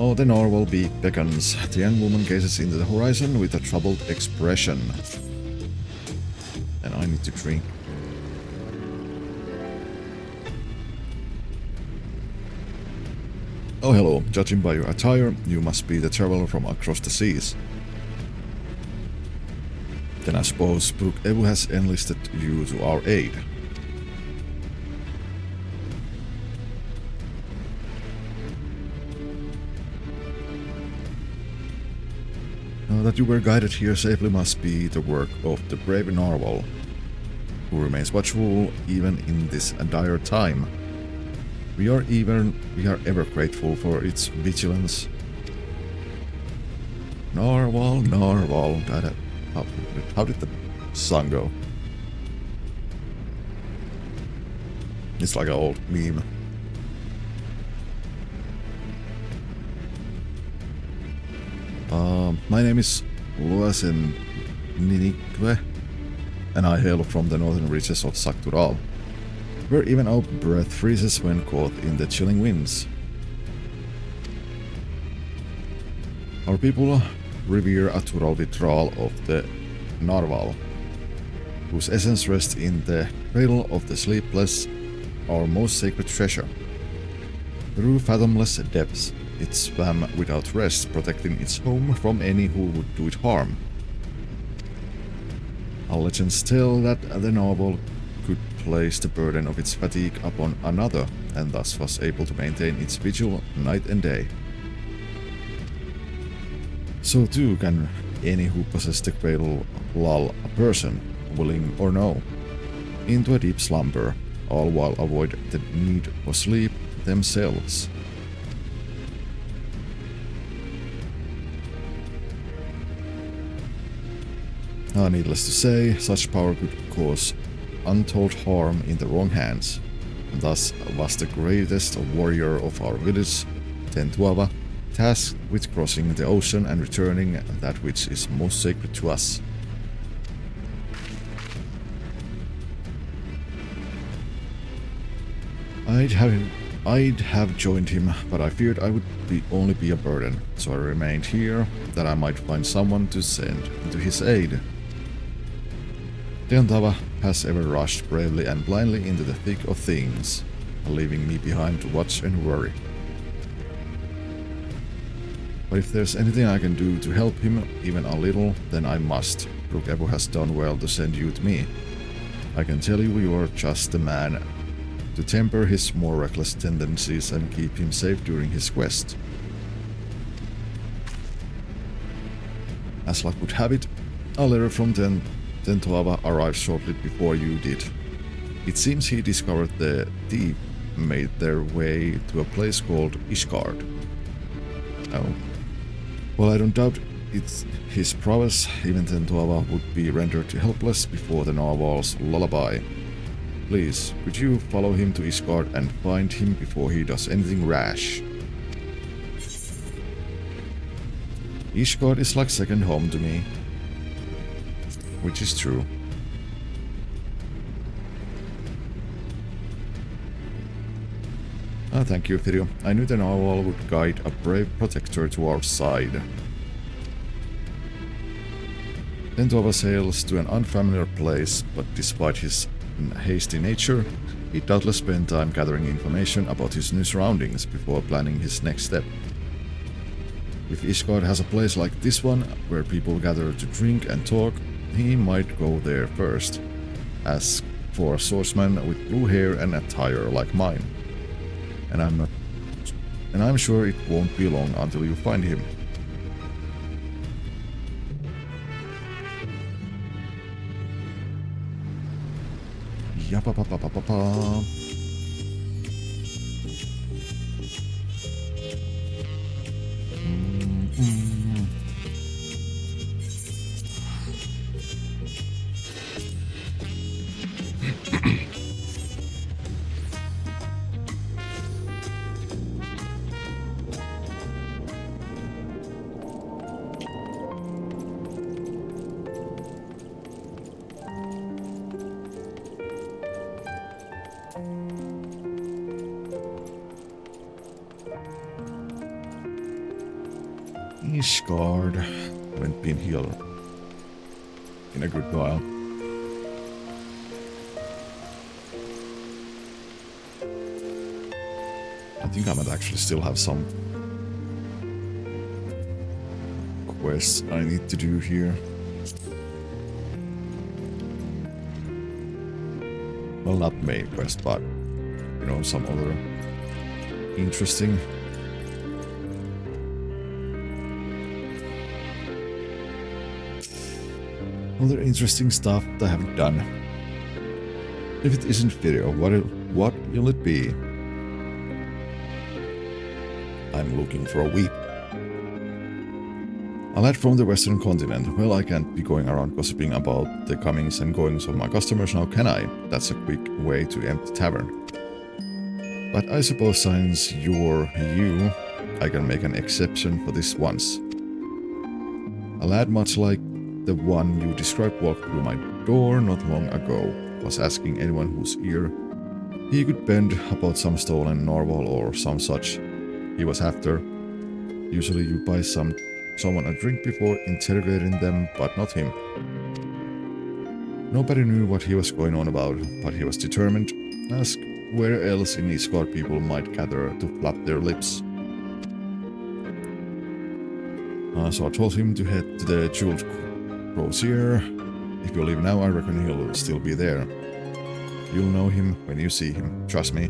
Oh, the narwhal beak beckons. The young woman gazes into the horizon with a troubled expression. And I need to drink. Oh, hello. Judging by your attire, you must be the traveler from across the seas. Then I suppose Brook Evu has enlisted you to our aid. Now that you were guided here safely must be the work of the brave narwhal, who remains watchful even in this dire time. We are ever grateful for its vigilance. Narwhal, narwhal. How did the song go? It's like an old meme. My name is Luasen Ninikwe, and I hail from the northern reaches of Saktural, where even our breath freezes when caught in the chilling winds. Our people revere a Tural withdrawal of the narwhal, whose essence rests in the cradle of the sleepless, our most sacred treasure. Through fathomless depths, it swam without rest, protecting its home from any who would do it harm. Our legends tell that the narwhal could place the burden of its fatigue upon another, and thus was able to maintain its vigil night and day. So too can any who possess the cradle lull a person, willing or no, into a deep slumber, all while avoid the need for sleep themselves. Needless to say, such power could cause untold harm in the wrong hands, and thus was the greatest warrior of our village, Tentuava, tasked with crossing the ocean and returning that which is most sacred to us. I'd have joined him, but I feared I would only be a burden, so I remained here, that I might find someone to send to his aid. Tentuava has ever rushed bravely and blindly into the thick of things, leaving me behind to watch and worry. But if there's anything I can do to help him, even a little, then I must. Brook Evu has done well to send you to me. I can tell you you're just the man to temper his more reckless tendencies and keep him safe during his quest. As luck would have it, a letter from Tentuava arrived shortly before you did. It seems he discovered the thief made their way to a place called Ishgard. Oh. Well, I don't doubt it's his prowess. Even Tentuava would be rendered helpless before the narwhal's lullaby. Please, could you follow him to Ishgard and find him before he does anything rash? Ishgard is like second home to me. Which is true. Thank you, Firio. I knew the narwhal would guide a brave protector to our side. Tentuava sails to an unfamiliar place, but despite his hasty nature, he doubtless spent time gathering information about his new surroundings before planning his next step. If Ishgard has a place like this one, where people gather to drink and talk, he might go there first. Ask for a swordsman with blue hair and attire like mine. And I'm sure it won't be long until you find him. Yapapapapapa. Ishgard. Haven't been here in a good while. I think I might actually still have some quests I need to do here. Well, not main quest, but, you know, some other interesting. Other interesting stuff that I haven't done. If it isn't video, what will it be? I'm looking for a weep. A lad from the Western continent. Well, I can't be going around gossiping about the comings and goings of my customers now, can I? That's a quick way to empty tavern. But I suppose since you're you, I can make an exception for this once. A lad much like the one you described walked through my door not long ago, was asking anyone whose ear he could bend about some stolen narwhal or some such he was after. Usually you buy someone a drink before interrogating them, but not him. Nobody knew what he was going on about, but he was determined. Ask where else in Ishgard people might gather to flap their lips. So I told him to head to the Jeweled Crozier. If you leave now, I reckon he'll still be there. You'll know him when you see him, trust me.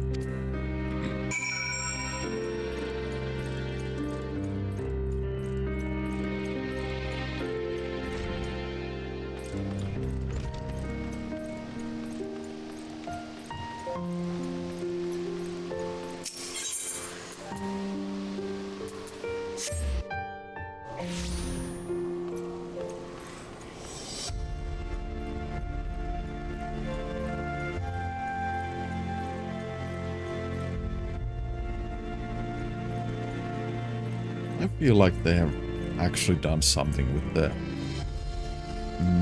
I feel like they have actually done something with the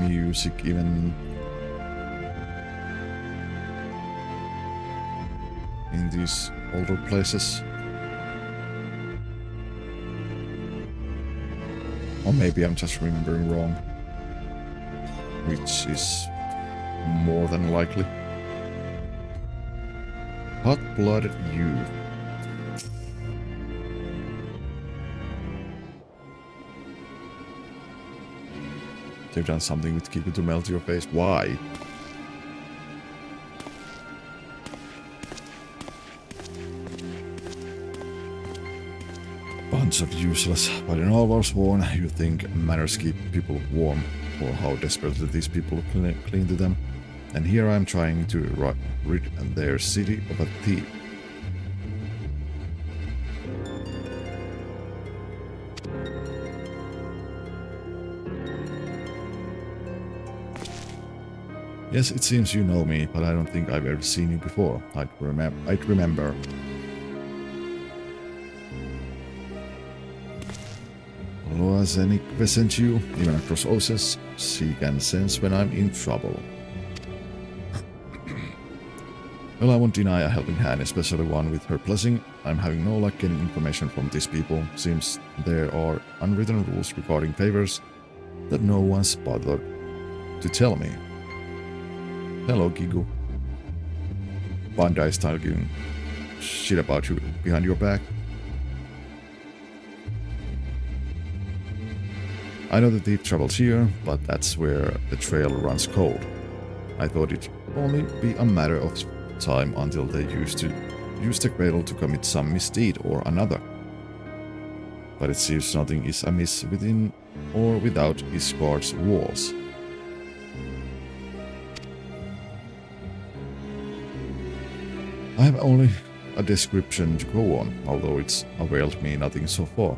music, even in these older places. Or maybe I'm just remembering wrong, which is more than likely. Hot-blooded youth. They've done something with Kiku to melt your face. Why? Bunch of useless. But in all wars worn, you think manners keep people warm, or how desperately these people cling to them. And here I'm trying to rid their city of a thief. Yes, it seems you know me, but I don't think I've ever seen you before. I'd remember. Loazenik present you, even across oceans, she can sense when I'm in trouble. Well, I won't deny a helping hand, especially one with her blessing. I'm having no luck getting information from these people. Seems there are unwritten rules regarding favors that no one's bothered to tell me. Hello, Gigu. Bandai style giving shit about you behind your back. I know the thief travels here, but that's where the trail runs cold. I thought it'd only be a matter of time until they use the cradle to commit some misdeed or another. But it seems nothing is amiss within or without Ishgard's walls. I have only a description to go on, although it's availed me nothing so far.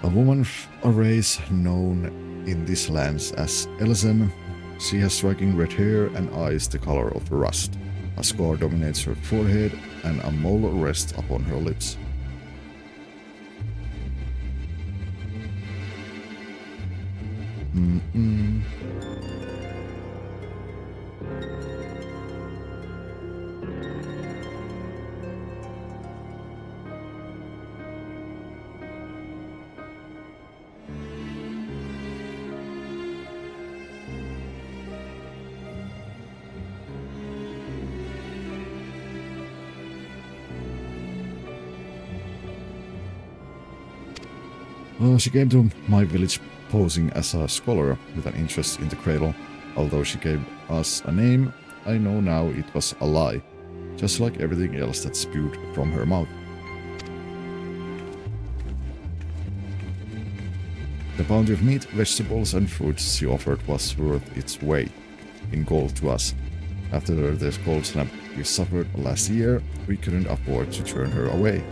A woman of a race known in these lands as Elzen. She has striking red hair and eyes the color of rust. A scar dominates her forehead and a mole rests upon her lips. She came to my village posing as a scholar with an interest in the cradle. Although she gave us a name, I know now it was a lie, just like everything else that spewed from her mouth. The bounty of meat, vegetables and fruits she offered was worth its weight in gold to us. After the cold snap we suffered last year, we couldn't afford to turn her away.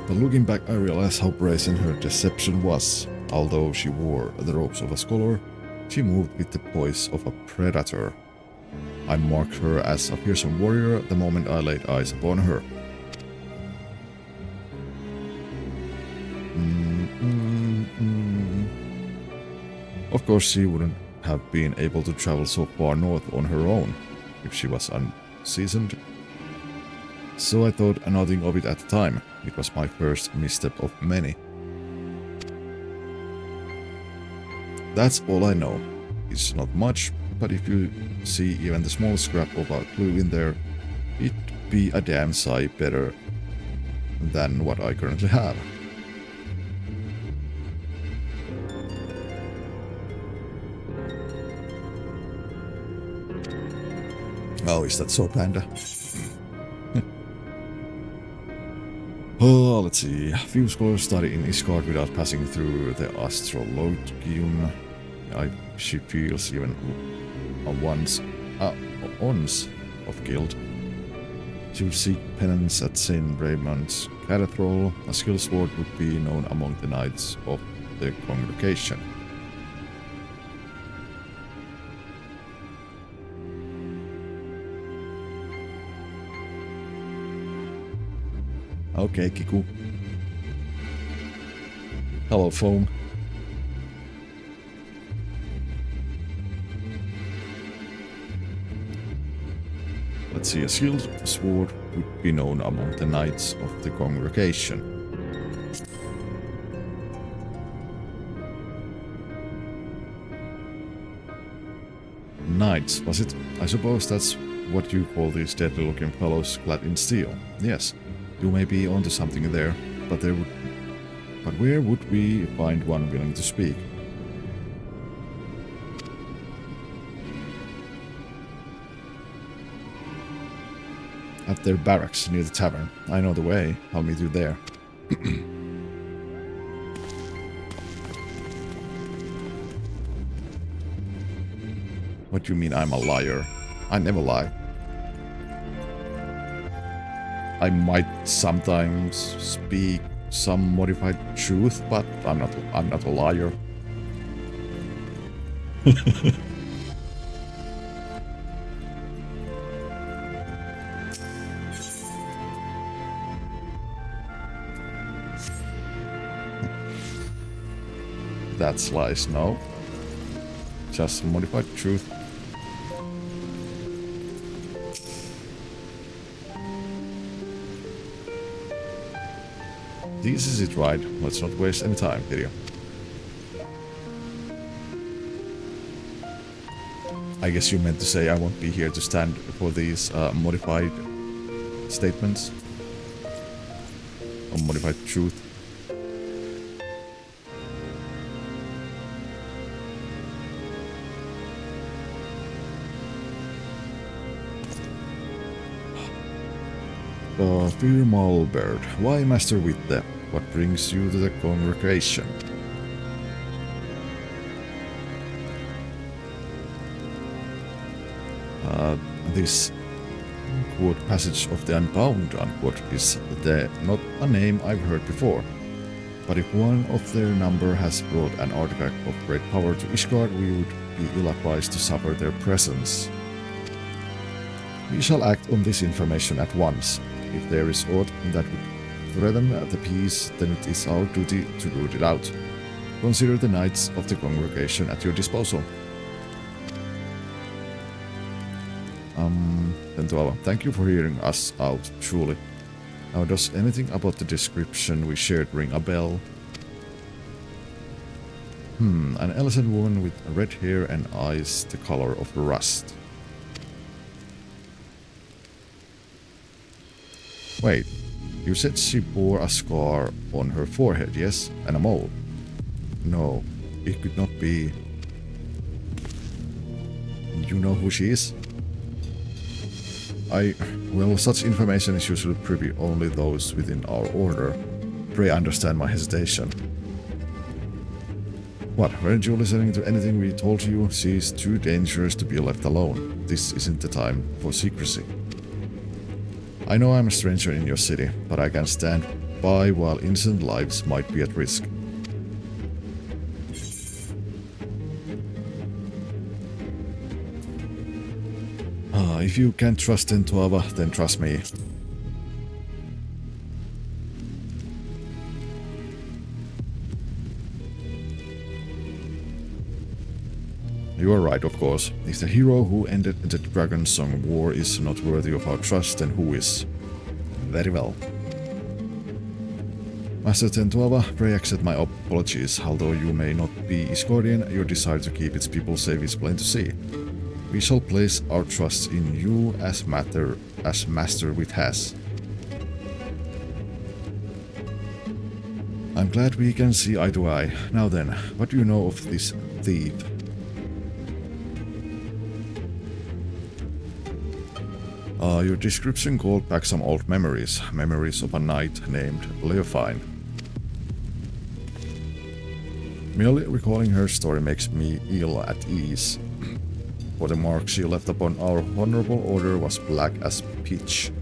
But looking back, I realized how brazen her deception was. Although she wore the robes of a scholar, she moved with the poise of a predator. I marked her as a fearsome warrior the moment I laid eyes upon her. Of course, she wouldn't have been able to travel so far north on her own if she was unseasoned. So I thought nothing of it at the time. It was my first misstep of many. That's all I know. It's not much, but if you see even the small scrap of a clue in there, it'd be a damn sight better than what I currently have. Oh, is that so, Panda? Oh, let's see. Few scholars study in Isgard without passing through the astrologium. She feels even once of guilt. She would seek penance at St. Raymond's Cathedral. A skilled sword would be known among the knights of the congregation. Okay, Kiku. Hello, phone. Let's see, a skilled sword would be known among the knights of the congregation. Knights, was it? I suppose that's what you call these deadly-looking fellows clad in steel. Yes. You may be onto something there, but where would we find one willing to speak? At their barracks near the tavern. I know the way. I'll meet you there. What do you mean I'm a liar? I never lie. I might sometimes speak some modified truth, but I'm not a liar. That's lies, no. Just modified truth. This is it, right? Let's not waste any time, video. I guess you meant to say I won't be here to stand for these modified statements. Or modified truth. Fear Malbird. Why, Master Witte? What brings you to the congregation? This quote passage of the Unbound unquote is not a name I've heard before. But if one of their number has brought an artifact of great power to Isgard, we would be ill-advised to suffer their presence. We shall act on this information at once. If there is aught that would threaten the peace, then it is our duty to root it out. Consider the knights of the congregation at your disposal. Thank you for hearing us out, truly. Now, does anything about the description we shared ring a bell? An Elsen woman with red hair and eyes the color of rust. Wait, You said she bore a scar on her forehead, yes? And a mole. No, it could not be. You know who she is? Well, such information is usually privy only those within our order. Pray understand my hesitation. What, weren't you listening to anything we told you? She is too dangerous to be left alone. This isn't the time for secrecy. I know I'm a stranger in your city, but I can stand by while innocent lives might be at risk. If you can't trust Tentuava, then trust me. You are right, of course. If the hero who ended the Dragon Song War is not worthy of our trust, then who is? Very well. Master Tentuava, pray accept my apologies. Although you may not be Iscordian, your desire to keep its people safe is plain to see. We shall place our trust in you as Master with has. I'm glad we can see eye to eye. Now then, what do you know of this thief? Your description called back some old memories. Memories of a knight named Leofine. Merely recalling her story makes me ill at ease. For the mark she left upon our honorable order was black as pitch.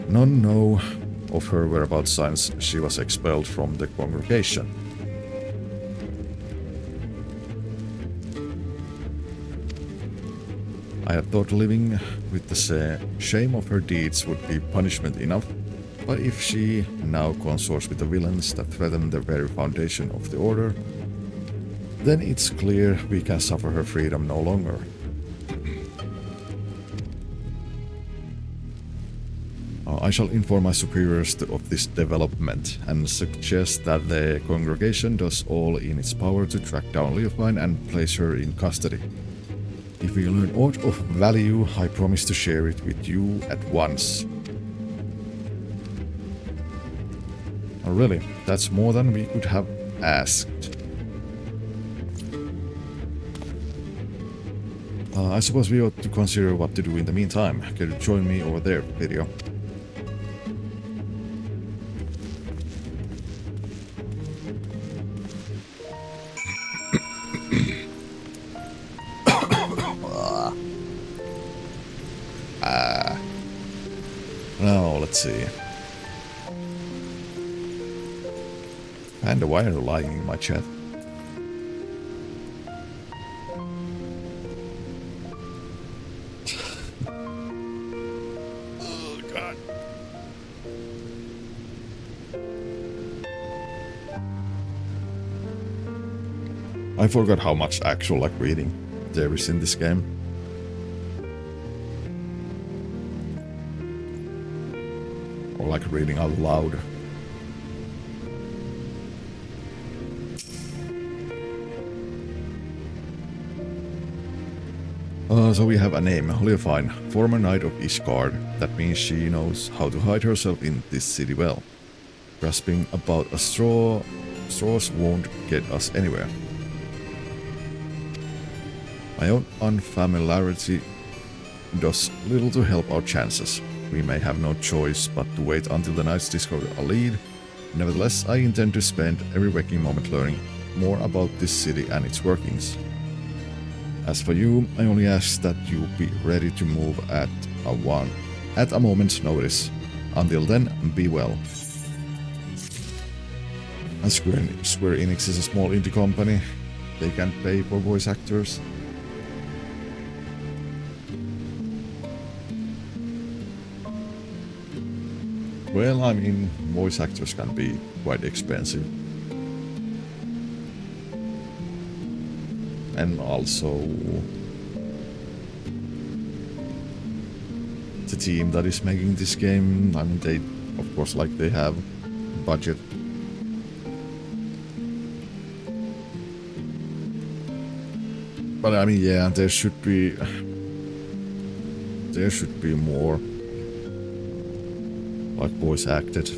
None know of her whereabouts since she was expelled from the congregation. I had thought living with the shame of her deeds would be punishment enough, but if she now consorts with the villains that threaten the very foundation of the order, then it's clear we can suffer her freedom no longer. I shall inform my superiors of this development and suggest that the congregation does all in its power to track down Leofine and place her in custody. If we learn aught of value, I promise to share it with you at once. Oh, really? That's more than we could have asked. I suppose we ought to consider what to do in the meantime. Can you join me over there, video? Now, let's see. And why are you lying in my chat? Oh, God. I forgot how much actual reading there is in this game. Or reading out loud. So we have a name, Leofine, former knight of Ishgard. That means she knows how to hide herself in this city well. Grasping about a straws won't get us anywhere. My own unfamiliarity does little to help our chances. We may have no choice but to wait until the knights discover a lead. Nevertheless, I intend to spend every waking moment learning more about this city and its workings. As for you, I only ask that you be ready to move at a moment's notice. Until then, be well. And Square Enix is a small indie company. They can pay for voice actors. Well, I mean, voice actors can be quite expensive. And also, the team that is making this game, I mean, they, of course, they have budget. But I mean, yeah, there should be more like voice acted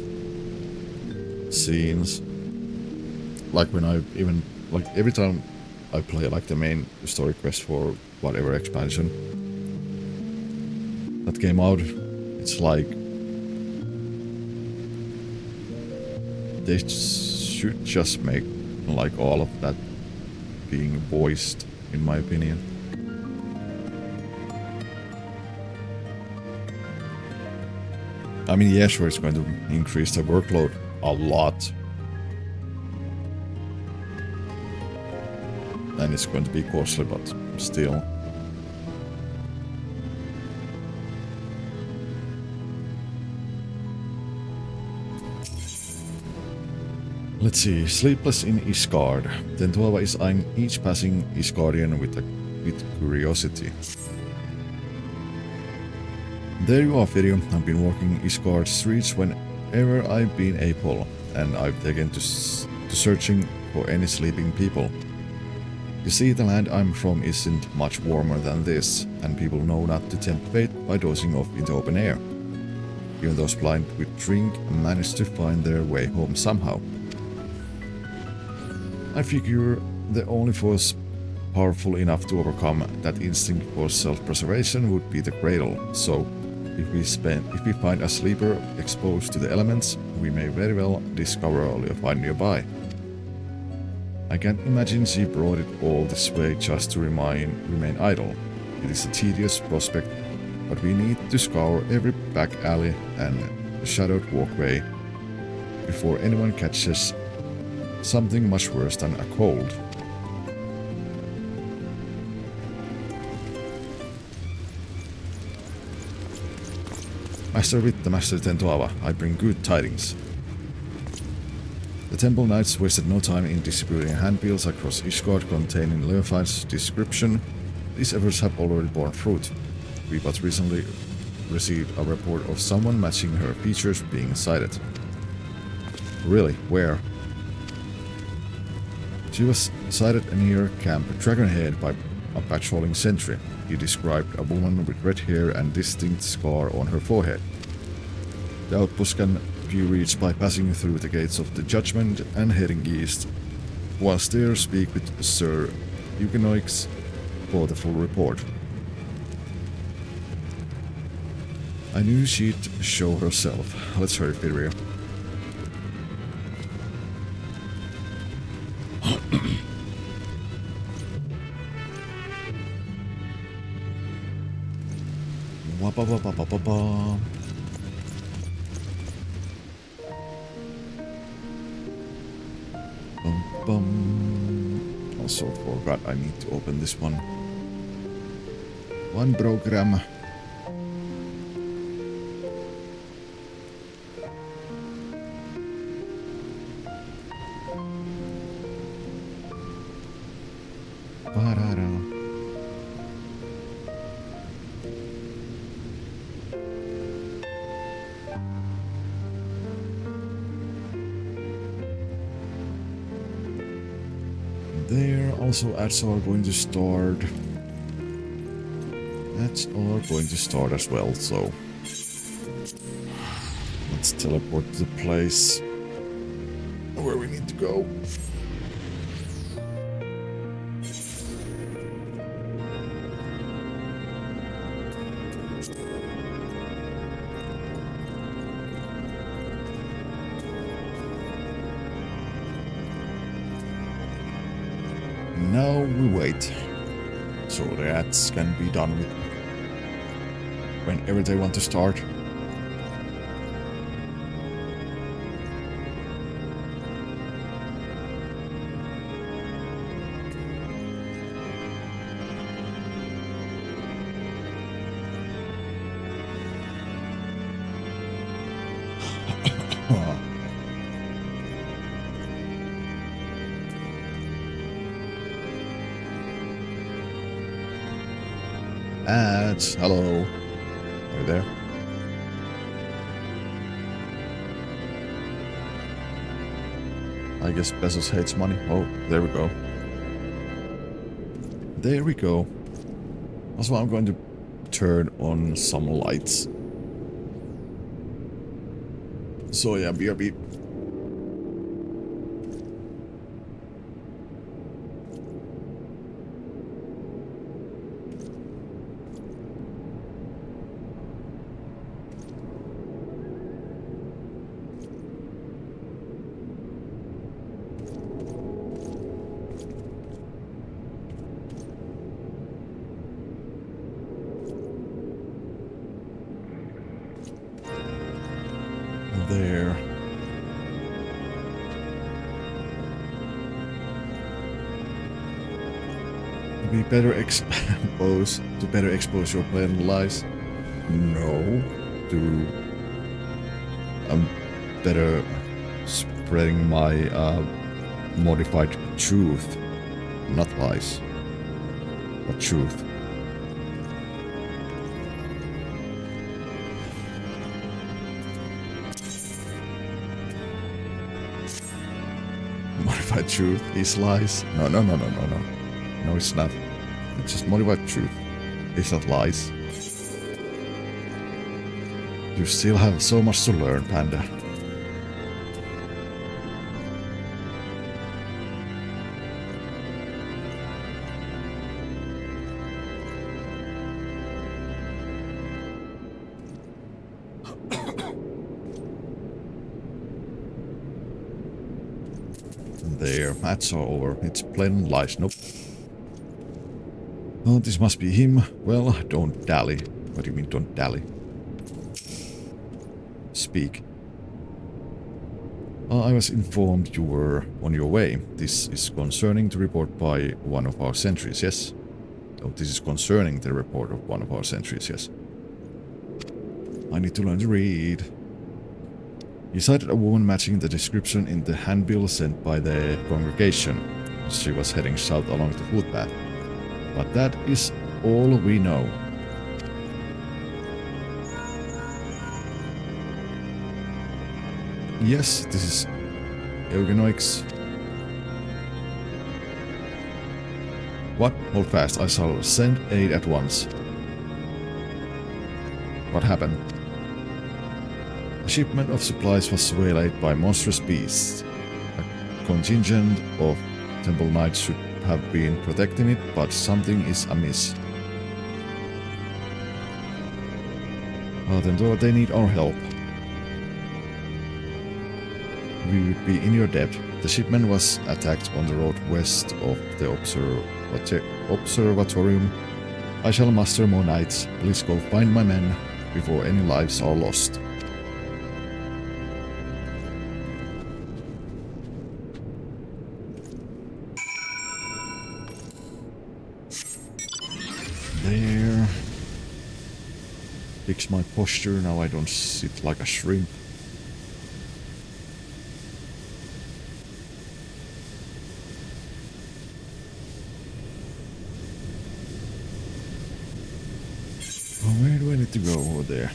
scenes. Like when I even, like every time I play like the main story quest for whatever expansion that came out, it's like they should just make like all of that being voiced, in my opinion. I mean, yeah, sure, it's going to increase the workload a lot. And it's going to be costly, but still. Let's see, sleepless in Isgard. Tentuava is eyeing each passing Isgardian with curiosity. There you are, Firio. I've been walking Isgard streets whenever I've been able, and I've taken to searching for any sleeping people. You see, the land I'm from isn't much warmer than this, and people know not to tempt fate by dozing off in the open air. Even those blind with drink manage to find their way home somehow. I figure the only force powerful enough to overcome that instinct for self-preservation would be the cradle, so if we find a sleeper exposed to the elements, we may very well discover only a find nearby. I can't imagine she brought it all this way just to remain idle. It is a tedious prospect, but we need to scour every back alley and shadowed walkway before anyone catches something much worse than a cold. Master Vitta, Master Tentuava, I bring good tidings. The Temple Knights wasted no time in distributing handbills across Isgard containing Leofine's description. These efforts have already borne fruit. We but recently received a report of someone matching her features being sighted. Really? Where? She was sighted near Camp Dragonhead by a patrolling sentry. He described a woman with red hair and distinct scar on her forehead. The outpost can be reached by passing through the gates of the Judgment and heading east. Once there, speak with Sir Huguenoix for the full report. I knew she'd show herself. Let's hurry, Firio. Wah-ba-ba-ba-ba-ba-ba. Also forgot I need to open this one. One program. There, also ads are going to start. Ads are going to start as well, so let's teleport to the place where we need to go. Now we wait, so the ads can be done with whenever they want to start. Ads, hello. Are you there? I guess Bezos hates money. Oh, there we go. There we go. Also, I'm going to turn on some lights. So yeah, BRB. There. To be better to better expose your blatant lies. No. To better spreading my modified truth. Not lies, but truth. Modified truth is lies. No. No, it's not. It's just modified truth. It's not lies. You still have so much to learn, Panda. There, that's all over. It's plain lies. Nope. Oh, this must be him. Well, don't dally. What do you mean, don't dally? Speak. I was informed you were on your way. This is concerning the report by one of our sentries, yes? Oh, this is concerning the report of one of our sentries, yes. I need to learn to read. You sighted a woman matching the description in the handbill sent by the congregation. She was heading south along the footpath. But that is all we know. Yes, this is Eugenomics. What? Hold fast, I shall send aid at once. What happened? A shipment of supplies was waylaid by monstrous beasts. A contingent of temple knights should have been protecting it, but something is amiss. Well then, they need our help. We would be in your debt. The shipment was attacked on the road west of the observatorium. I shall muster more knights. Please go find my men before any lives are lost. There. Fix my posture, now I don't sit like a shrimp. Oh, where do I need to go over there?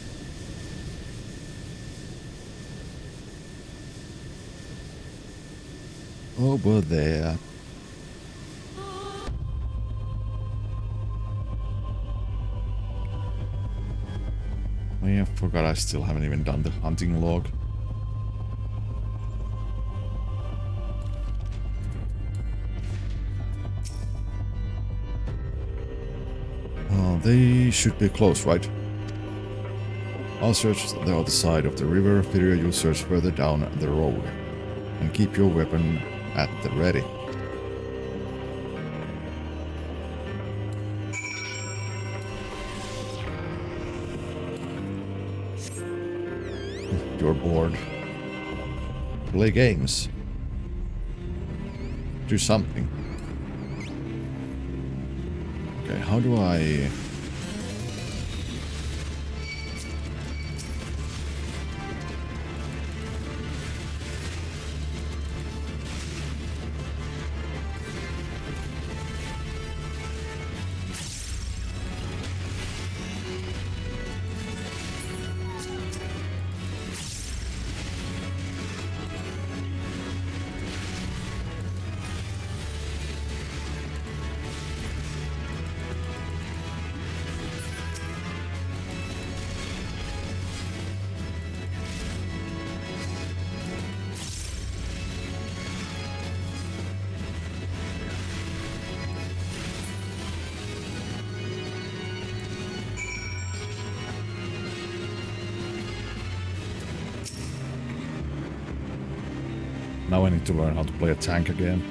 Over there. Oh yeah, I forgot I still haven't even done the hunting log. Oh, they should be close, right? I'll search the other side of the river. Firia, you search further down the road. And keep your weapon at the ready. You're bored. Play games. Do something. Okay, how do I... Now I need to learn how to play a tank again.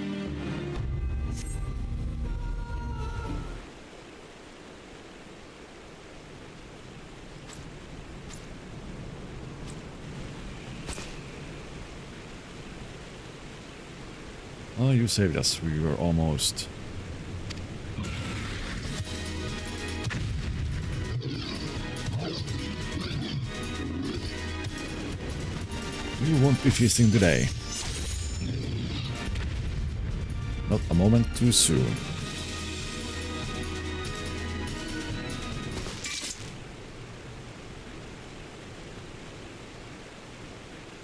Oh, you saved us. We were almost... You won't be feasting today. Not a moment too soon.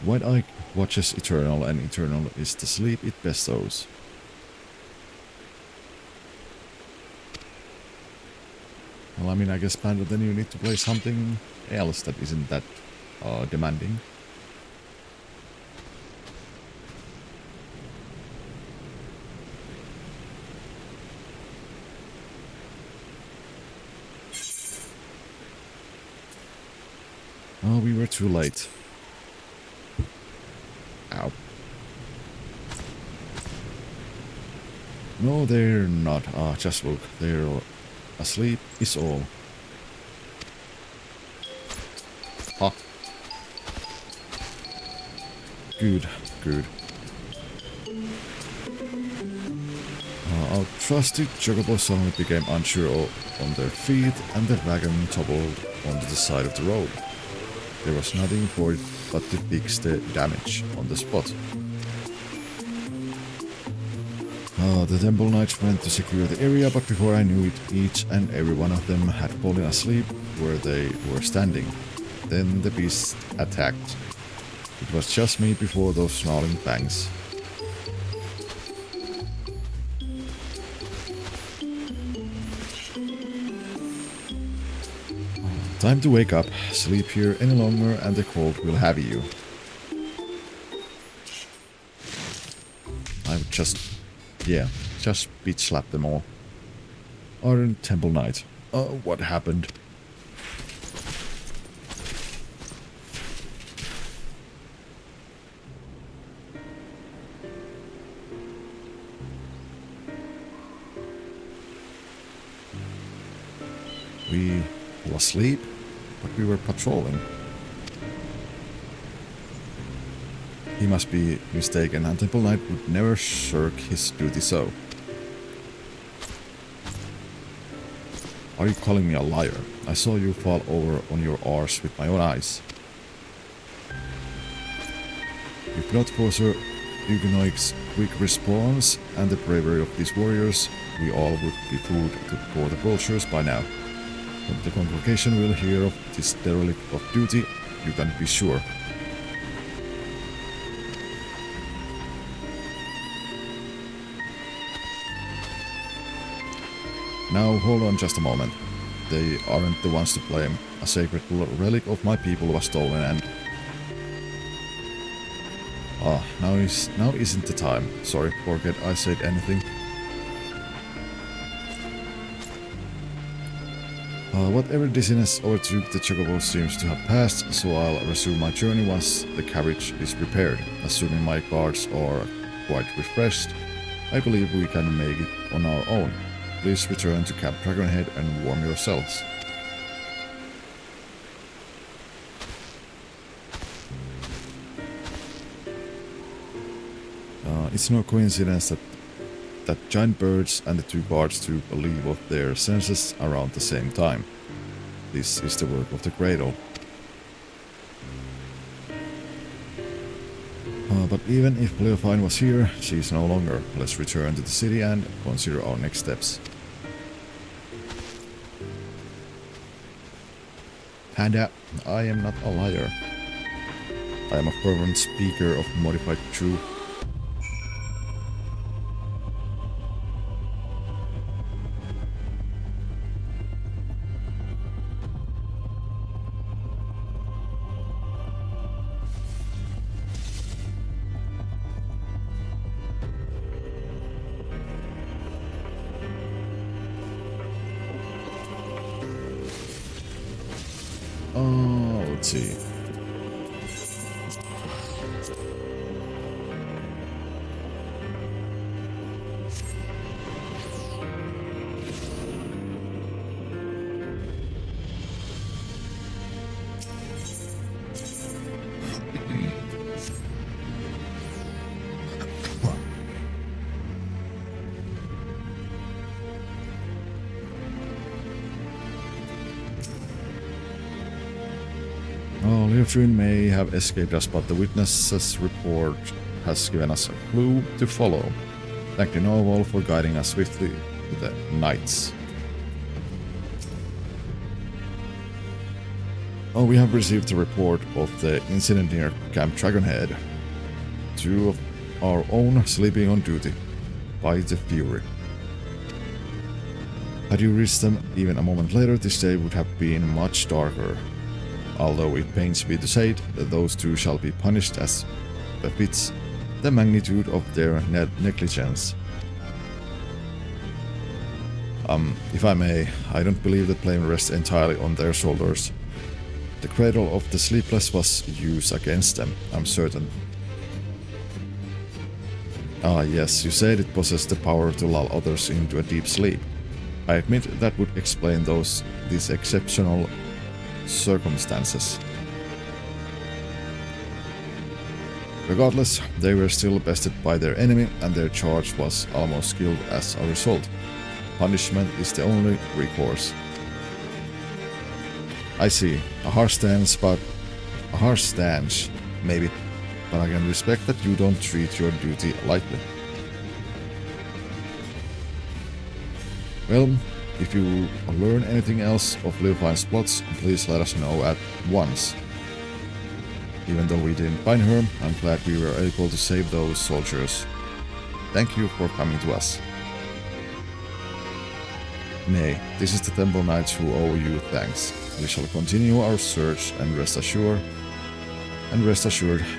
Wide-Eye watches Eternal, and Eternal is the sleep it bestows. Well, I mean, I guess, Panda, then you need to play something else that isn't that demanding. Oh, we were too late. Ow. No, they're not. Ah, just look. They're asleep is all. Ah. Good, good. Our trusty Chocobo suddenly became unsure on their feet, and the wagon toppled onto the side of the road. There was nothing for it but to fix the damage on the spot. The Temple Knights went to secure the area, but before I knew it, each and every one of them had fallen asleep where they were standing. Then the beast attacked. It was just me before those snarling fangs. Time to wake up. Sleep here any longer and the cold will have you. I would just... yeah, just bitch slap them all. Ardent Temple Knight. Oh, what happened? We were asleep, but we were patrolling. He must be mistaken, and Temple Knight would never shirk his duty so. Are you calling me a liar? I saw you fall over on your arse with my own eyes. If not for Sir Huguenot's quick response and the bravery of these warriors, we all would be food for the vultures by now. But the congregation will hear of this derelict of duty, you can be sure. Now hold on just a moment. They aren't the ones to blame. A sacred relic of my people was stolen and... now isn't the time. Sorry, forget I said anything. Whatever dizziness overtook the Chocobo seems to have passed, so I'll resume my journey once the carriage is prepared. Assuming my guards are quite refreshed, I believe we can make it on our own. Please return to Camp Dragonhead and warm yourselves. It's no coincidence that giant birds and the two guards took a leave of their senses around the same time. This is the work of the Cradle. But even if Cleofine was here, she is no longer. Let's return to the city and consider our next steps. Panda, I am not a liar. I am a fervent speaker of modified truth. Let's see. Leofrin may have escaped us, but the witness's report has given us a clue to follow. Thank you, Novel, for guiding us swiftly to the Knights. Oh, we have received a report of the incident near Camp Dragonhead. 2 of our own sleeping on duty by the Fury. Had you reached them even a moment later, this day would have been much darker. Although it pains me to say it, those 2 shall be punished as befits the magnitude of their negligence. If I may, I don't believe the blame rests entirely on their shoulders. The cradle of the sleepless was used against them, I'm certain. Ah yes, you said it possessed the power to lull others into a deep sleep. I admit that would explain these exceptional circumstances. Regardless, they were still bested by their enemy, and their charge was almost killed as a result. Punishment is the only recourse. I see. A harsh stance, maybe. But I can respect that you don't treat your duty lightly. Well, if you learn anything else of Leofine's plots, please let us know at once. Even though we didn't find her, I'm glad we were able to save those soldiers. Thank you for coming to us. Nay, this is the Temple Knights who owe you thanks. We shall continue our search and rest assured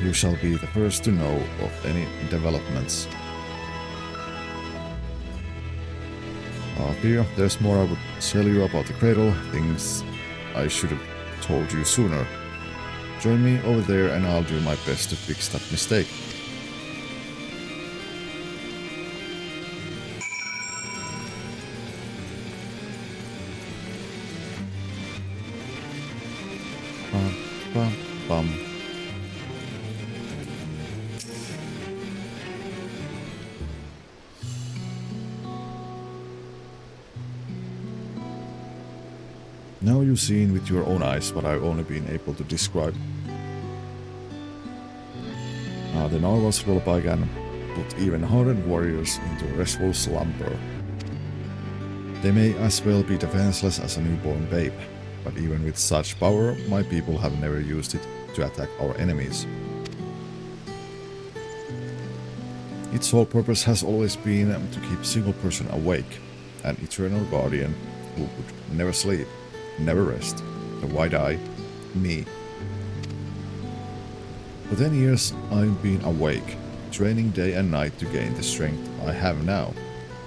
you shall be the first to know of any developments. Fear, there's more I would tell you about the cradle, things I should have told you sooner. Join me over there and I'll do my best to fix that mistake. Bum, bum, bum. Now you've seen with your own eyes what I've only been able to describe. The Narwhals will again put even 100 warriors into restful slumber. They may as well be defenseless as a newborn babe, but even with such power, my people have never used it to attack our enemies. Its sole purpose has always been to keep a single person awake, an eternal guardian who would never sleep, never rest, the wide-eye, me. For 10 years I've been awake, training day and night to gain the strength I have now,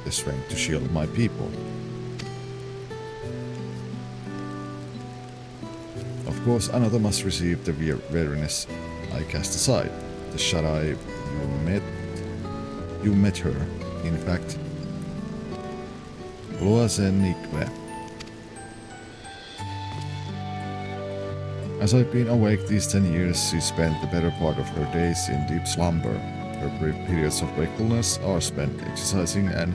the strength to shield my people. Of course, another must receive the weariness I cast aside. The Shaddai you met her, in fact. Loazenikwe. As I've been awake these 10 years, she spent the better part of her days in deep slumber. Her brief periods of wakefulness are spent exercising and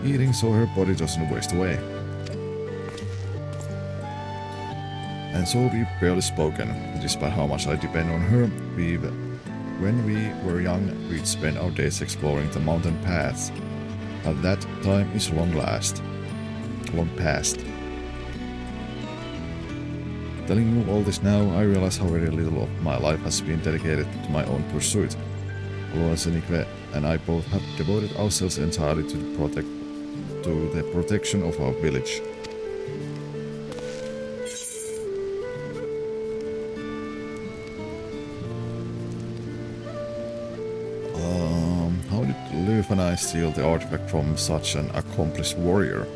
eating so her body doesn't waste away. And so we've barely spoken. Despite how much I depend on her, when we were young, we'd spend our days exploring the mountain paths. But that time is long past. Telling you all this now, I realize how very little of my life has been dedicated to my own pursuit. Loazenikwe and I both have devoted ourselves entirely to the protection of our village. How did Leif and I steal the artifact from such an accomplished warrior?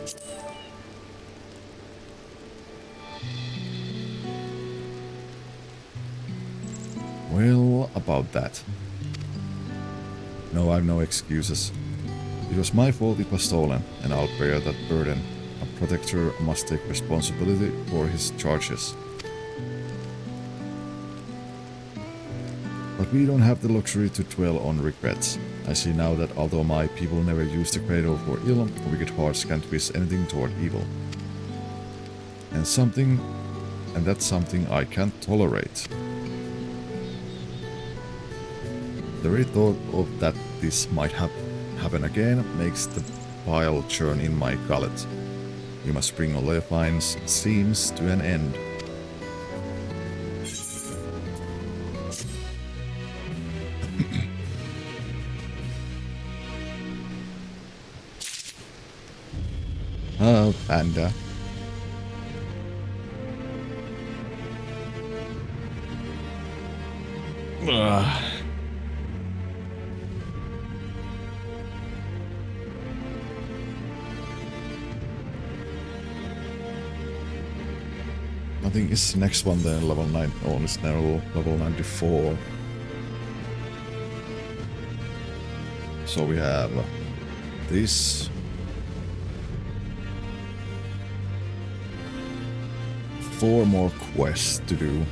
Well, about that. No, I've no excuses. It was my fault it was stolen, and I'll bear that burden. A protector must take responsibility for his charges. But we don't have the luxury to dwell on regrets. I see now that although my people never used the cradle for ill, wicked hearts can't wish anything toward evil. And that's something I can't tolerate. The very thought of that this might happen again makes the bile churn in my gullet. We must bring Olefine's schemes to an end. Oh, panda. Ugh. I think it's next one then, level 9. Oh, it's now level 94. So we have this. Four more quests to do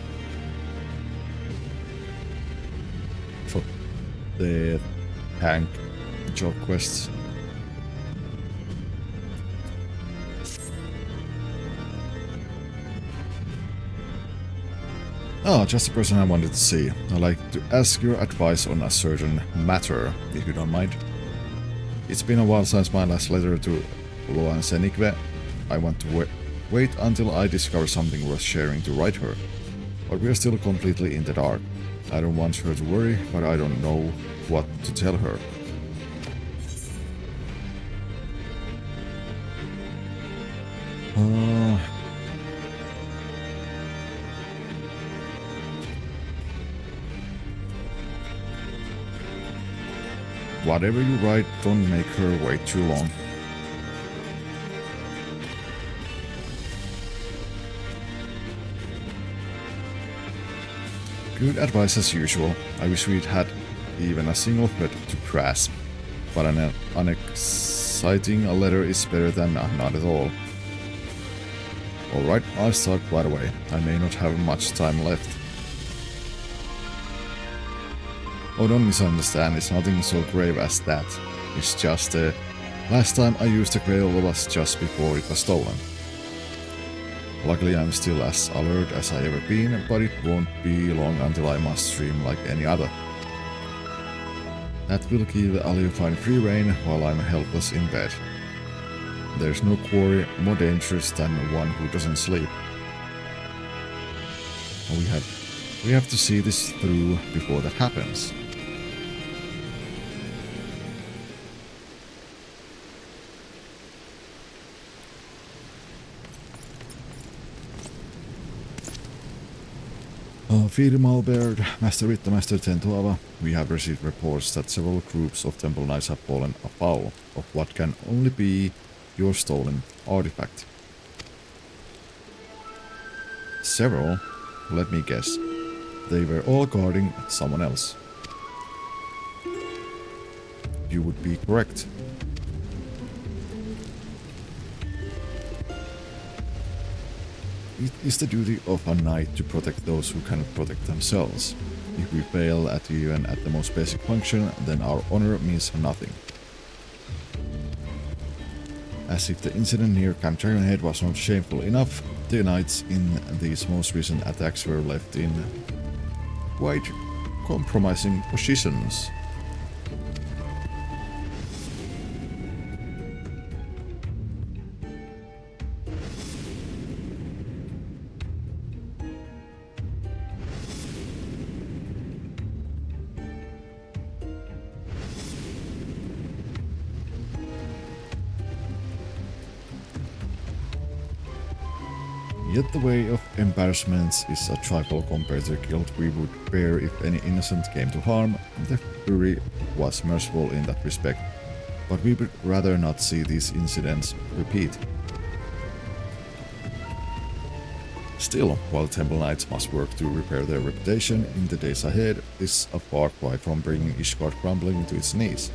for the tank job quests. Oh, just the person I wanted to see. I'd like to ask your advice on a certain matter, if you don't mind. It's been a while since my last letter to Loan Senikve. I want to wait until I discover something worth sharing to write her. But we're still completely in the dark. I don't want her to worry, but I don't know what to tell her. Whatever you write, don't make her wait too long. Good advice as usual. I wish we'd had even a single thread to grasp, but an unexciting letter is better than not at all. Alright, I'll start right away. I may not have much time left. Oh, don't misunderstand, it's nothing so grave as that. It's just last time I used the grail was just before it was stolen. Luckily I'm still as alert as I ever been, but it won't be long until I must stream like any other. That will give Oleofine free rein while I'm helpless in bed. There's no quarry more dangerous than one who doesn't sleep. We have to see this through before that happens. Feed Malbaird, Master Ritta, Master Tentuava, we have received reports that several groups of Temple Knights have fallen afoul of what can only be your stolen artifact. Several? Let me guess. They were all guarding someone else. You would be correct. It is the duty of a knight to protect those who cannot protect themselves. If we fail at even at the most basic function, then our honor means nothing. As if the incident near Camp Dragonhead was not shameful enough, the knights in these most recent attacks were left in quite compromising positions. Yet the way of embarrassments is a trifle compared to the guilt we would bear if any innocent came to harm. The Fury was merciful in that respect, but we would rather not see these incidents repeat. Still, while Temple Knights must work to repair their reputation in the days ahead, is a far cry from bringing Ishgard crumbling to its knees.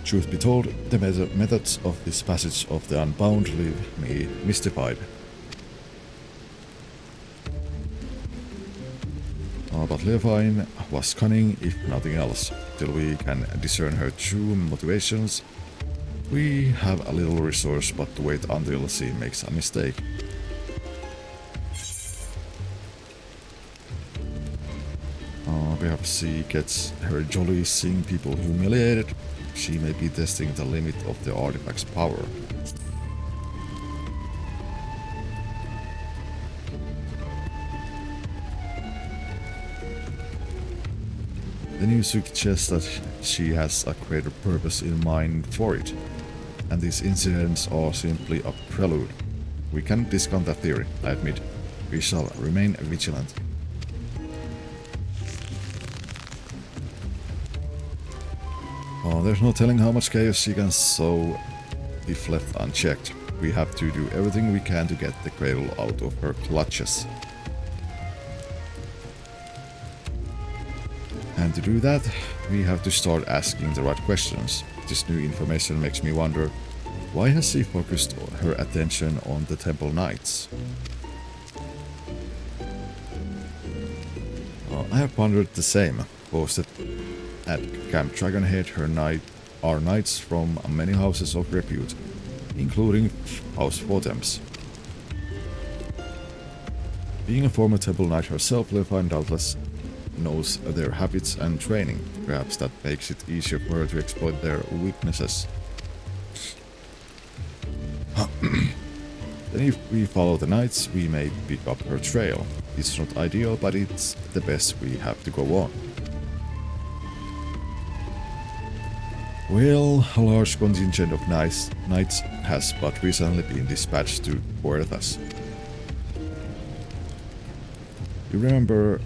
Truth be told, the methods of this passage of the Unbound leave me mystified. But Leofine was cunning, if nothing else. Till we can discern her true motivations, we have a little resource but to wait until she makes a mistake. Perhaps she gets her jolly seeing people humiliated. She may be testing the limit of the artifact's power. Then you suggest that she has a greater purpose in mind for it, and these incidents are simply a prelude. We can discount that theory, I admit. We shall remain vigilant. Oh, there's no telling how much chaos she can sow if left unchecked. We have to do everything we can to get the cradle out of her clutches. And to do that, we have to start asking the right questions. This new information makes me wonder, why has she focused her attention on the Temple Knights? I have pondered the same. Posted at Camp Dragonhead, are knights from many houses of repute, including House Votems. Being a former Temple Knight herself, Lefine doubtless knows their habits and training. Perhaps that makes it easier for her to exploit their weaknesses. Then if we follow the knights, we may pick up her trail. It's not ideal, but it's the best we have to go on. Well, a large contingent of knights has but recently been dispatched to Puertas. You remember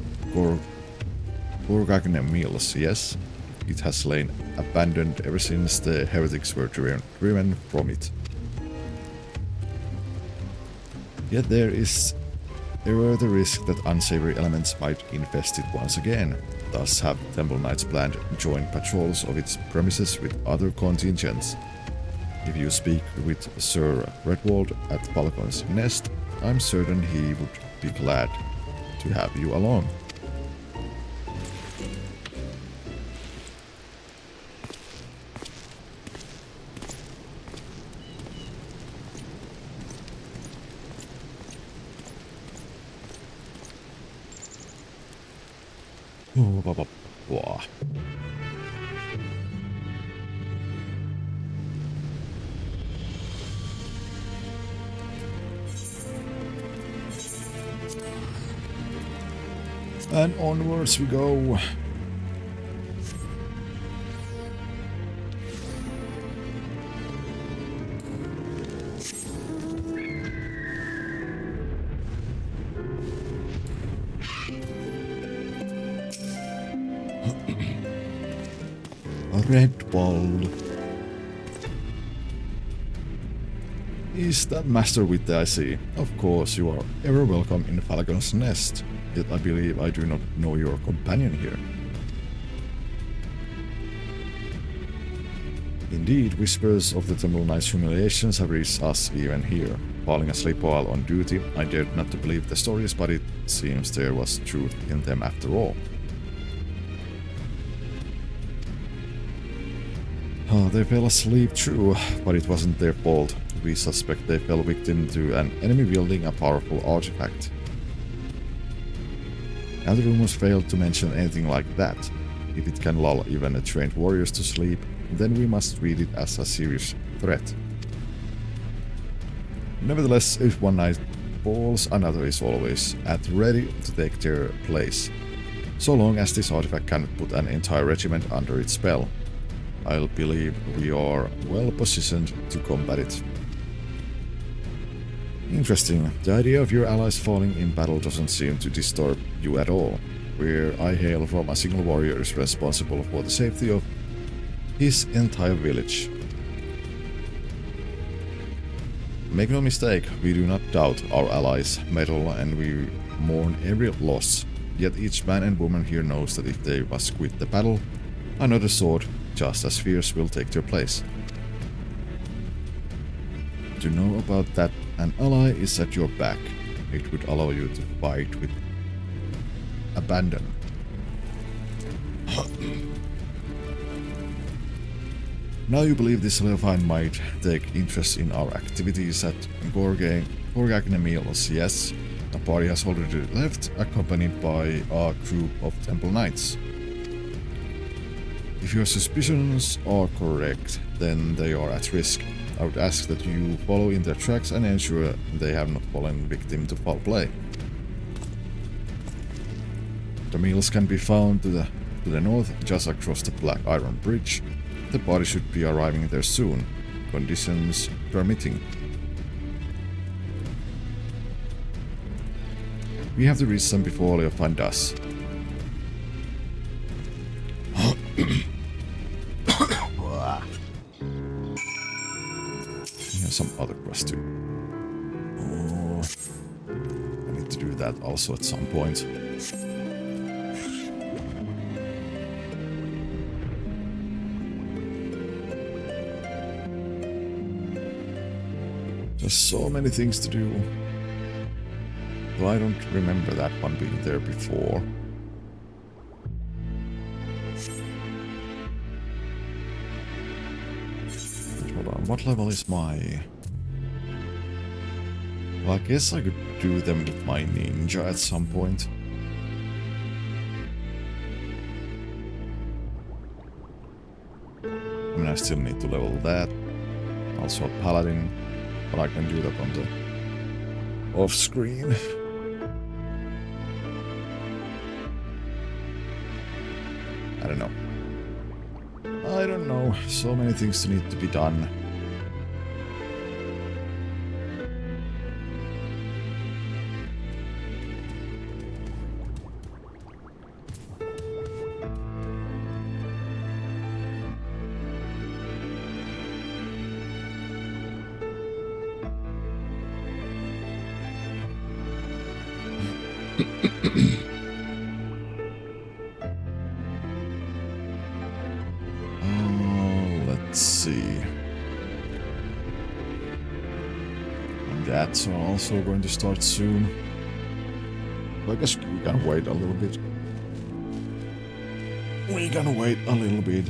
Gorgagne Mills, yes? It has lain abandoned ever since the heretics were driven from it. Yet there were the risk that unsavory elements might infest it once again. Thus have Temple Knights planned joint patrols of its premises with other contingents. If you speak with Sir Redwald at Falcon's Nest, I'm certain he would be glad to have you along. And onwards we go. Redwald. Is that Master Witte I see? Of course, you are ever welcome in Falcon's Nest. Yet I believe I do not know your companion here. Indeed, whispers of the Temple Knight's humiliations have reached us even here. Falling asleep while on duty, I dared not to believe the stories, but it seems there was truth in them after all. They fell asleep, true, but it wasn't their fault. We suspect they fell victim to an enemy wielding a powerful artifact. And the rumors failed to mention anything like that. If it can lull even trained warriors to sleep, then we must treat it as a serious threat. Nevertheless, if one knight falls, another is always at ready to take their place, so long as this artifact can put an entire regiment under its spell. I believe we are well positioned to combat it. Interesting. The idea of your allies falling in battle doesn't seem to disturb you at all. Where I hail from, a single warrior is responsible for the safety of his entire village. Make no mistake, we do not doubt our allies' mettle and we mourn every loss. Yet each man and woman here knows that if they must quit the battle, another sword, just as fierce, will take their place. To know about that an ally is at your back, it would allow you to fight with abandon. Now you believe this Leofine might take interest in our activities at Gorgagne Mills, yes? The party has already left, accompanied by a group of Temple Knights. If your suspicions are correct, then they are at risk. I would ask that you follow in their tracks and ensure they have not fallen victim to foul play. The meals can be found to the north, just across the Black Iron Bridge. The party should be arriving there soon, conditions permitting. We have to reach them before Leo finds us. Here's some other quest too. Oh, I need to do that also at some point. There's so many things to do. Though I don't remember that one being there before. Hold on, what level is my... Well, I guess I could do them with my ninja at some point. I mean, I still need to level that. Also a paladin, but I can do that on the off-screen. I don't know. I don't know. So many things need to be done. Let's see. And that's also going to start soon. I guess we can wait a little bit. We can wait a little bit.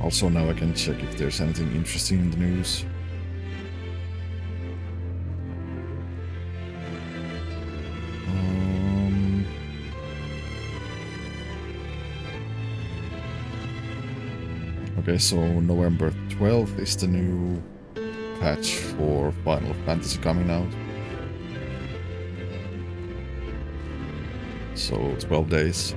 Also now I can check if there's anything interesting in the news. Okay, so November 12th is the new patch for Final Fantasy coming out. So 12 days.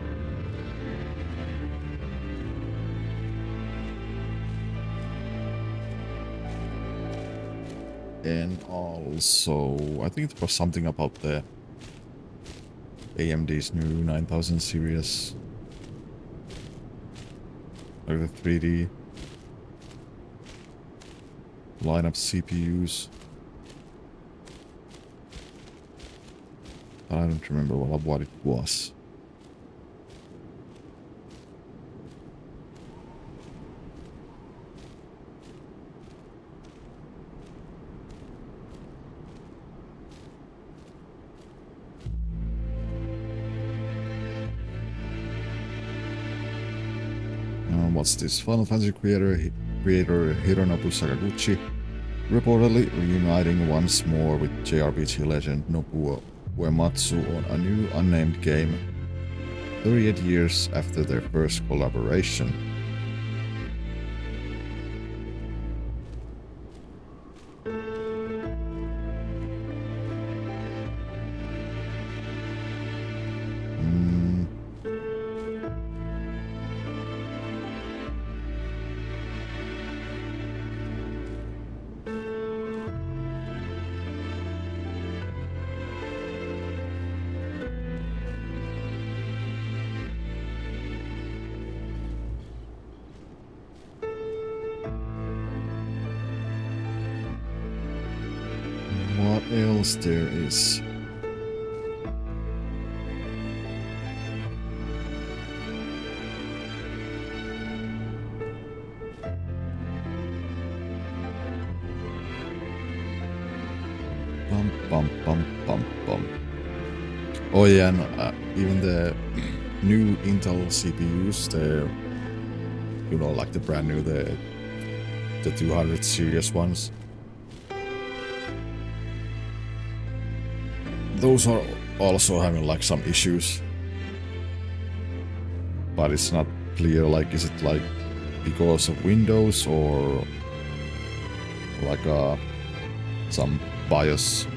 And also, I think it was something about the AMD's new 9000 series. Like the 3D line of CPUs. But I don't remember what it was. What's this? Final Fantasy creator Hironobu Sakaguchi reportedly reuniting once more with JRPG legend Nobuo Uematsu on a new unnamed game 38 years after their first collaboration. What else there is? Bum. Oh yeah, and even the new Intel CPUs, the like the brand new, the 200 series ones. Those are also having like some issues. but it's not clear, like, is it like because of Windows or like some BIOS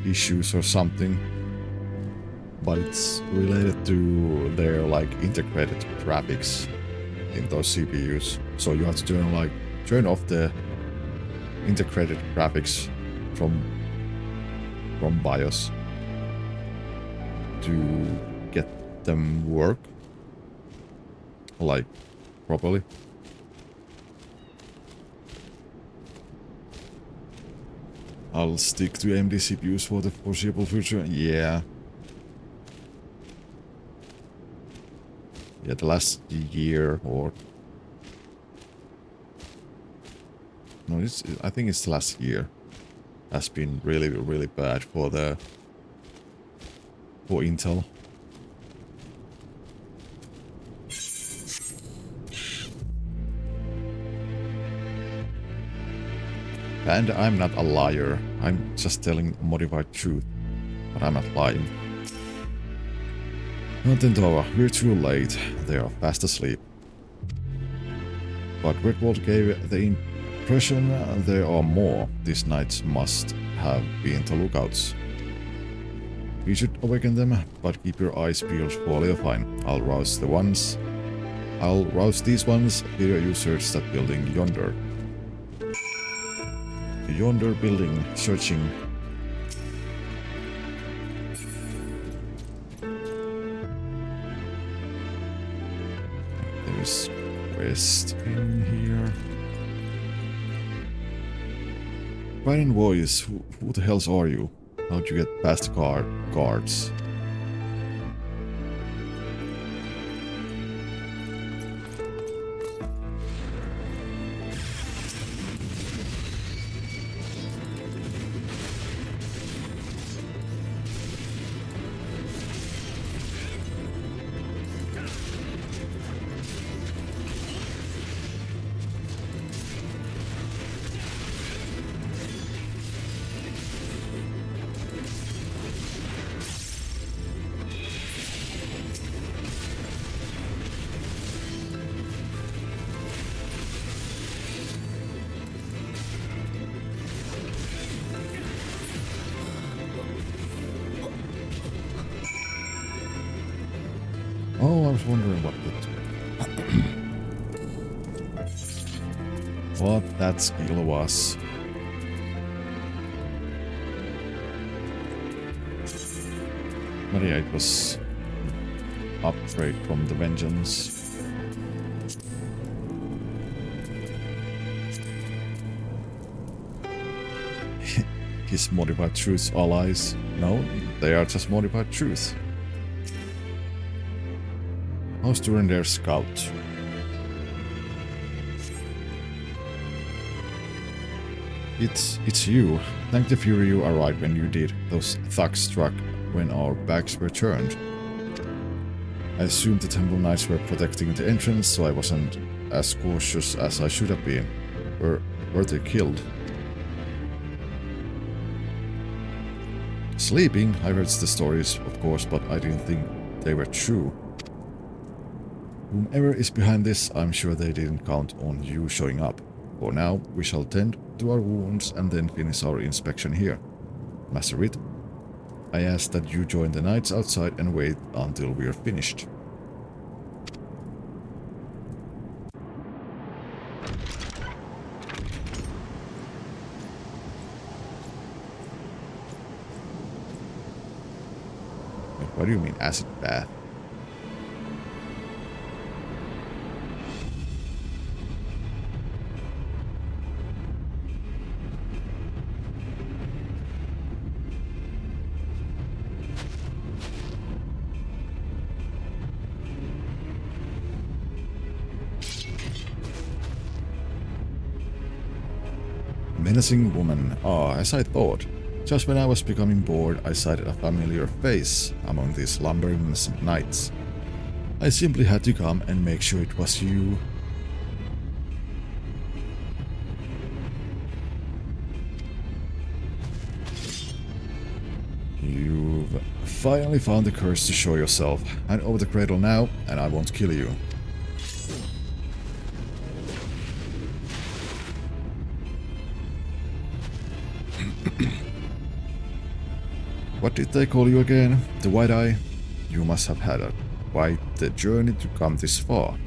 issues or something, but it's related to their like integrated graphics in those CPUs. So you have to turn off the integrated graphics from BIOS to get them work like properly. I'll stick to AMD CPUs for the foreseeable future. Yeah. Yeah, the last year or... No, I think it's the last year. Has been really, really bad for Intel. And I'm not a liar. I'm just telling modified truth. But I'm not lying. Nintendo, we're too late. They are fast asleep. But Redwall gave the impression there are more. These knights must have been the lookouts. We should awaken them, but keep your eyes peeled for Leofine. I'll rouse these ones. Here you search that building yonder. Yonder building, searching. There is quest in here. Ryan voice, who the hells are you? How'd you get past guards? Oh, I was wondering what that skill was. But yeah, it was upgrade from the Vengeance. His modified truths allies. No, they are just modified truths. How's doing their scout? It's you. Thank the Fury you arrived when you did. Those thugs struck when our backs were turned. I assumed the Temple Knights were protecting the entrance, so I wasn't as cautious as I should have been. Were they killed? Sleeping? I read the stories, of course, but I didn't think they were true. Whomever is behind this, I'm sure they didn't count on you showing up. For now, we shall tend to our wounds and then finish our inspection here. Master Reed, I ask that you join the knights outside and wait until we are finished. Wait, what do you mean, acid bath? Menacing woman. Ah, as I thought. Just when I was becoming bored, I sighted a familiar face among these lumbering knights. I simply had to come and make sure it was you. You You've finally found the courage to show yourself. Hand over the cradle now, and I won't kill you. What did they call you again? The White Eye? You must have had quite the journey to come this far.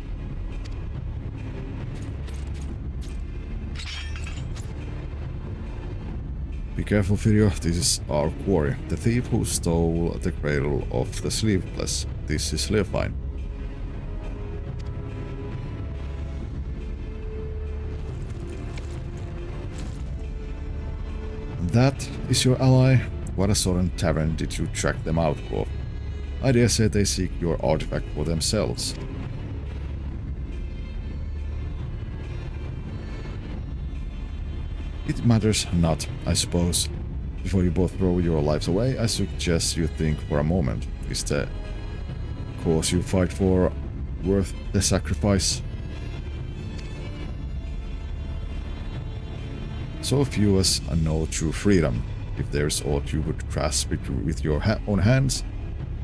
Be careful, Firio. This is our quarry. The thief who stole the cradle of the sleeveless. This is Leofine. That is your ally? What a sort tavern did you track them out for? I dare say they seek your artifact for themselves. It matters not, I suppose. Before you both throw your lives away, I suggest you think for a moment. Is the cause you fight for worth the sacrifice? So few us know true freedom. If there's aught you would grasp it with your own hands,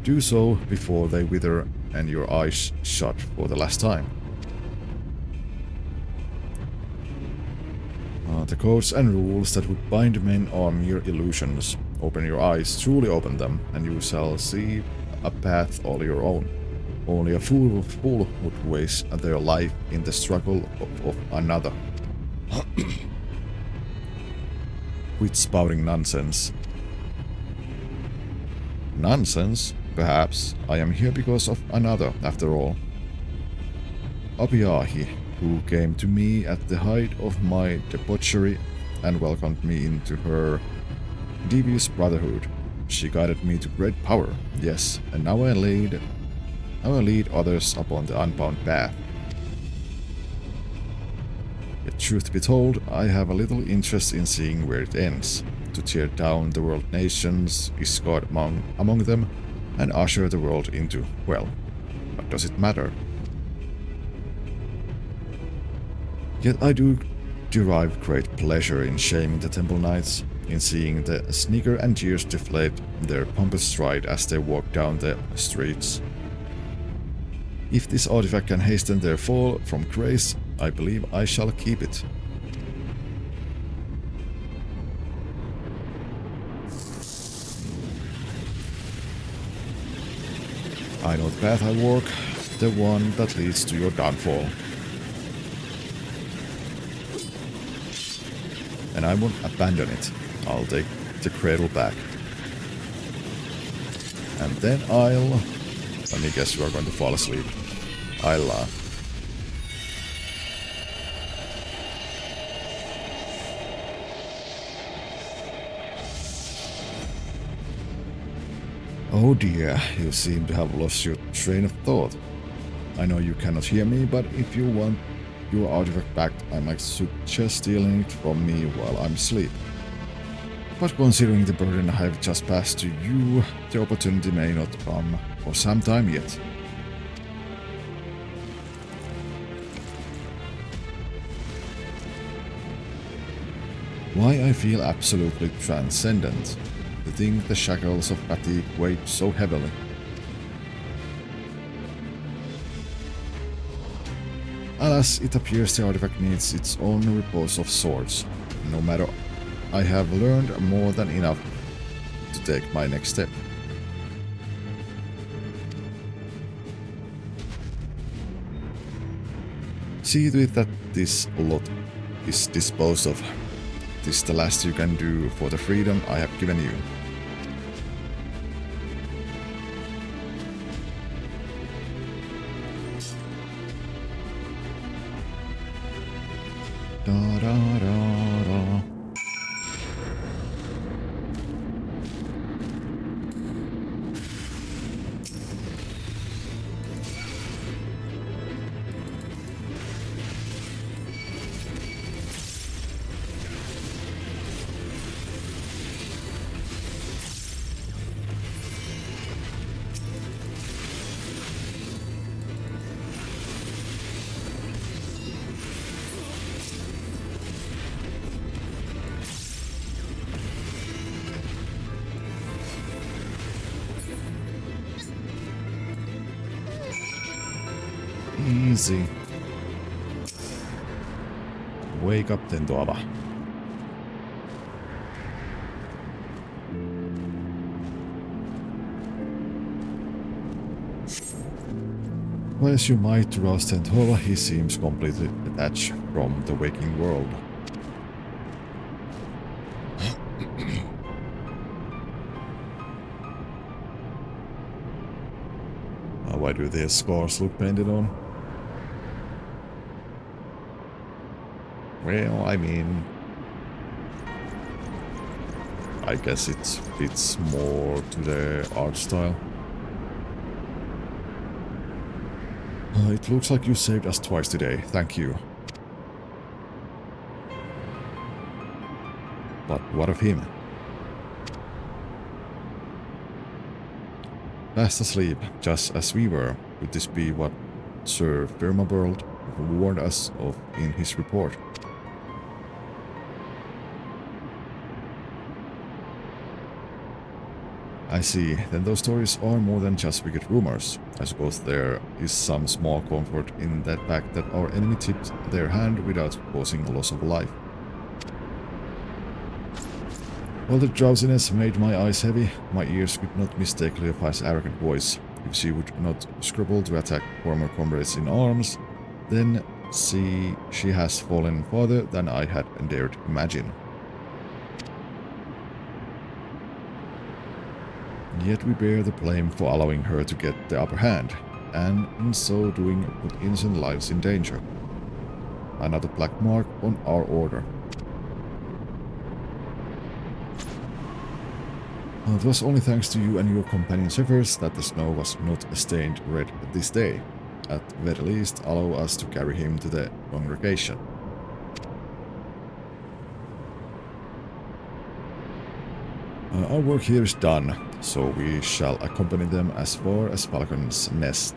do so before they wither and your eyes shut for the last time. The codes and rules that would bind men are mere illusions. Open your eyes, truly open them, and you shall see a path all your own. Only a fool would waste their life in the struggle of another. Quit spouting nonsense. Nonsense? Perhaps. I am here because of another, after all. Abiyahi, who came to me at the height of my debauchery and welcomed me into her devious brotherhood. She guided me to great power, yes, and now I lead others upon the unbound path. Yet truth be told, I have a little interest in seeing where it ends. To tear down the world nations, is God among them, and usher the world into, well, what does it matter? Yet I do derive great pleasure in shaming the Temple Knights, in seeing the sneaker and jeers deflate their pompous stride as they walk down the streets. If this artifact can hasten their fall from grace, I believe I shall keep it. I know the path I walk, the one that leads to your downfall. And I won't abandon it. I'll take the cradle back. And then let me guess you are going to fall asleep. Oh dear, you seem to have lost your train of thought. I know you cannot hear me, but if you want your artifact back, I might suggest stealing it from me while I'm asleep. But considering the burden I have just passed to you, the opportunity may not come for some time yet. Why I feel absolutely transcendent. To think the shackles of fatigue weigh so heavily. Alas, it appears the artifact needs its own repose of sorts. No matter, I have learned more than enough to take my next step. See to it that this lot is disposed of. This is the last you can do for the freedom I have given you. Da da da da. easy. Wake up, Tentoava. Well, as you might rouse Tentoava, he seems completely detached from the waking world. Why do their scars look painted on? Well, I mean, I guess it fits more to the art style. It looks like you saved us twice today. Thank you. But what of him? Fast asleep, just as we were. Could this be what Sir Firmaworld warned us of in his report? I see. Then those stories are more than just wicked rumors. I suppose there is some small comfort in that fact that our enemy tipped their hand without causing loss of life. While the drowsiness made my eyes heavy, my ears could not mistake Leofine's arrogant voice. If she would not scruple to attack former comrades in arms, then she has fallen farther than I had dared imagine. Yet we bear the blame for allowing her to get the upper hand, and in so doing put innocent lives in danger. Another black mark on our order. It was only thanks to you and your companion's efforts that the snow was not stained red this day. At very least, allow us to carry him to the congregation. Our work here is done, so we shall accompany them as far as Falcon's Nest.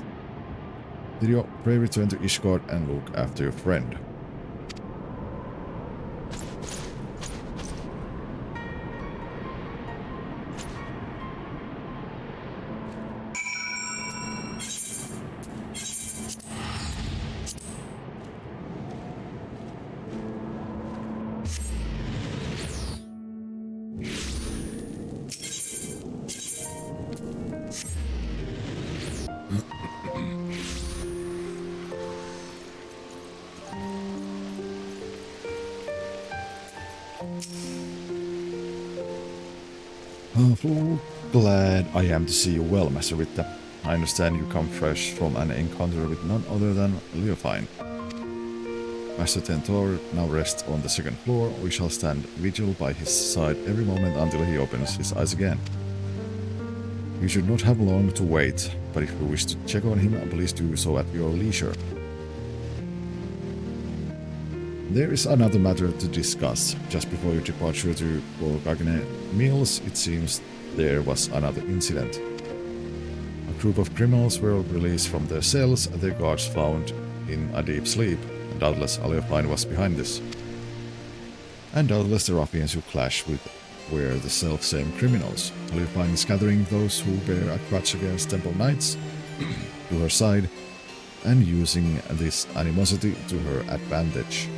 Didio, pray return to Ishgard and look after your friend. Glad I am to see you well, Master Ritta. I understand you come fresh from an encounter with none other than Leofine. Master Tentor now rests on the second floor. We shall stand vigil by his side every moment until he opens his eyes again. You should not have long to wait, but if you wish to check on him, please do so at your leisure. There is another matter to discuss. Just before your departure to Volgagne Mills, it seems there was another incident. A group of criminals were released from their cells, their guards found in a deep sleep. Doubtless Leofine was behind this. And doubtless the ruffians who clashed with were the self-same criminals. Leofine is gathering those who bear a grudge against Temple Knights to her side and using this animosity to her advantage.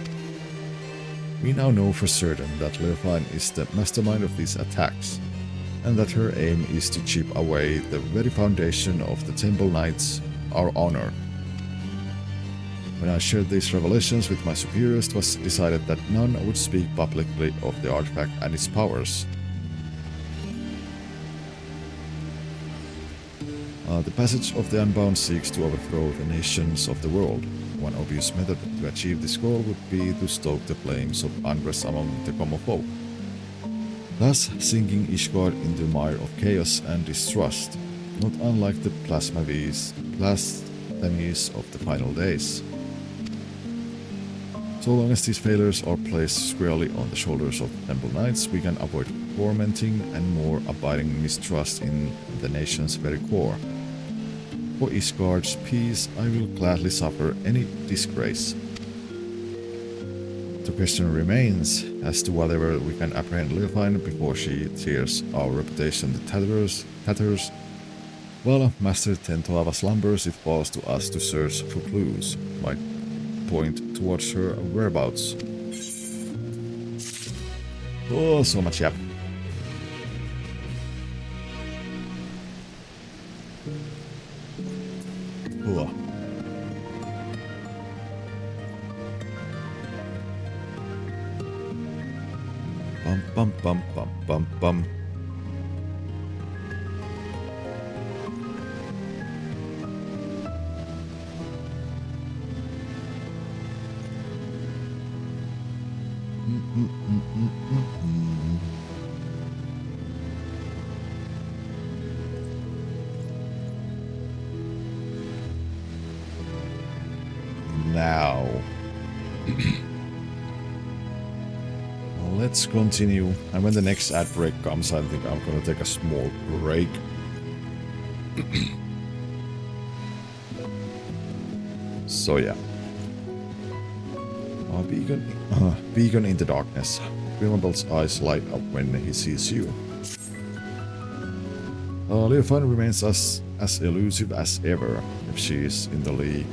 We now know for certain that Leofine is the mastermind of these attacks, and that her aim is to chip away the very foundation of the Temple Knights, our honor. When I shared these revelations with my superiors, it was decided that none would speak publicly of the artifact and its powers. The passage of the Unbound seeks to overthrow the nations of the world. One obvious method to achieve this goal would be to stoke the flames of unrest among the common folk, thus sinking Ishgard into a mire of chaos and distrust, not unlike the blasphemies of the final days. So long as these failures are placed squarely on the shoulders of the Temple Knights, we can avoid tormenting and more abiding mistrust in the nation's very core. For Ishgard's peace, I will gladly suffer any disgrace. The question remains as to whether we can apprehend Leofine before she tears our reputation to tatters While Master Tentoava slumbers, it falls to us to search for clues. Might point towards her whereabouts. Oh, so much yap. Oh. Bum bum bum bum bum bum. Now, let's continue. And when the next ad break comes, I think I'm gonna take a small break. So yeah. Beacon in the darkness. Wilmabel's eyes light up when he sees you. Leofine remains as elusive as ever. If she is in the league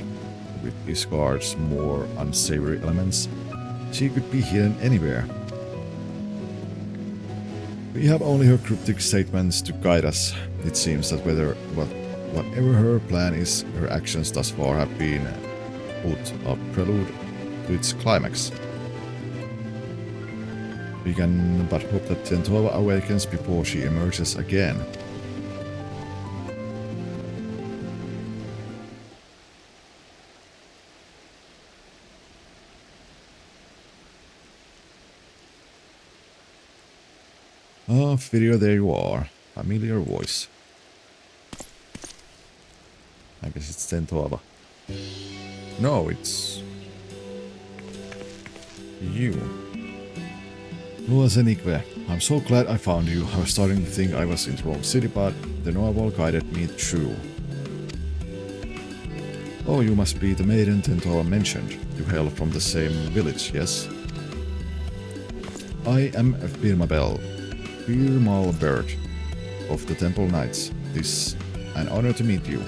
with Isgard's more unsavory elements, she could be hidden anywhere. We have only her cryptic statements to guide us. It seems that whatever her plan is, her actions thus far have been put a prelude to its climax. We can but hope that Tentoava awakens before she emerges again. Ah, Firio, there you are. Familiar voice. I guess it's Tentoava. No, it's you. Luasenikve, I'm so glad I found you. I was starting to think I was in the wrong city, but the Novel guided me through. Oh, you must be the maiden Tentoava mentioned. You hail from the same village, yes? I am Birmabel Bird of the Temple Knights. This an honor to meet you.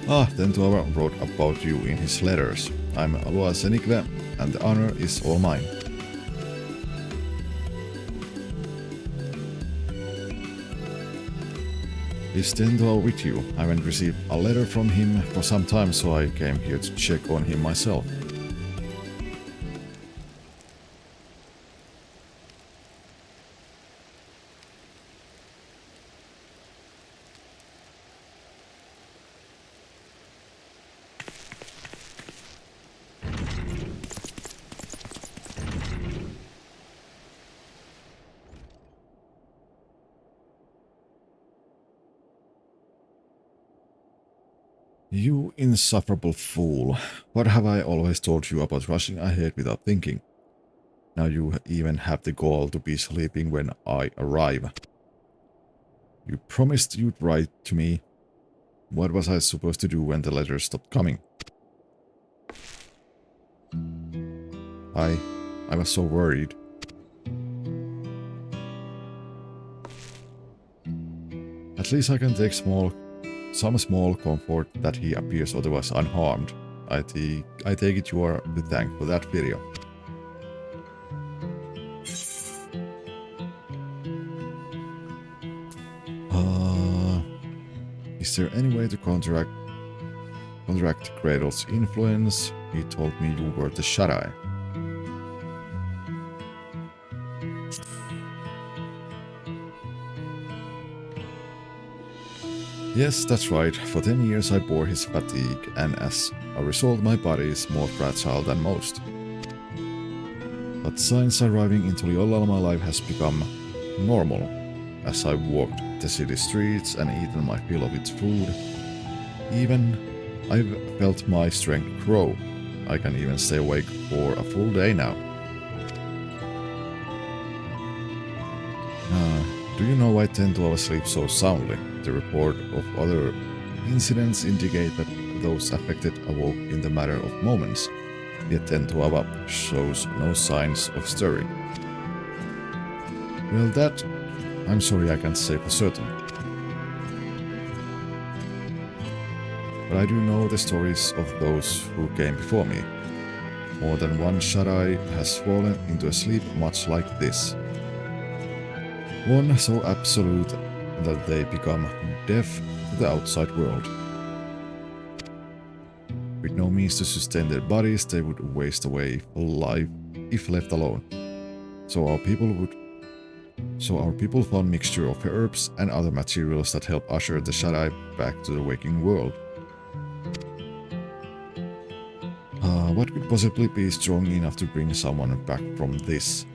Ah, Tentoava wrote about you in his letters. I'm Luasenikve, and the honor is all mine. Is Tentoava with you? I haven't received a letter from him for some time, so I came here to check on him myself. You insufferable fool. What have I always told you about rushing ahead without thinking? Now you even have the gall to be sleeping when I arrive. You promised you'd write to me. What was I supposed to do when the letters stopped coming? I was so worried. At least I can take some small comfort that he appears otherwise unharmed. I take it you are to thank for that video. Is there any way to counteract Gretel's influence? He told me you were the Shut-Eye. Yes, that's right. For 10 years I bore his fatigue, and as a result my body is more fragile than most. But since arriving into Liollal, my life has become normal. As I've walked the city streets and eaten my fill of its food, I've felt my strength grow. I can even stay awake for a full day now. Do you know why Tentoava sleeps so soundly? The report of other incidents indicate that those affected awoke in the matter of moments, yet Tentoava shows no signs of stirring. Well, that I'm sorry I can't say for certain. but I do know the stories of those who came before me. More than one Shaddai has fallen into a sleep much like this. One so absolute that they become deaf to the outside world. With no means to sustain their bodies, they would waste away alive if left alone. So our people found mixture of herbs and other materials that help usher the Shaddai back to the waking world. What could possibly be strong enough to bring someone back from this?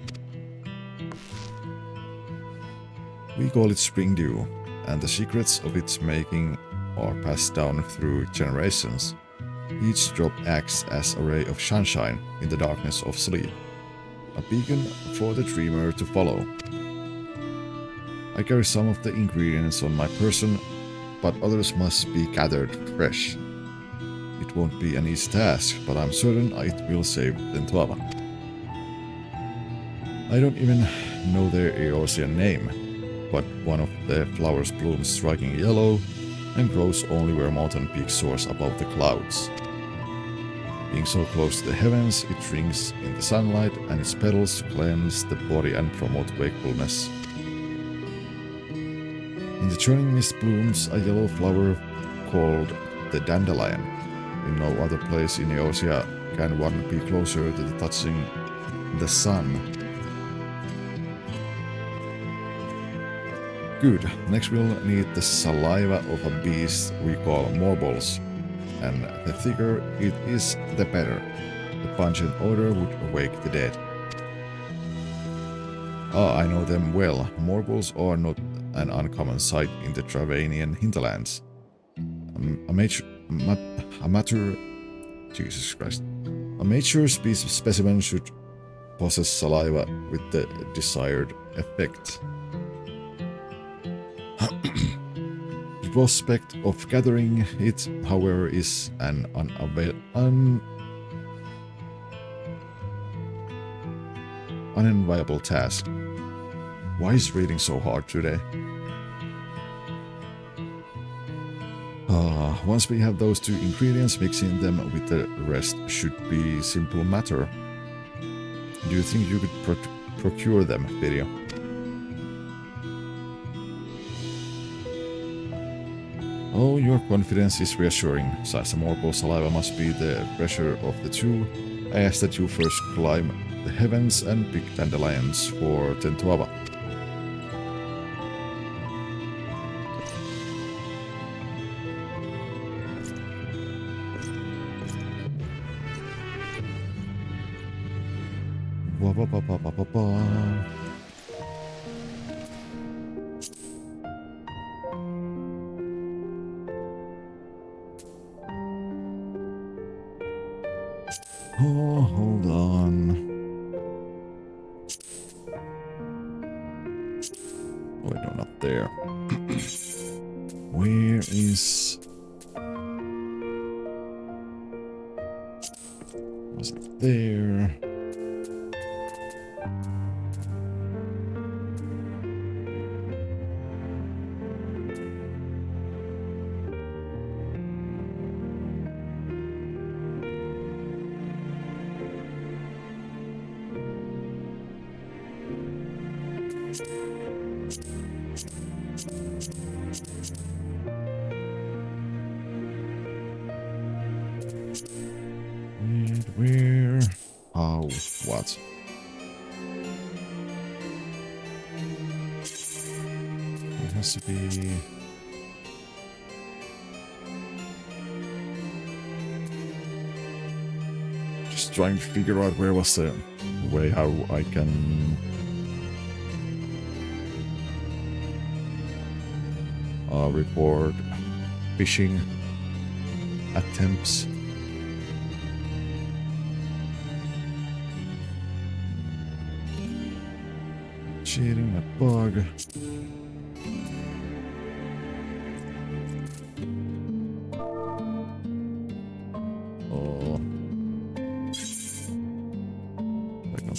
We call it spring dew, and the secrets of its making are passed down through generations. Each drop acts as a ray of sunshine in the darkness of sleep, a beacon for the dreamer to follow. I carry some of the ingredients on my person, but others must be gathered fresh. It won't be an easy task, but I'm certain it will save Dawntrail. I don't even know their Eorzean name, but one of the flowers blooms striking yellow and grows only where mountain peaks soars above the clouds. Being so close to the heavens, it drinks in the sunlight and its petals cleanse the body and promote wakefulness. In the churning mist blooms a yellow flower called the dandelion. In no other place in Eorzea can one be closer to the touching the sun. Good, next we'll need the saliva of a beast we call morbals, and the thicker it is, the better. The pungent odor would awake the dead. Ah, I know them well. Morbals are not an uncommon sight in the Travanian hinterlands. A mature specimen should possess saliva with the desired effect. The prospect of gathering it, however, is an unenviable task. Why is reading so hard today? Once we have those two ingredients, mixing them with the rest should be simple matter. Do you think you could procure them, Video? Oh, your confidence is reassuring. Since the morbal saliva must be the fresher of the two, I ask that you first climb the heavens and pick dandelions for Dawntrail. Oh, hold on. Oh, wait, no, not there. Where is... Was it there? Where? How? What? It has to be... Just trying to figure out where was the way how I can... report fishing attempts. Cheating a bug. Oh. Wait, no.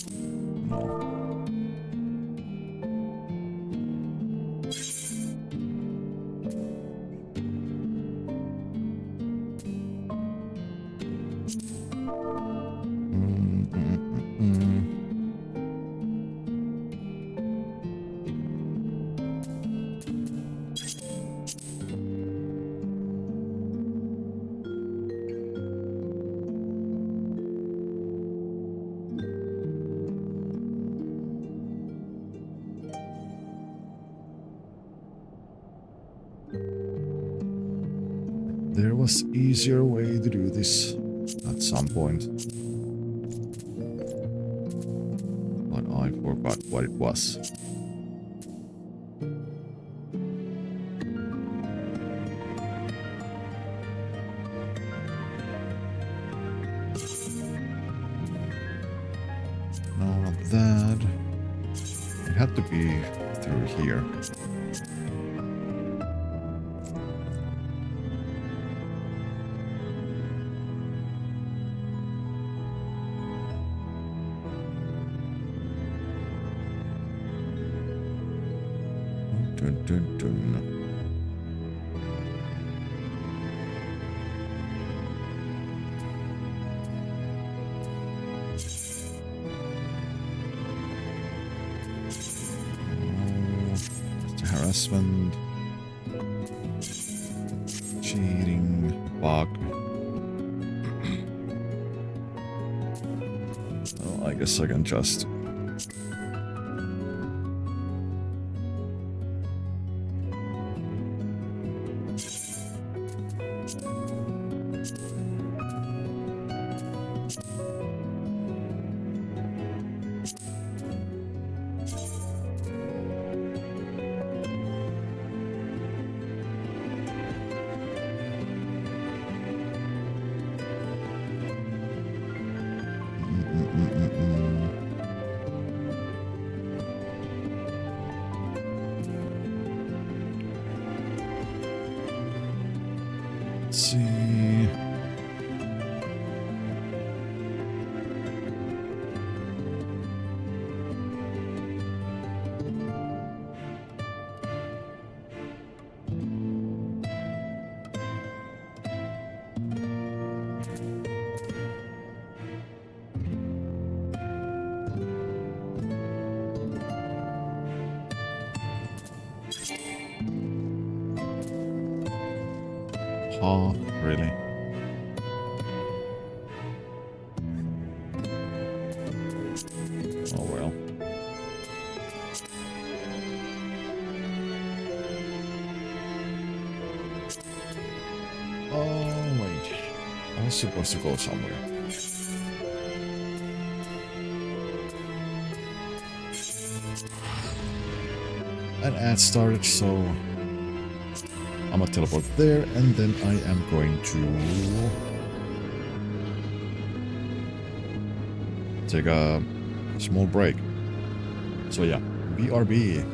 There was easier way to do this at some point. But I forgot what it was. No, not that. It had to be through here. Dun, dun, dun. Harassment, cheating, bug. Well, I guess I can just see. Oh, really? Oh well. Oh wait. I was supposed to go somewhere. An ad started, so I'm gonna teleport there, and then I am going to take a small break. So yeah, BRB.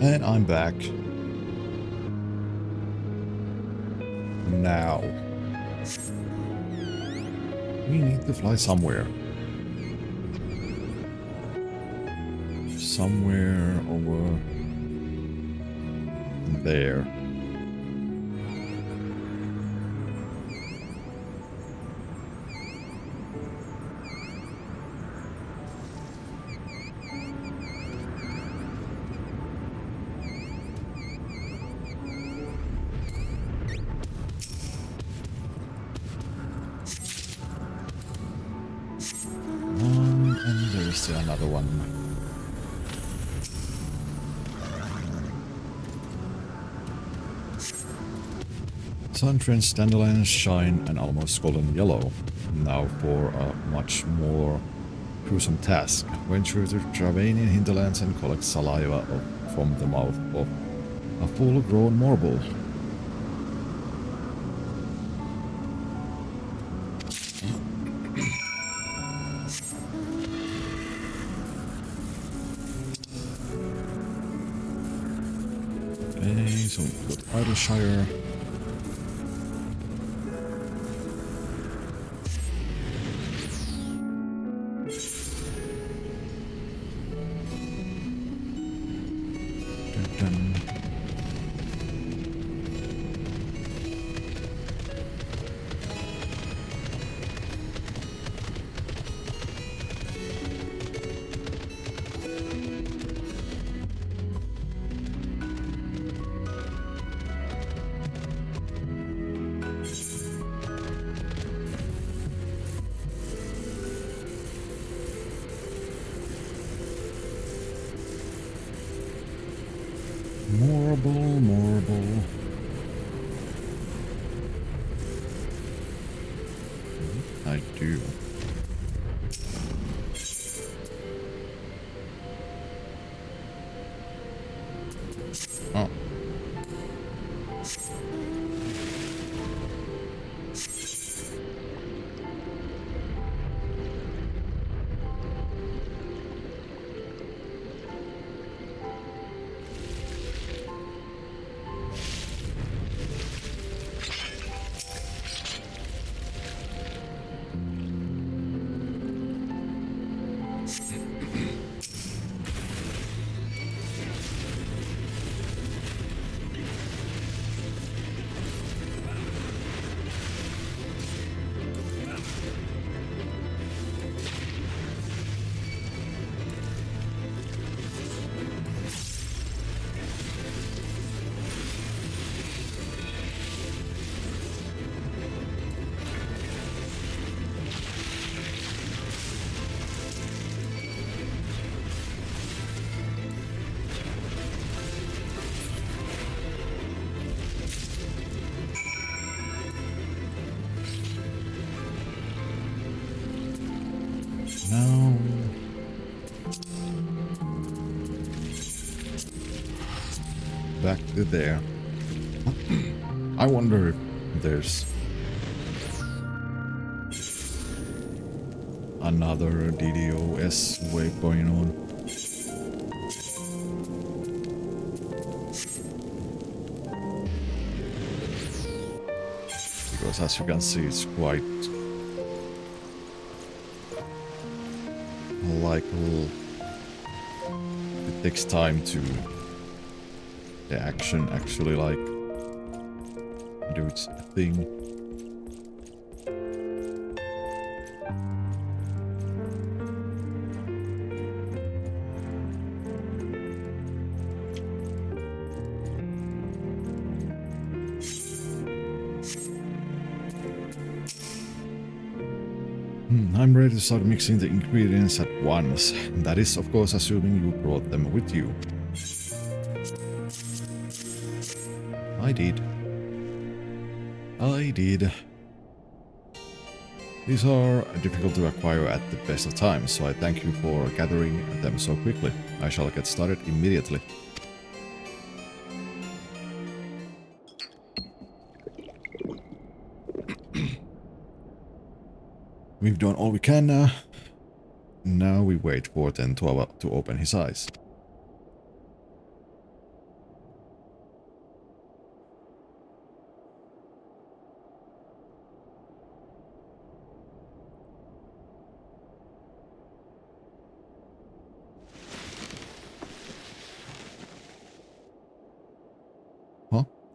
And I'm back. Now. We need to fly somewhere. Somewhere over there. And there's another one. Sun-drenched dandelions shine an almost golden yellow. Now for a much more gruesome task. Venture to Travanian hinterlands and collect saliva from the mouth of a full-grown marble. Okay, so we've got Idleshire. Marble. I do. Oh. Now, back to there. I wonder if there's another DDoS wave going on. Because as you can see, it's quite like it takes time to the action actually like do its thing. I'm ready to start mixing the ingredients at once. That is, of course, assuming you brought them with you. I did. These are difficult to acquire at the best of times, so I thank you for gathering them so quickly. I shall get started immediately. We've done all we can now. Now we wait for 10-12 to open his eyes.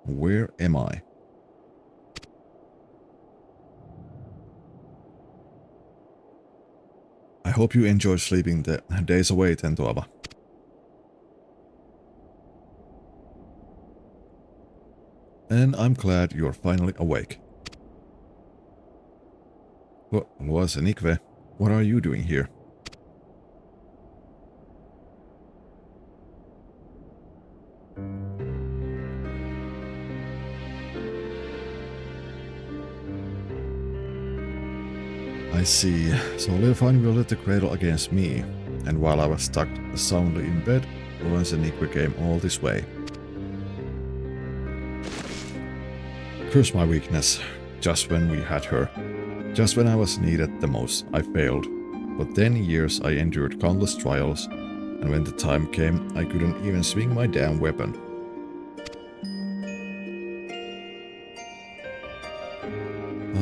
Where am I? I hope you enjoyed sleeping the days away, Tentoava. And I'm glad you're finally awake. Luasenikve, what are you doing here? I see. So Leofine will let the cradle against me, and while I was stuck soundly in bed, Luasenikve came all this way. Curse my weakness. Just when we had her. Just when I was needed the most, I failed. For 10 years I endured countless trials, and when the time came, I couldn't even swing my damn weapon.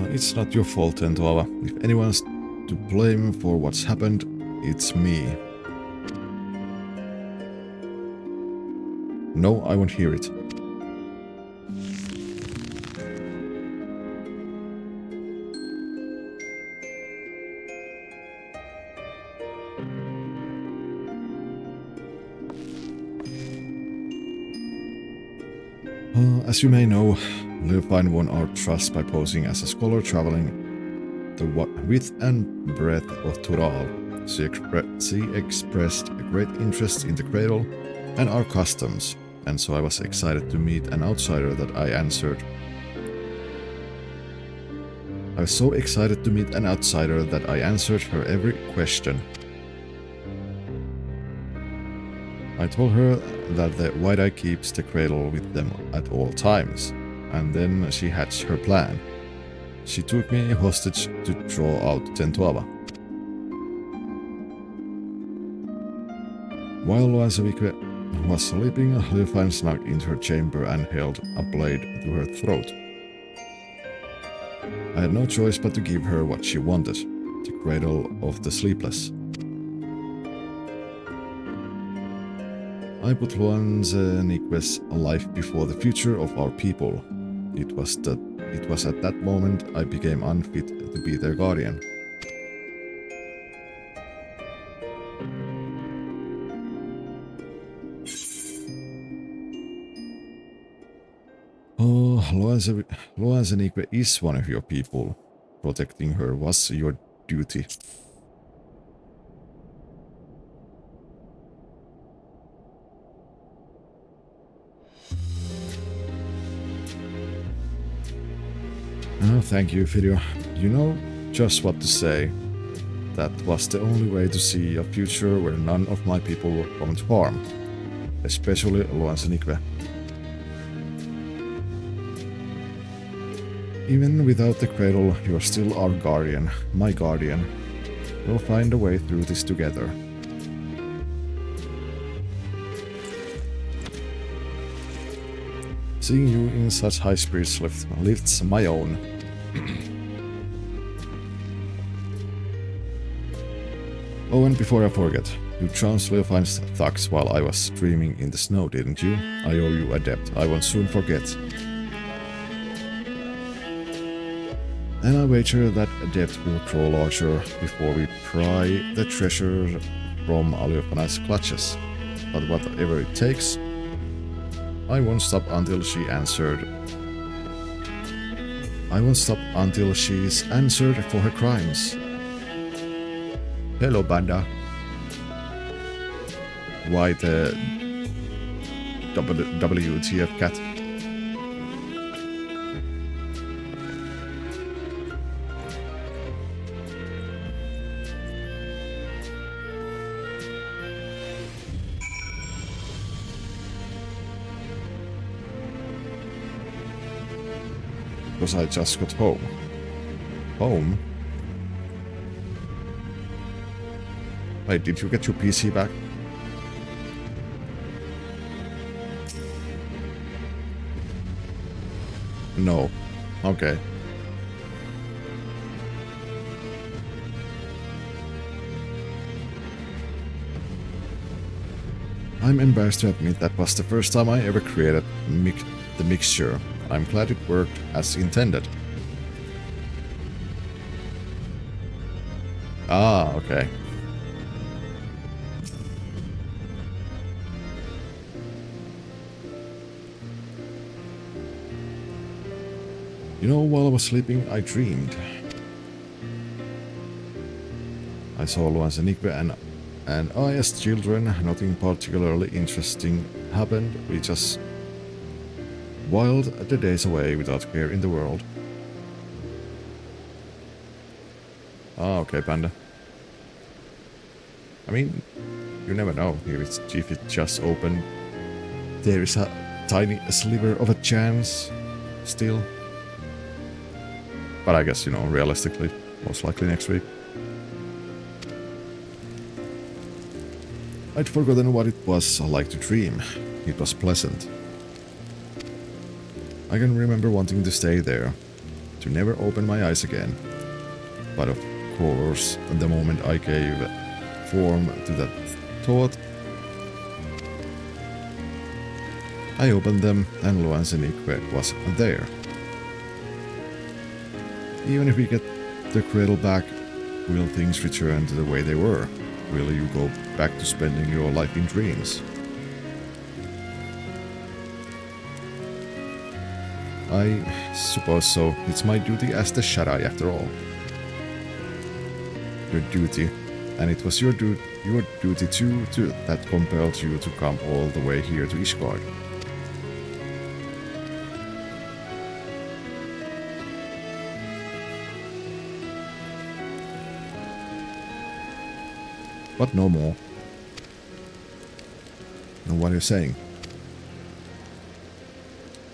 It's not your fault, Tentoava. If anyone's to blame for what's happened, it's me. No, I won't hear it. As you may know, Leofine won our trust by posing as a scholar traveling the width and breadth of Tural. She expressed a great interest in the cradle and our customs, and so I was excited to meet an outsider that I answered. I was so excited to meet an outsider that I answered her every question. I told her that the White-Eye keeps the cradle with them at all times, and then she hatched her plan. She took me hostage to draw out Tentoava. While Luasenikve was sleeping, Leofine snuck into her chamber and held a blade to her throat. I had no choice but to give her what she wanted, the cradle of the sleepless. I put Luasenikve's life before the future of our people. It was at that moment I became unfit to be their guardian. Oh, Luasenikve is one of your people. Protecting her was your duty. Oh, thank you, Fidio. You know just what to say. That was the only way to see a future where none of my people were going to harm. Especially Luasenikve. Even without the cradle, you're still our guardian, my guardian. We'll find a way through this together. Seeing you in such high spirits lifts my own. Oh, and before I forget, you trounced Leofine's thugs while I was streaming in the snow, didn't you? I owe you a debt I won't soon forget. And I wager that a debt will grow larger before we pry the treasure from Leofine's clutches. But whatever it takes, I won't stop until she answered. I won't stop until she's answered for her crimes. Hello, Banda. Why the WTF cat? Because I just got home. Home? Wait, did you get your PC back? No. Okay. I'm embarrassed to admit that was the first time I ever created the mixture. I'm glad it worked as intended. Ah, okay. You know, while I was sleeping, I dreamed. I saw Luans and Nikve and I as children, nothing particularly interesting happened. We just whiled the days away without care in the world. Ah, okay, Panda. I mean, you never know if it just opened. There is a tiny sliver of a chance still. But I guess, you know, realistically, most likely next week. I'd forgotten what it was like to dream. It was pleasant. I can remember wanting to stay there, to never open my eyes again. But of course, the moment I gave form to that thought, I opened them and Luans and Nikve was there. Even if we get the cradle back, will things return to the way they were? Will you go back to spending your life in dreams? I suppose so. It's my duty as the Shaddai after all. Your duty. And it was your duty too that compelled you to come all the way here to Ishgard. But no more. And what are you saying?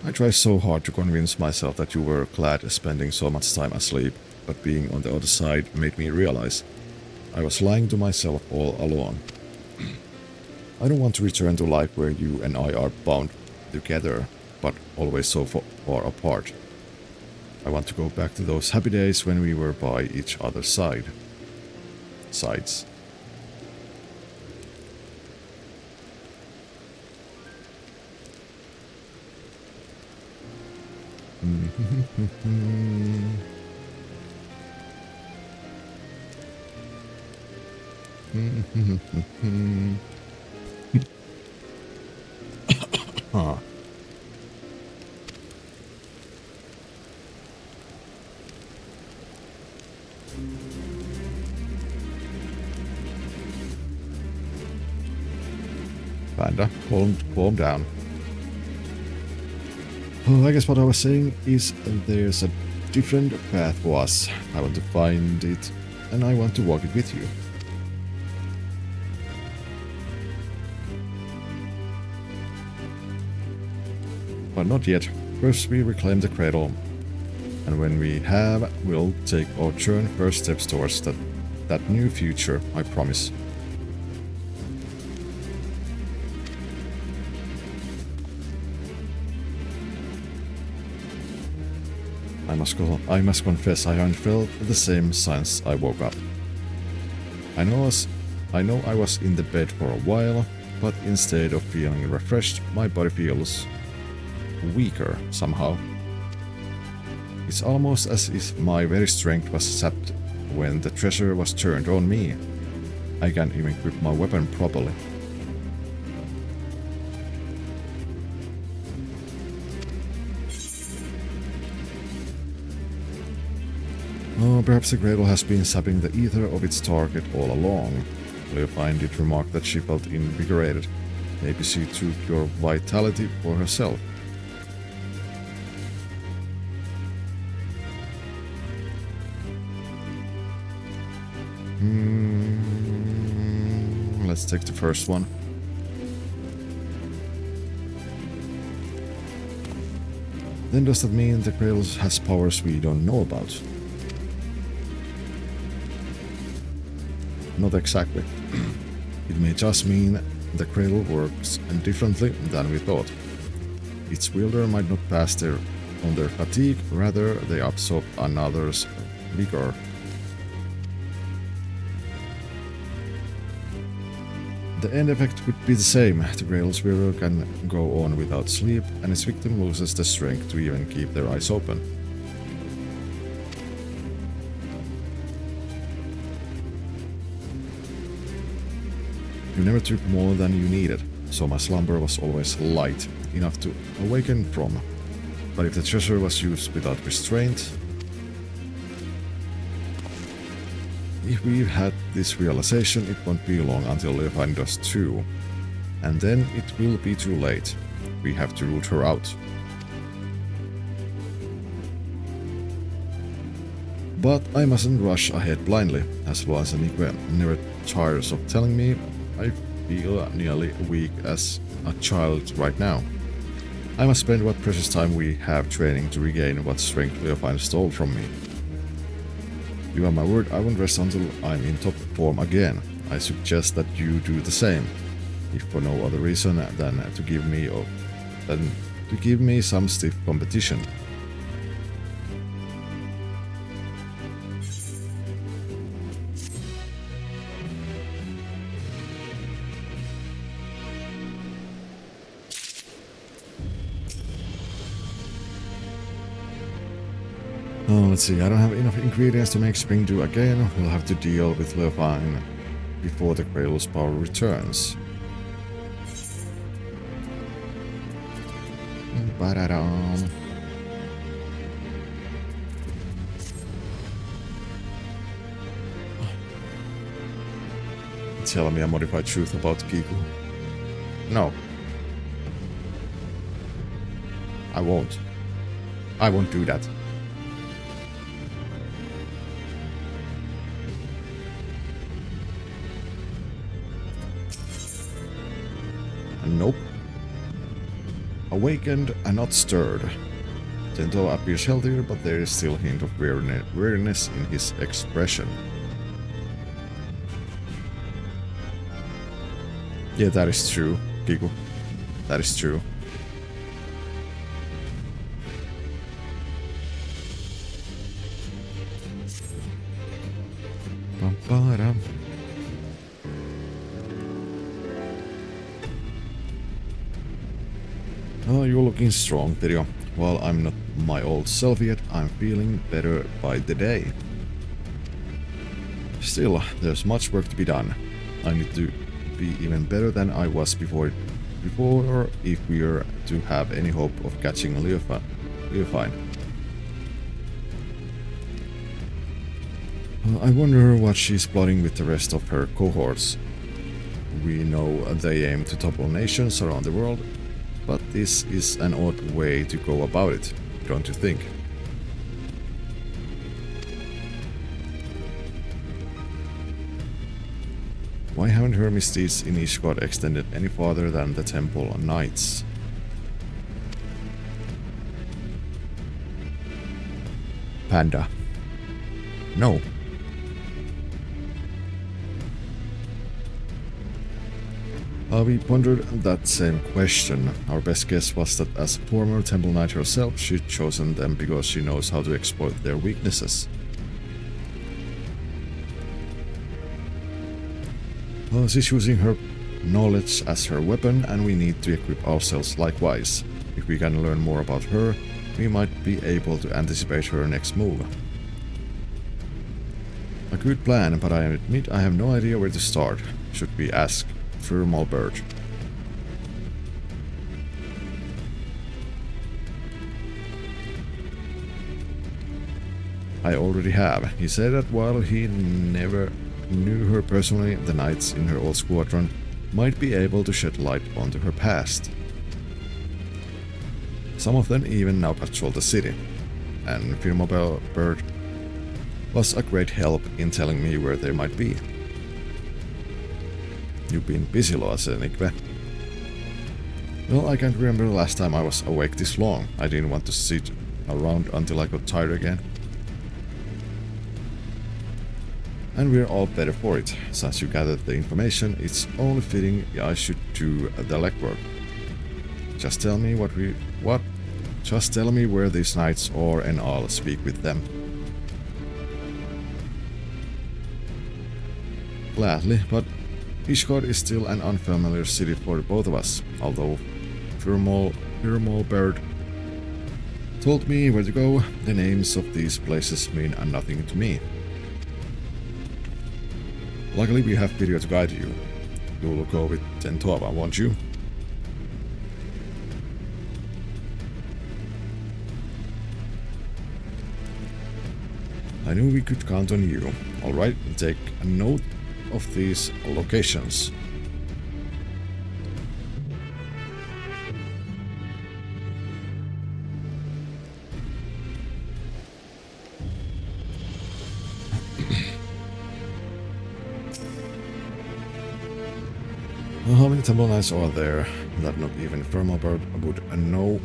I tried so hard to convince myself that you were glad spending so much time asleep, but being on the other side made me realize I was lying to myself all along. I don't want to return to life where you and I are bound together, but always so far apart. I want to go back to those happy days when we were by each other's sides. Huh. Panda, calm down. Oh, I guess what I was saying is there's a different path for us. I want to find it, and I want to walk it with you. But not yet. First we reclaim the cradle, and when we have, we'll take our first steps towards that new future, I promise. I must confess I haven't felt the same since I woke up. I know I was in the bed for a while, but instead of feeling refreshed, my body feels weaker somehow. It's almost as if my very strength was sapped when the treasure was turned on me. I can't even grip my weapon properly. Oh, perhaps the cradle has been sapping the ether of its target all along. Leofind remarked that she felt invigorated. Maybe she took your vitality for herself. Let's take the first one. Then does that mean the cradle has powers we don't know about? Not exactly. It may just mean the cradle works differently than we thought. Its wielder might not pass on their fatigue, rather they absorb another's vigor. The end effect would be the same. The Grail's wearer can go on without sleep, and its victim loses the strength to even keep their eyes open. You never took more than you needed, so my slumber was always light, enough to awaken from. But if the treasure was used without restraint... If we've had this realization, it won't be long until Leofine does too. And then it will be too late. We have to root her out. But I mustn't rush ahead blindly. As long as Anique never tires of telling me, I feel nearly weak as a child right now. I must spend what precious time we have training to regain what strength Leofine stole from me. You have my word, I won't rest until I'm in top form again. I suggest that you do the same, if for no other reason than to give me some stiff competition. Oh, let's see, I don't have enough ingredients to make spring dew again. We'll have to deal with Leofine before the Grail's power returns. Ba-da-dum. Tell me a modified truth about Kiku. No. I won't. I won't do that. Nope. Awakened and not stirred. Tento appears healthier, but there is still a hint of weariness in his expression. Yeah, that is true, Kiku. That is true. Bum-ba-dum. Oh, you're looking strong, Tyrio. While I'm not my old self yet, I'm feeling better by the day. Still, there's much work to be done. I need to be even better than I was before if we're to have any hope of catching Leofine. I wonder what she's plotting with the rest of her cohorts. We know they aim to topple nations around the world, but this is an odd way to go about it, don't you think? Why haven't her misdeeds in Ishgard extended any farther than the Temple Knights? Panda. No. We pondered that same question. Our best guess was that as a former Temple Knight herself, she'd chosen them because she knows how to exploit their weaknesses. She's using her knowledge as her weapon, and we need to equip ourselves likewise. If we can learn more about her, we might be able to anticipate her next move. A good plan, but I admit I have no idea where to start. Should we ask Malbert? I already have. He said that while he never knew her personally, the knights in her old squadron might be able to shed light onto her past. Some of them even now patrol the city, and Malbert was a great help in telling me where they might be. You've been busy, Anique. Well, I can't remember the last time I was awake this long. I didn't want to sit around until I got tired again. And we're all better for it. Since you gathered the information, it's only fitting I should do the legwork. Just tell me Just tell me where these knights are and I'll speak with them. Gladly, but Ishgard is still an unfamiliar city for both of us, although Firmal Bird told me where to go. The names of these places mean nothing to me. Luckily we have video to guide you. You will go with Tentova, won't you? I knew we could count on you. Alright, take a note of these locations. How many temple knights are there that not even Firmalbird would know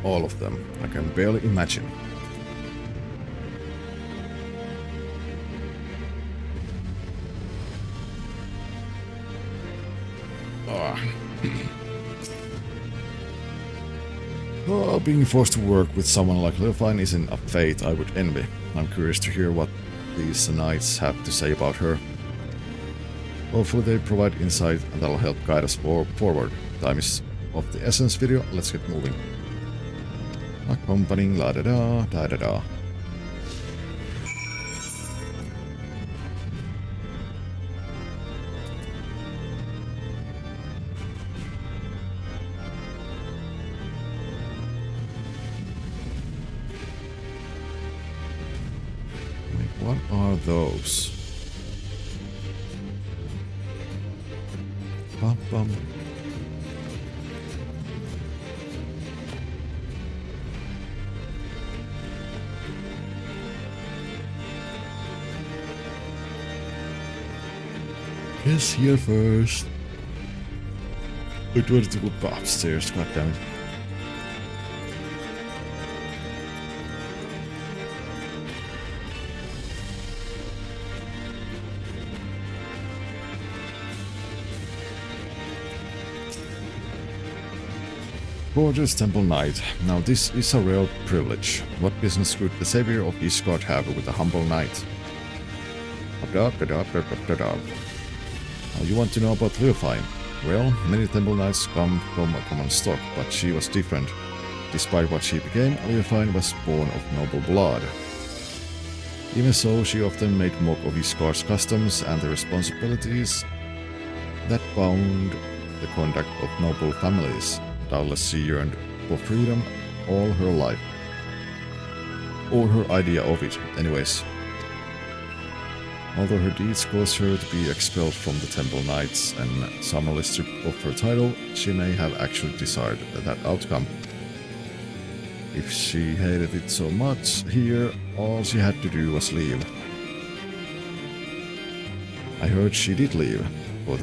all of them? I can barely imagine. Well, being forced to work with someone like Leofine isn't a fate I would envy. I'm curious to hear what these knights have to say about her. Hopefully they provide insight that'll help guide us forward. Time is of the essence video, let's get moving. Accompanying la da da da da da. What are those? Bum, bum. Yes, here first. Wait, where to go upstairs? God damn it. Gorgeous Temple Knight. Now this is a real privilege. What business could the savior of Ishgard have with a humble knight? Now you want to know about Leofine? Well, many Temple Knights come from a common stock, but she was different. Despite what she became, Leofine was born of noble blood. Even so, she often made mock of Ishgard's customs and the responsibilities that bound the conduct of noble families. Doubtless she yearned for freedom all her life. Or her idea of it, anyways. Although her deeds caused her to be expelled from the Temple Knights and summarily stripped of her title, she may have actually desired that outcome. If she hated it so much here, all she had to do was leave. I heard she did leave, for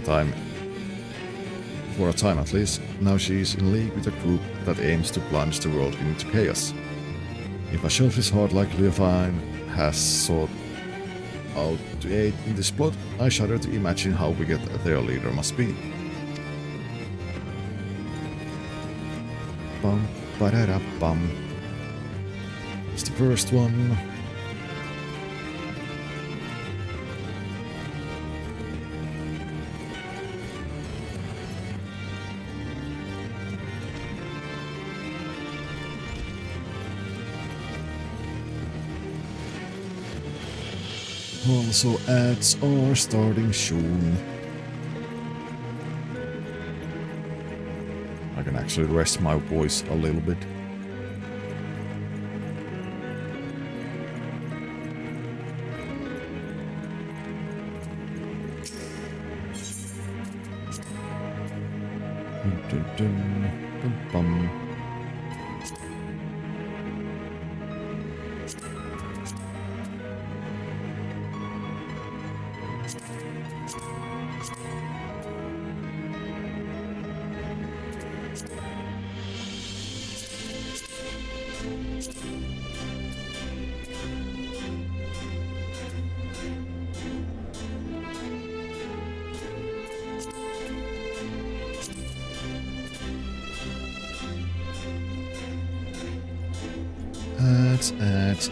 a time at least. Now she is in league with a group that aims to plunge the world into chaos. If a selfish heart like Leofine has sought out to aid in this plot, I shudder to imagine how wicked their leader must be. Bum, ba-da-da, bum. It's the first one. Also, ads are starting soon. I can actually rest my voice a little bit. Dun, dun, dun, dun, bum.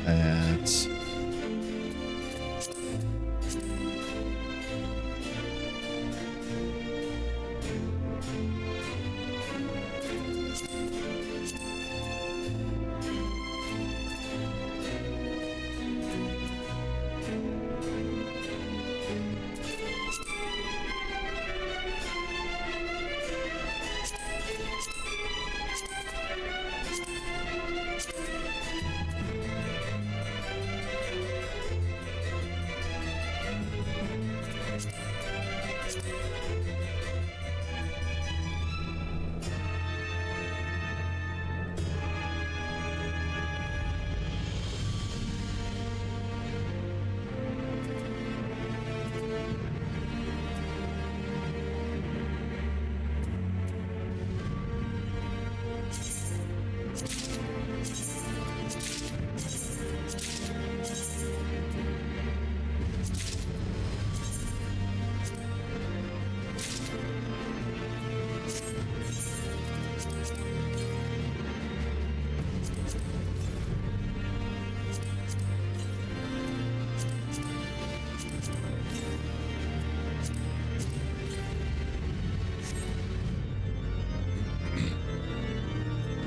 Ads.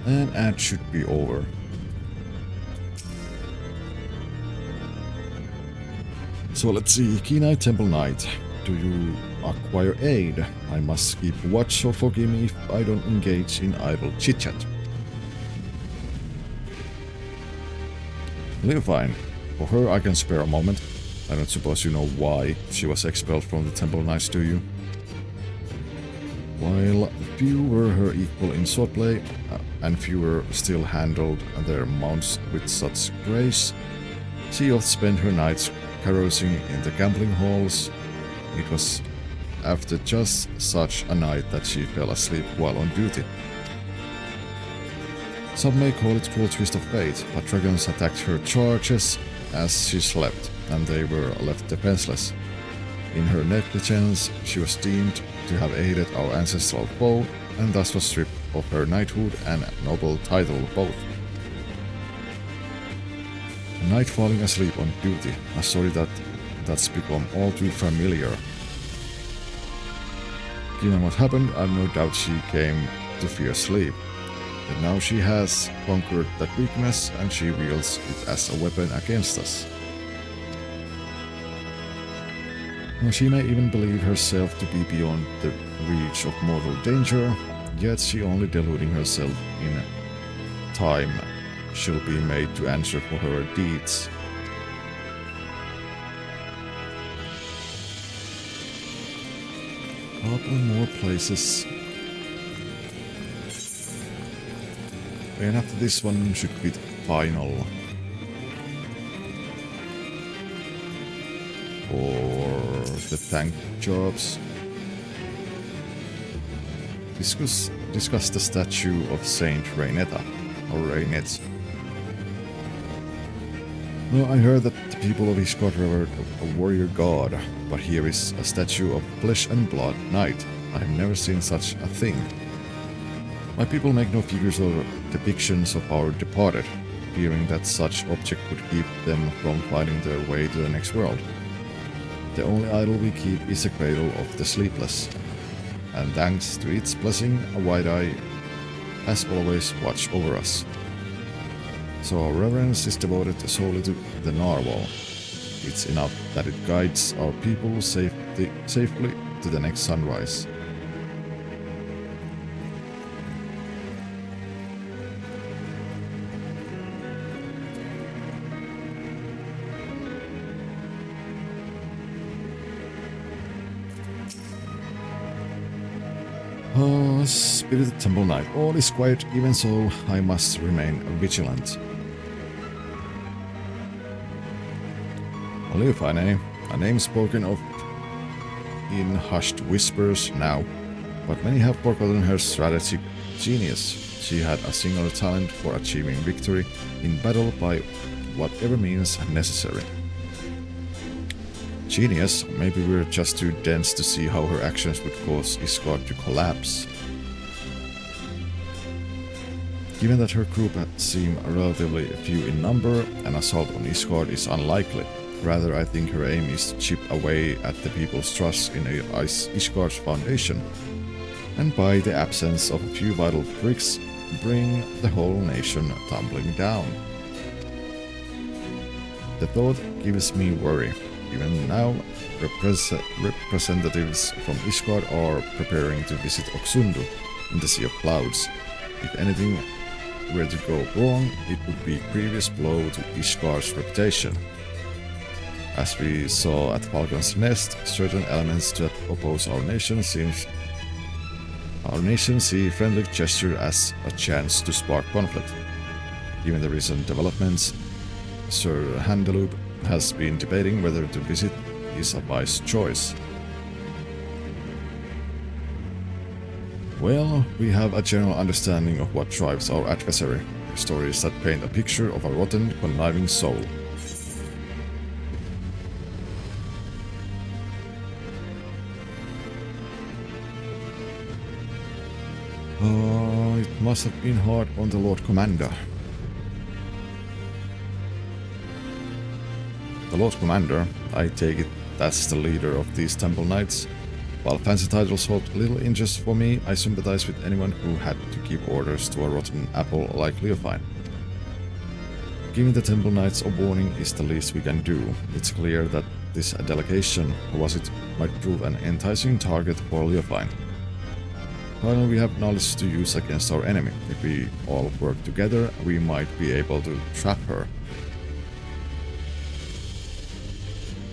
And ad should be over. So let's see, Key Knight, Temple Knight. Do you acquire aid? I must keep watch, so forgive me if I don't engage in idle chit-chat. Live fine. For her I can spare a moment. I don't suppose you know why she was expelled from the Temple Knights, do you? While few were her equal in swordplay, and fewer still handled their mounts with such grace, she oft spent her nights carousing in the gambling halls. It was after just such a night that she fell asleep while on duty. Some may call it cruel twist of fate, but dragons attacked her charges as she slept, and they were left defenseless. In her negligence, she was deemed to have aided our ancestral foe, and thus was stripped of her knighthood and noble title both. A knight falling asleep on duty, a story that's become all too familiar. Given what happened, I've no doubt she came to fear sleep. But now she has conquered that weakness, and she wields it as a weapon against us. Now, she may even believe herself to be beyond the reach of mortal danger, yet she only deluding herself. In time she'll be made to answer for her deeds. Couple more places. And after this one should be the final. For the tank jobs. Discuss the statue of Saint Raynetta, or Raynette. Well, I heard that the people of Ishgard revered a warrior god, but here is a statue of flesh and blood knight. I have never seen such a thing. My people make no figures or depictions of our departed, fearing that such object would keep them from finding their way to the next world. The only idol we keep is the cradle of the sleepless, and thanks to its blessing, a wide eye has always watched over us. So our reverence is devoted solely to the narwhal. It's enough that it guides our people safely to the next sunrise. Spirited Temple Knight. All is quiet, even so I must remain vigilant. Oleofane, a name spoken of in hushed whispers now, but many have forgotten her strategic genius. She had a singular talent for achieving victory in battle by whatever means necessary. Genius? Maybe we're just too dense to see how her actions would cause Ishgard to collapse. Given that her group seem relatively few in number, an assault on Ishgard is unlikely. Rather, I think her aim is to chip away at the people's trust in Ishgard's foundation, and by the absence of a few vital bricks, bring the whole nation tumbling down. The thought gives me worry. Even now, representatives from Ishgard are preparing to visit Oxundu in the Sea of Clouds. If anything were to go wrong, it would be a grievous blow to Ishgard's reputation. As we saw at Falcon's Nest, certain elements that oppose our nation see friendly gesture as a chance to spark conflict. Given the recent developments, Sir Handeloop has been debating whether to visit is a wise choice. Well, we have a general understanding of what drives our adversary, stories that paint a picture of a rotten, conniving soul. It must have been hard on the Lord Commander. The Lord Commander, I take it that's the leader of these Temple Knights. While fancy titles hold little interest for me, I sympathize with anyone who had to give orders to a rotten apple like Leofine. Giving the Temple Knights a warning is the least we can do. It's clear that this delegation, or was it, might prove an enticing target for Leofine. Finally, we have knowledge to use against our enemy. If we all work together, we might be able to trap her.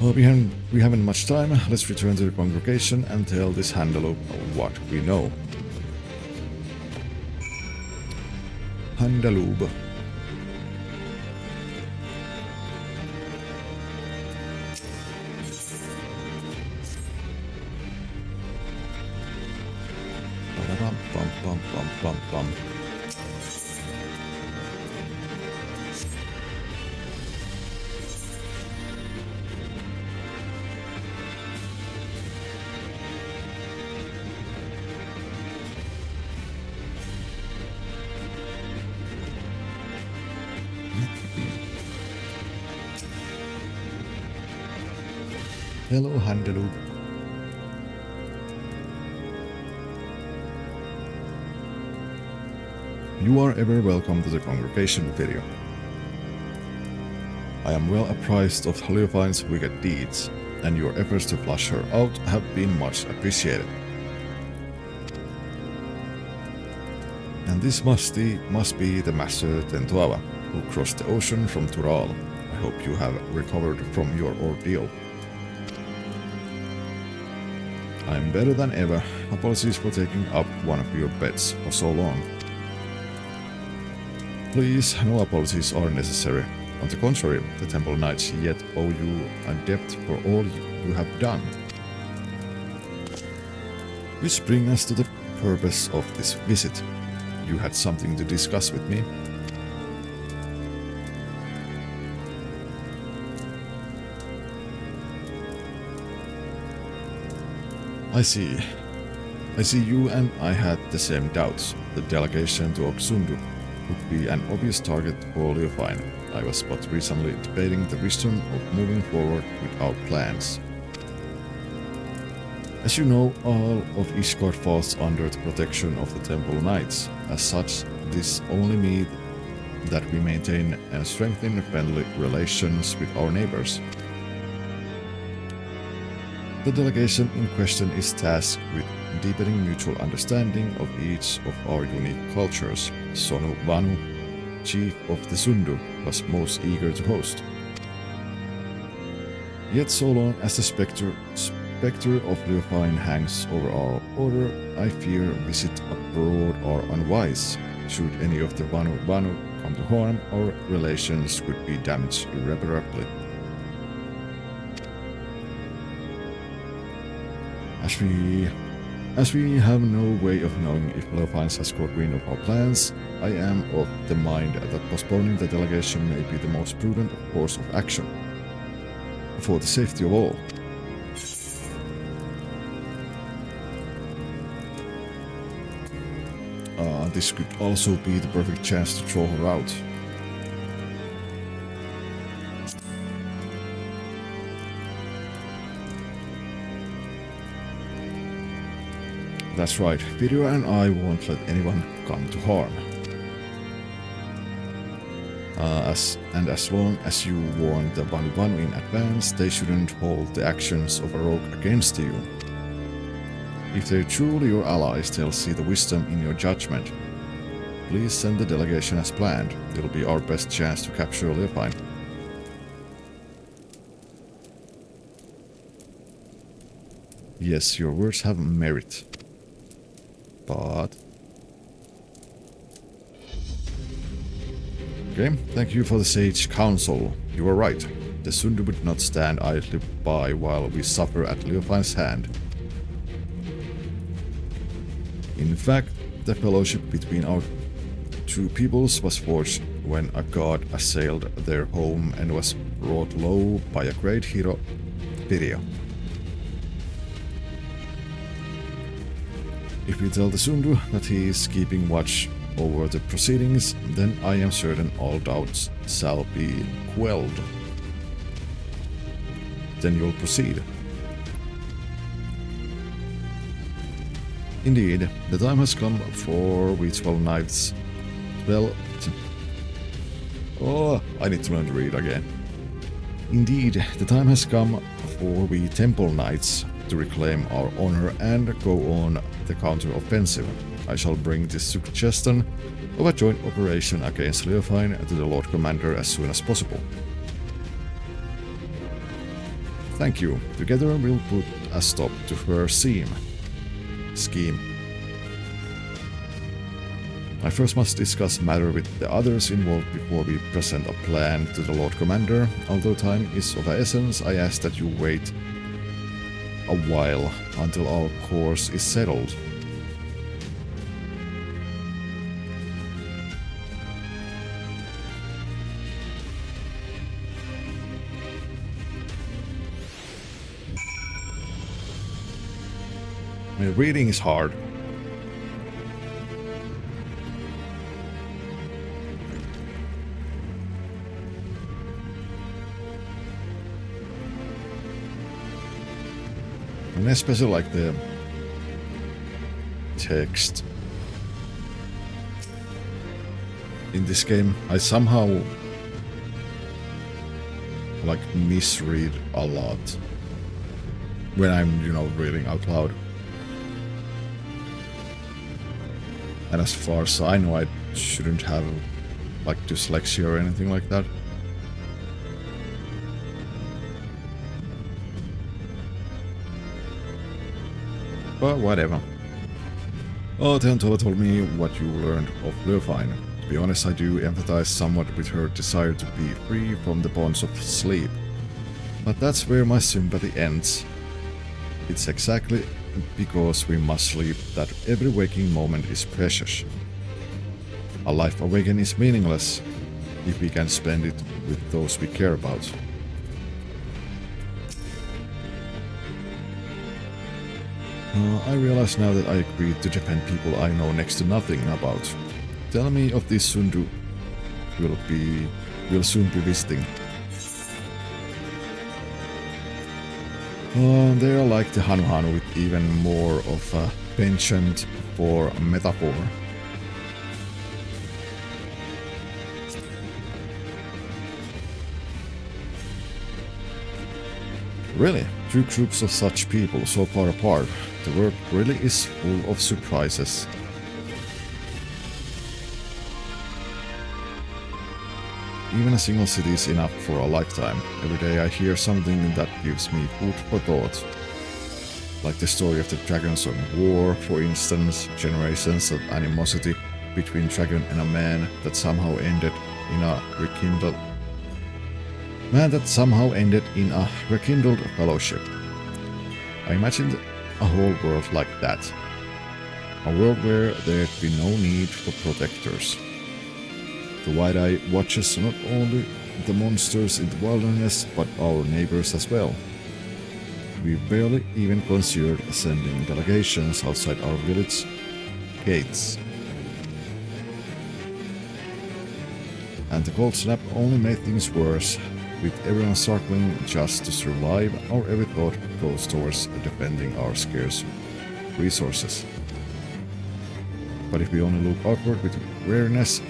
Well, we haven't much time. Let's return to the congregation and tell this Handaloop what we know. Handaloop. Bum, bum, bum, bum, bum. Hello, Handaloop. You are ever welcome to the congregation video. I am well apprised of Leofine's wicked deeds, and your efforts to flush her out have been much appreciated. And this must be the Master Tentuava, who crossed the ocean from Tural. I hope you have recovered from your ordeal. I am better than ever. Apologies for taking up one of your beds for so long. Please, no apologies are necessary. On the contrary, the Temple Knights yet owe you a debt for all you have done. Which brings us to the purpose of this visit. You had something to discuss with me. I see you and I had the same doubts. The delegation to Oxundu would be an obvious target for Leofine. I was but recently debating the wisdom of moving forward with our plans. As you know, all of Ishgard falls under the protection of the Temple Knights. As such, this only means that we maintain and strengthen friendly relations with our neighbors. The delegation in question is tasked with deepening mutual understanding of each of our unique cultures. Sonu Vanu, chief of the Sundu, was most eager to host. Yet so long as the spectre of Leofine hangs over our order, I fear visit abroad are unwise. Should any of the Vanu come to harm, our relations could be damaged irreparably. As we have no way of knowing if Leofine has caught wind of our plans, I am of the mind that postponing the delegation may be the most prudent course of action, for the safety of all. This could also be the perfect chance to throw her out. That's right, Video and I won't let anyone come to harm. As long as you warn the Vanu in advance, they shouldn't hold the actions of a rogue against you. If they're truly your allies, they'll see the wisdom in your judgment. Please send the delegation as planned. It'll be our best chance to capture Leofine. Yes, your words have merit. But... okay, thank you for the sage counsel. You are right. The Sundu would not stand idly by while we suffer at Leofine's hand. In fact, the fellowship between our two peoples was forged when a god assailed their home and was brought low by a great hero, Pirio. If we tell the Sundu that he is keeping watch over the proceedings, then I am certain all doubts shall be quelled. Then you'll proceed. Indeed, the time has come for we 12 knights. Well, oh, I need to learn to read again. Indeed, the time has come for we Temple Knights to reclaim our honor and go on the counter-offensive. I shall bring this suggestion of a joint operation against Leofine to the Lord Commander as soon as possible. Thank you. Together we'll put a stop to her scheme. I first must discuss matter with the others involved before we present a plan to the Lord Commander. Although time is of the essence, I ask that you wait a while until our course is settled. I mean, reading is hard. And especially like the text. In this game, I somehow like misread a lot when I'm, reading out loud. And as far as I know, I shouldn't have like dyslexia or anything like that. But whatever. Oh, Tento told me what you learned of Leofine. To be honest, I do empathize somewhat with her desire to be free from the bonds of sleep. But that's where my sympathy ends. It's exactly because we must sleep that every waking moment is precious. A life awakened is meaningless if we can spend it with those we care about. I realize now that I agreed to defend people I know next to nothing about. Tell me of this Sundu will soon be visiting. They are like the Hanuhanu with even more of a penchant for metaphor. Really, two groups of such people so far apart. The world really is full of surprises. Even a single city is enough for a lifetime. Every day I hear something that gives me food for thought. Like the story of the Dragons of War, for instance, generations of animosity between dragon and a man that somehow ended in a rekindled fellowship. I imagined a whole world like that. A world where there'd be no need for protectors. The Wide-Eye watches not only the monsters in the wilderness, but our neighbors as well. We barely even considered sending delegations outside our village gates. And the cold snap only made things worse, with everyone struggling just to survive. Our every thought goes towards defending our scarce resources. But if we only look outward with awareness,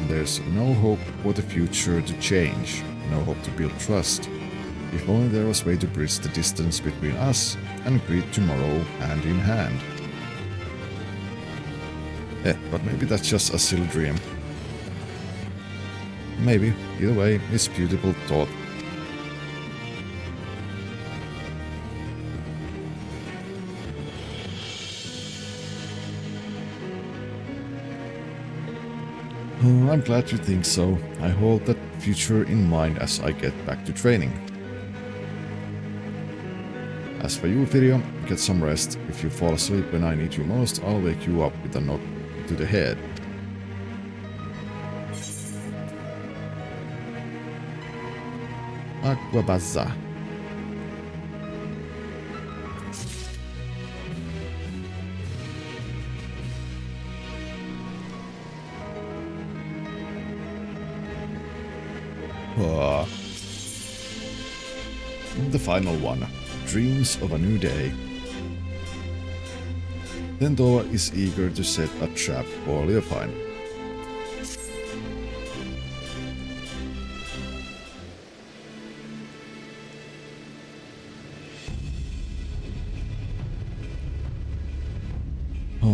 there's no hope for the future to change, no hope to build trust. If only there was a way to bridge the distance between us and greet tomorrow hand in hand. But maybe that's just a silly dream. Maybe. Either way, it's beautiful thought. I'm glad you think so. I hold that future in mind as I get back to training. As for you, Video, get some rest. If you fall asleep when I need you most, I'll wake you up with a knock to the head. Aquabazza. The final one. Dreams of a new day. Tentova is eager to set a trap for Leofine.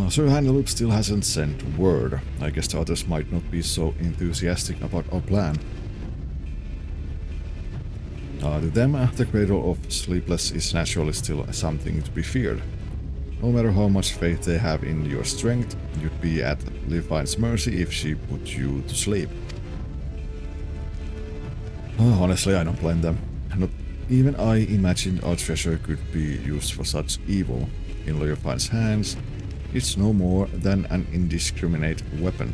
Sir Handeloop still hasn't sent word. I guess the others might not be so enthusiastic about our plan. To them, the cradle of Sleepless is naturally still something to be feared. No matter how much faith they have in your strength, you'd be at Leofine's mercy if she put you to sleep. Honestly, I don't blame them. Not even I imagined our treasure could be used for such evil. In Leofine's hands, it's no more than an indiscriminate weapon.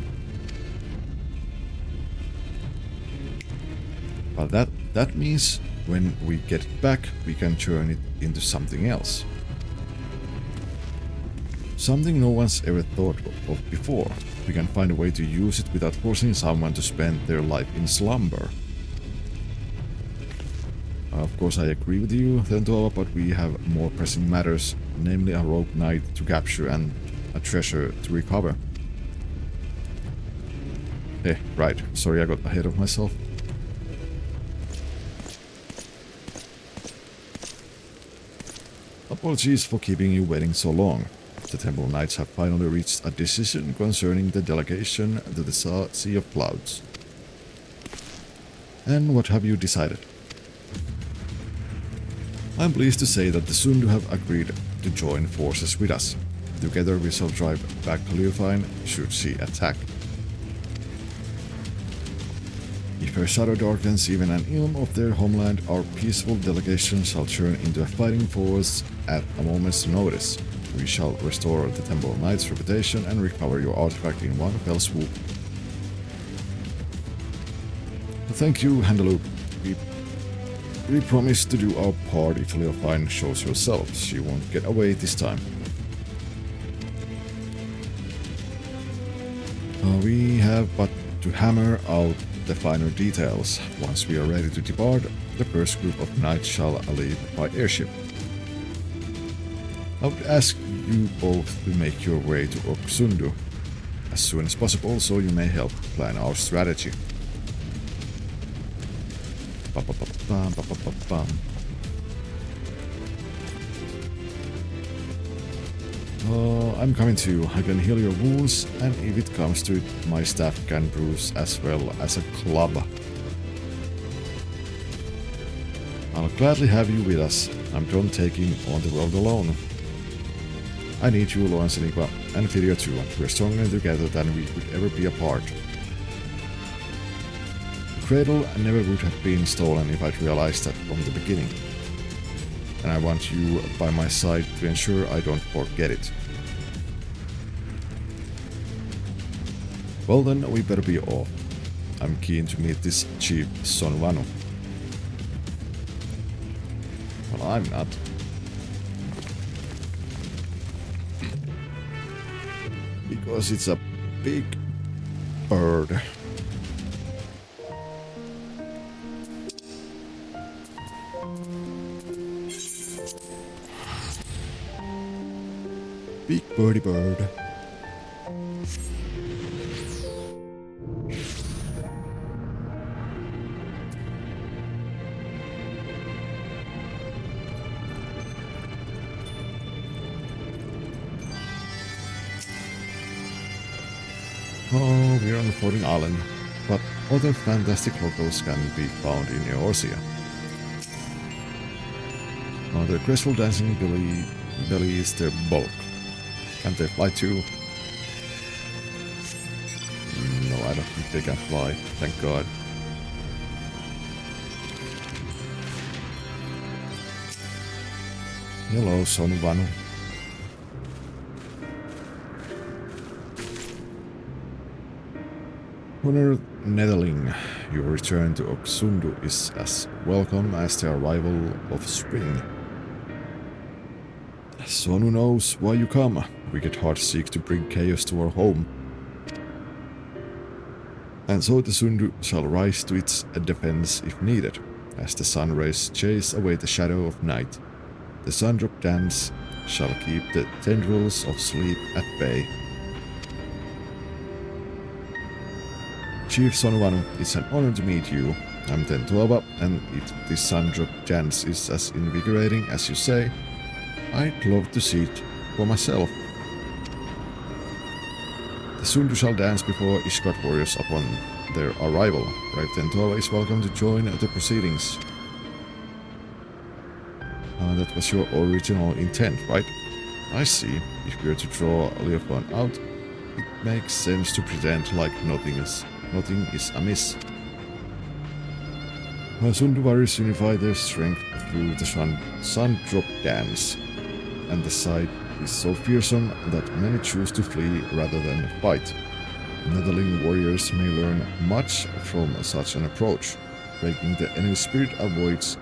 But that means when we get it back, we can turn it into something else. Something no one's ever thought of before. We can find a way to use it without forcing someone to spend their life in slumber. Of course, I agree with you, Tentova, but we have more pressing matters, namely a rogue knight to capture and a treasure to recover. Hey, right. Sorry, I got ahead of myself. Apologies for keeping you waiting so long. The Temple Knights have finally reached a decision concerning the delegation to the Sea of Clouds. And what have you decided? I'm pleased to say that the Sundu have agreed to join forces with us. Together we shall drive back Leofine should she attack. If her shadow darkens even an ilm of their homeland, our peaceful delegation shall turn into a fighting force at a moment's notice. We shall restore the Temple Knight's reputation and recover your artifact in one fell swoop. Thank you, Handeloop. We promise to do our part if Leofine shows herself. She won't get away this time. We have but to hammer out the finer details. Once we are ready to depart, the first group of knights shall leave by airship. I would ask you both to make your way to Oksundu as soon as possible so you may help plan our strategy. I'm coming to you. I can heal your wounds, and if it comes to it, my staff can bruise as well as a club. I'll gladly have you with us. I'm done taking on the world alone. I need you, Lawrence and Igwa, and Fidia too. We're stronger together than we could ever be apart. The cradle never would have been stolen if I'd realized that from the beginning. And I want you by my side to ensure I don't forget it. Well then, we better be off. I'm keen to meet this Chief Sonvanu. Well, I'm not. Because it's a big bird. Big birdie bird. Oh, we're on a floating island, but other fantastic locals can be found in Eorzea. The graceful dancing belly is their bulk. Can't they fly too? No, I don't think they can fly, thank God. Hello, Sonvanu. Honored Netherling, your return to Oksundu is as welcome as the arrival of spring. Sonu knows why you come. Wicked hearts seek to bring chaos to our home. And so the Sundu shall rise to its defense if needed, as the sun rays chase away the shadow of night. The Sundrop dance shall keep the tendrils of sleep at bay. Chief Sonvanu, it's an honor to meet you. I'm Tentuava, and if this Sandrop dance is as invigorating as you say, I'd love to see it for myself. The Sundu shall dance before Ishgard warriors upon their arrival. Brave Tentuava is welcome to join the proceedings. That was your original intent, right? I see. If we're to draw Leofan out, it makes sense to pretend like nothing is amiss. Sundu warriors unify their strength through the sun drop dance, and the sight is so fearsome that many choose to flee rather than fight. Netherling warriors may learn much from such an approach. Breaking the enemy spirit avoids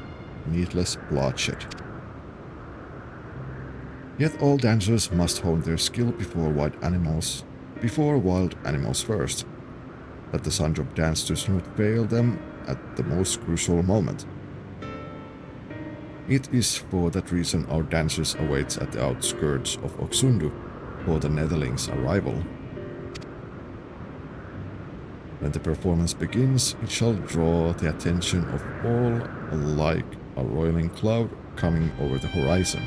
needless bloodshed. Yet all dancers must hone their skill before wild animals first, that the Sandrop dance does not fail them at the most crucial moment. It is for that reason our dancers await at the outskirts of Oxundu for the Netherlings' arrival. When the performance begins, it shall draw the attention of all like a roiling cloud coming over the horizon.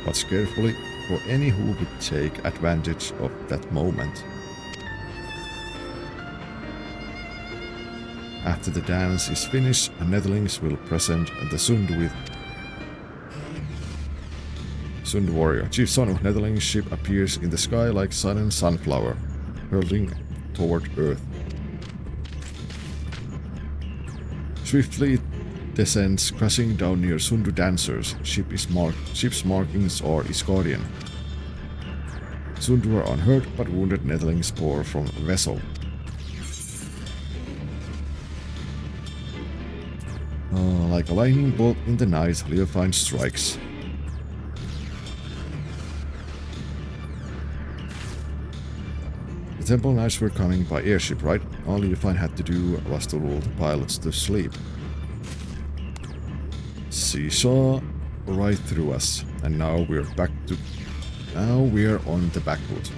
Watch carefully for any who would take advantage of that moment. After the dance is finished, Netherlings will present the Sundu with Sundu warrior. Chief Sonu, Netherling's ship appears in the sky like sudden sunflower, hurtling toward Earth. Swiftly descends, crashing down near Sundu dancers. Ship's markings are Isgardian. Sundu are unhurt, but wounded Netherlings pour from vessel. Like a lightning bolt in the night, Leofine strikes. The Temple Knights were coming by airship, right? All Leofine had to do was to lull the pilots to sleep. She saw right through us, and now we're on the back foot.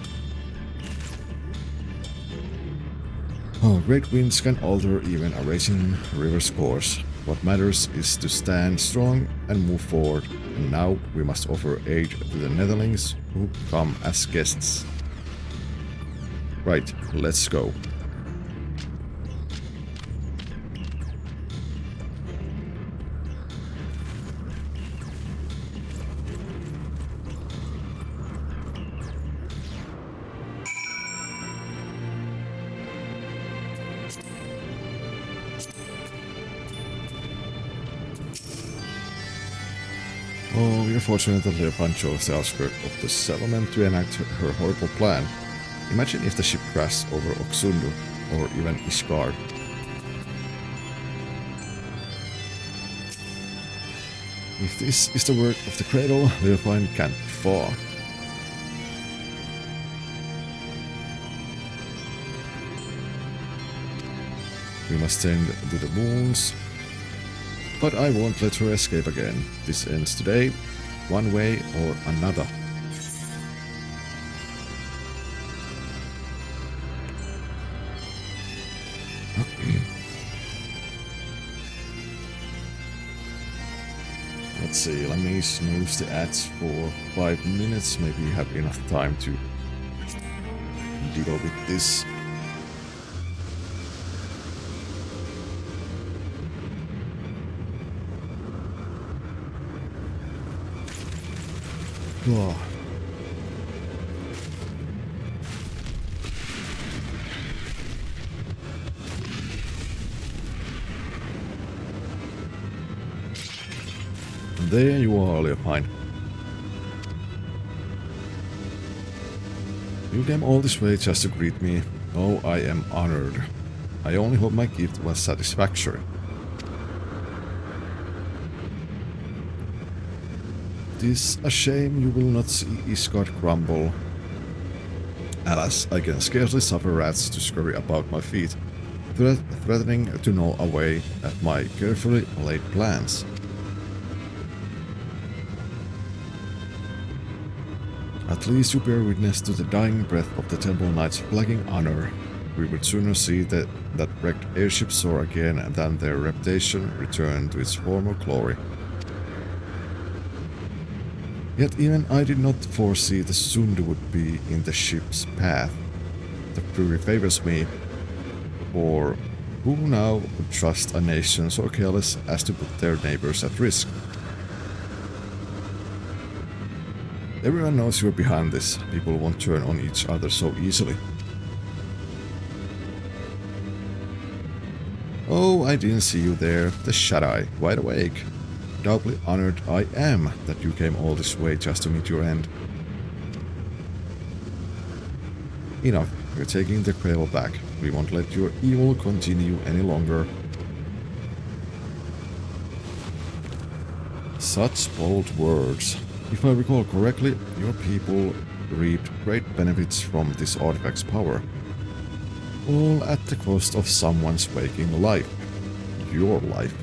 Oh, great winds can alter even a racing river's course. What matters is to stand strong and move forward, and now we must offer aid to the Netherlings who come as guests. Right, let's go. Oh, we are fortunate that Leofine chose the outskirts of the settlement to enact her horrible plan. Imagine if the ship crashed over Oxundu, or even Ishgard. If this is the work of the cradle, Leofine can't be far. We must tend to the wounds. But I won't let her escape again. This ends today, one way or another. Let's see, let me snooze the ads for 5 minutes. Maybe you have enough time to deal with this. Oh. And there you are, Leofine. You came all this way just to greet me. Oh, I am honored. I only hope my gift was satisfactory. Tis a shame you will not see Ishgard crumble. Alas, I can scarcely suffer rats to scurry about my feet, threatening to gnaw away at my carefully laid plans. At least you bear witness to the dying breath of the Temple Knight's flagging honor. We would sooner see that wrecked airship soar again than their reputation return to its former glory. Yet even I did not foresee the Sundu would be in the ship's path. The fury favors me, for who now would trust a nation so careless as to put their neighbors at risk? Everyone knows you're behind this. People won't turn on each other so easily. Oh, I didn't see you there, the Shut-Eye, wide awake. Doubly honored I am that you came all this way just to meet your end. Enough, we're taking the cradle back. We won't let your evil continue any longer. Such bold words. If I recall correctly, your people reaped great benefits from this artifact's power. All at the cost of someone's waking life. Your life.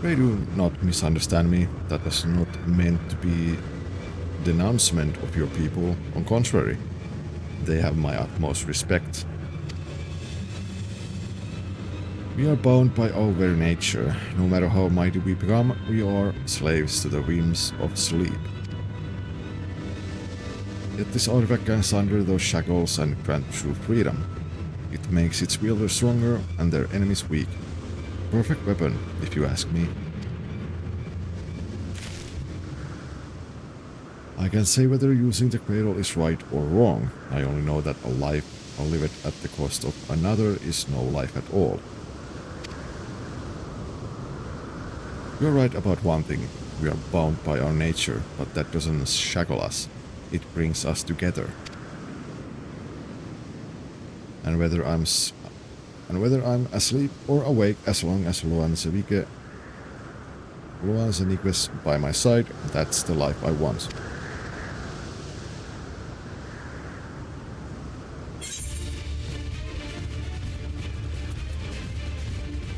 Pray do not misunderstand me. That was not meant to be denouncement of your people. On contrary, they have my utmost respect. We are bound by our very nature. No matter how mighty we become, we are slaves to the whims of sleep. Yet this artifact can sunder those shackles and grant true freedom. It makes its wielder stronger and their enemies weak. Perfect weapon, if you ask me. I can't say whether using the cradle is right or wrong. I only know that a life lived at the cost of another is no life at all. You're right about one thing. We are bound by our nature, but that doesn't shackle us. It brings us together. And whether I'm asleep or awake, as long as Luan Zenique's by my side, that's the life I want.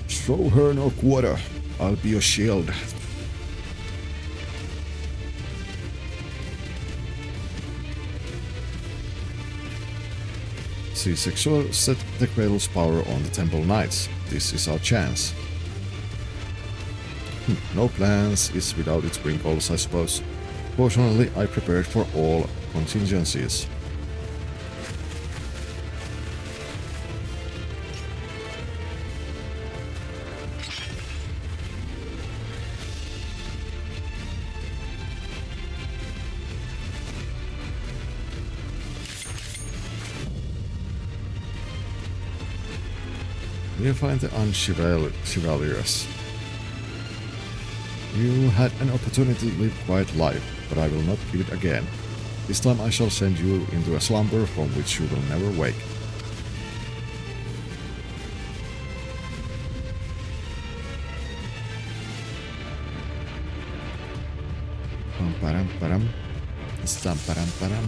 Throw her no quarter. I'll be your shield. C6 set the cradle's power on the Temple Knights. This is our chance. No plans is without its wrinkles, I suppose. Fortunately, I prepared for all contingencies. You find the unchivalrous. You had an opportunity to live quiet life, but I will not give it again. This time I shall send you into a slumber from which you will never wake. Pam-param-param. Stam-param-param.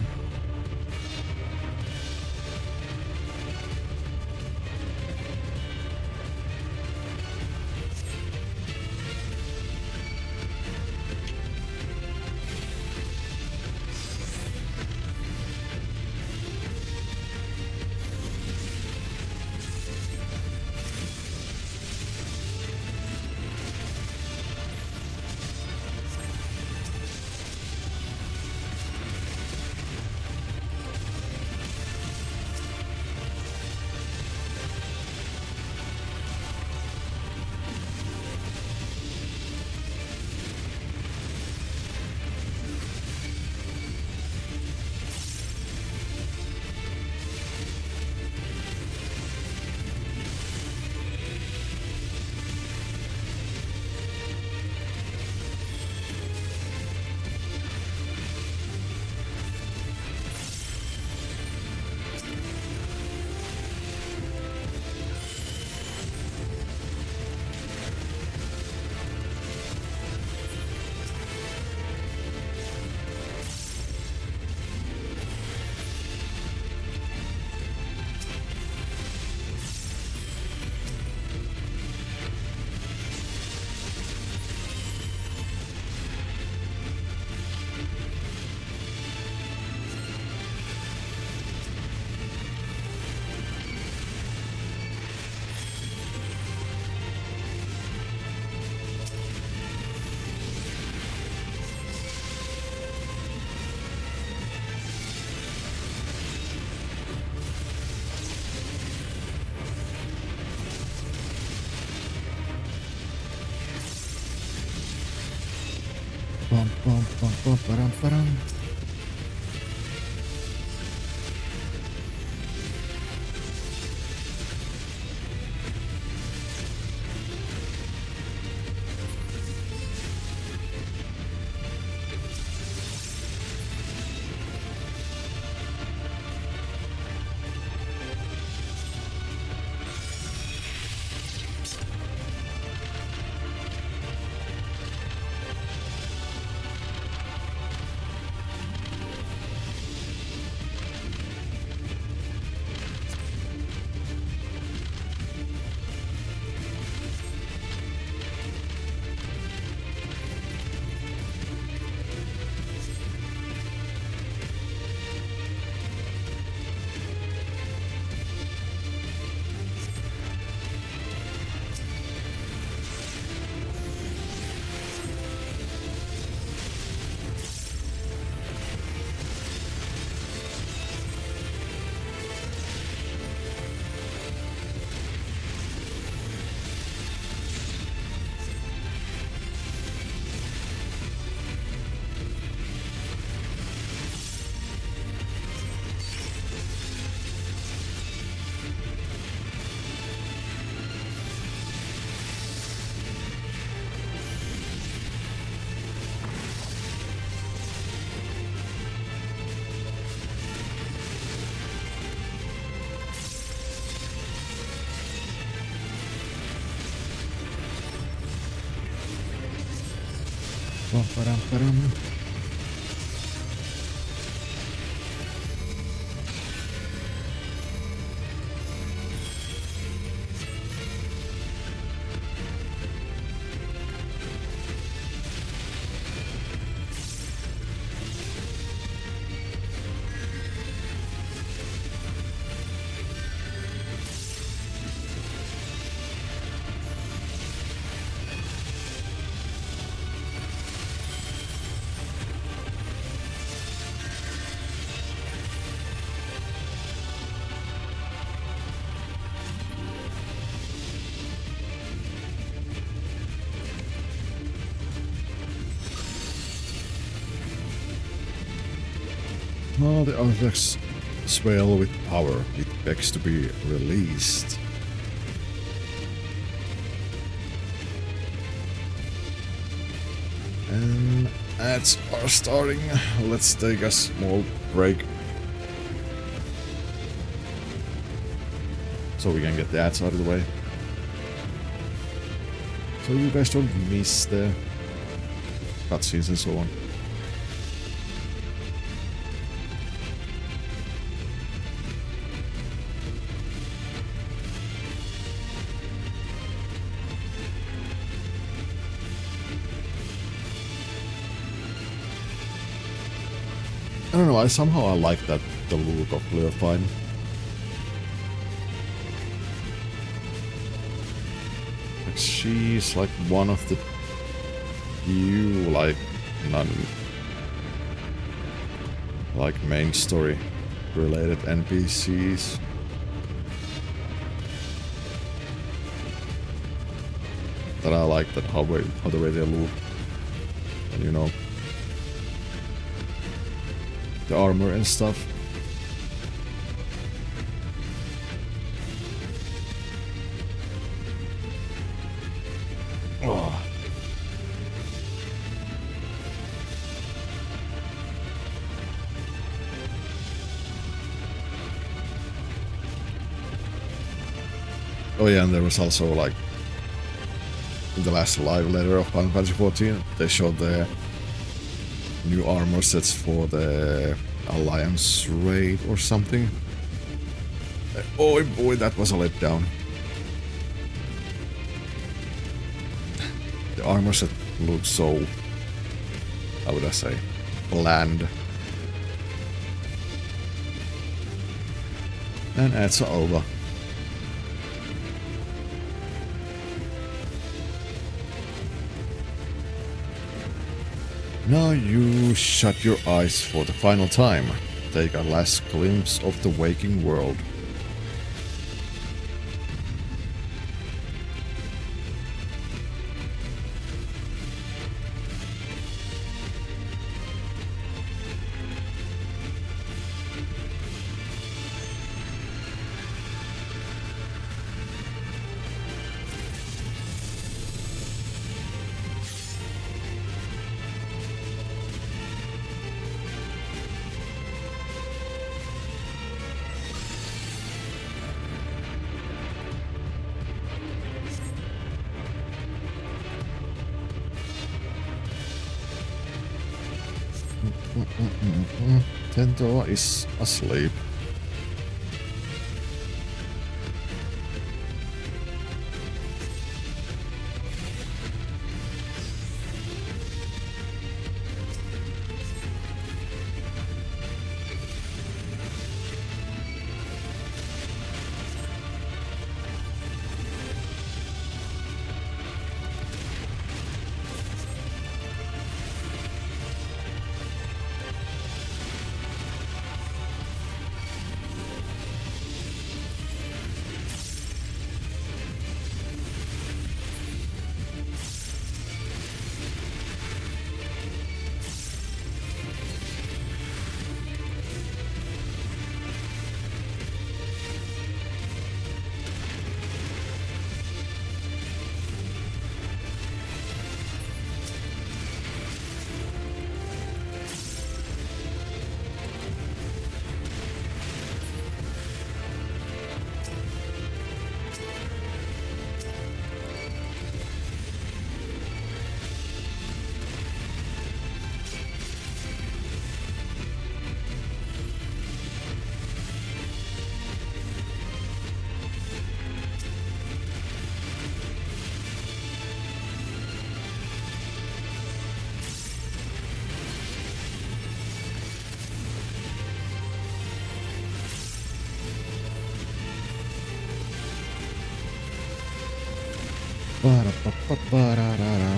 Bum, bum, bum, bum, ba-dum, ba-dum. Bum, ba-dum, ba-dum. Oh, the artifacts swell with power. It begs to be released. And ads are starting. Let's take a small break. So we can get the ads out of the way. So you guys don't miss the cutscenes and so on. I don't know, I like that, the look of Leofine. Like, she's like one of the few, like, like main story related NPCs. That I like that how the way they look. And you know, the armor and stuff. Oh. Oh yeah, and there was also like in the last live letter of Final Fantasy 14, they showed the new armor sets for the Alliance raid or something. Oh boy, that was a letdown. The armor set looked so, how would I say, bland. And ads are over. Now you shut your eyes for the final time. Take a last glimpse of the waking world. Tento is asleep. Ba-da-ba-ba-ba-da-da-da.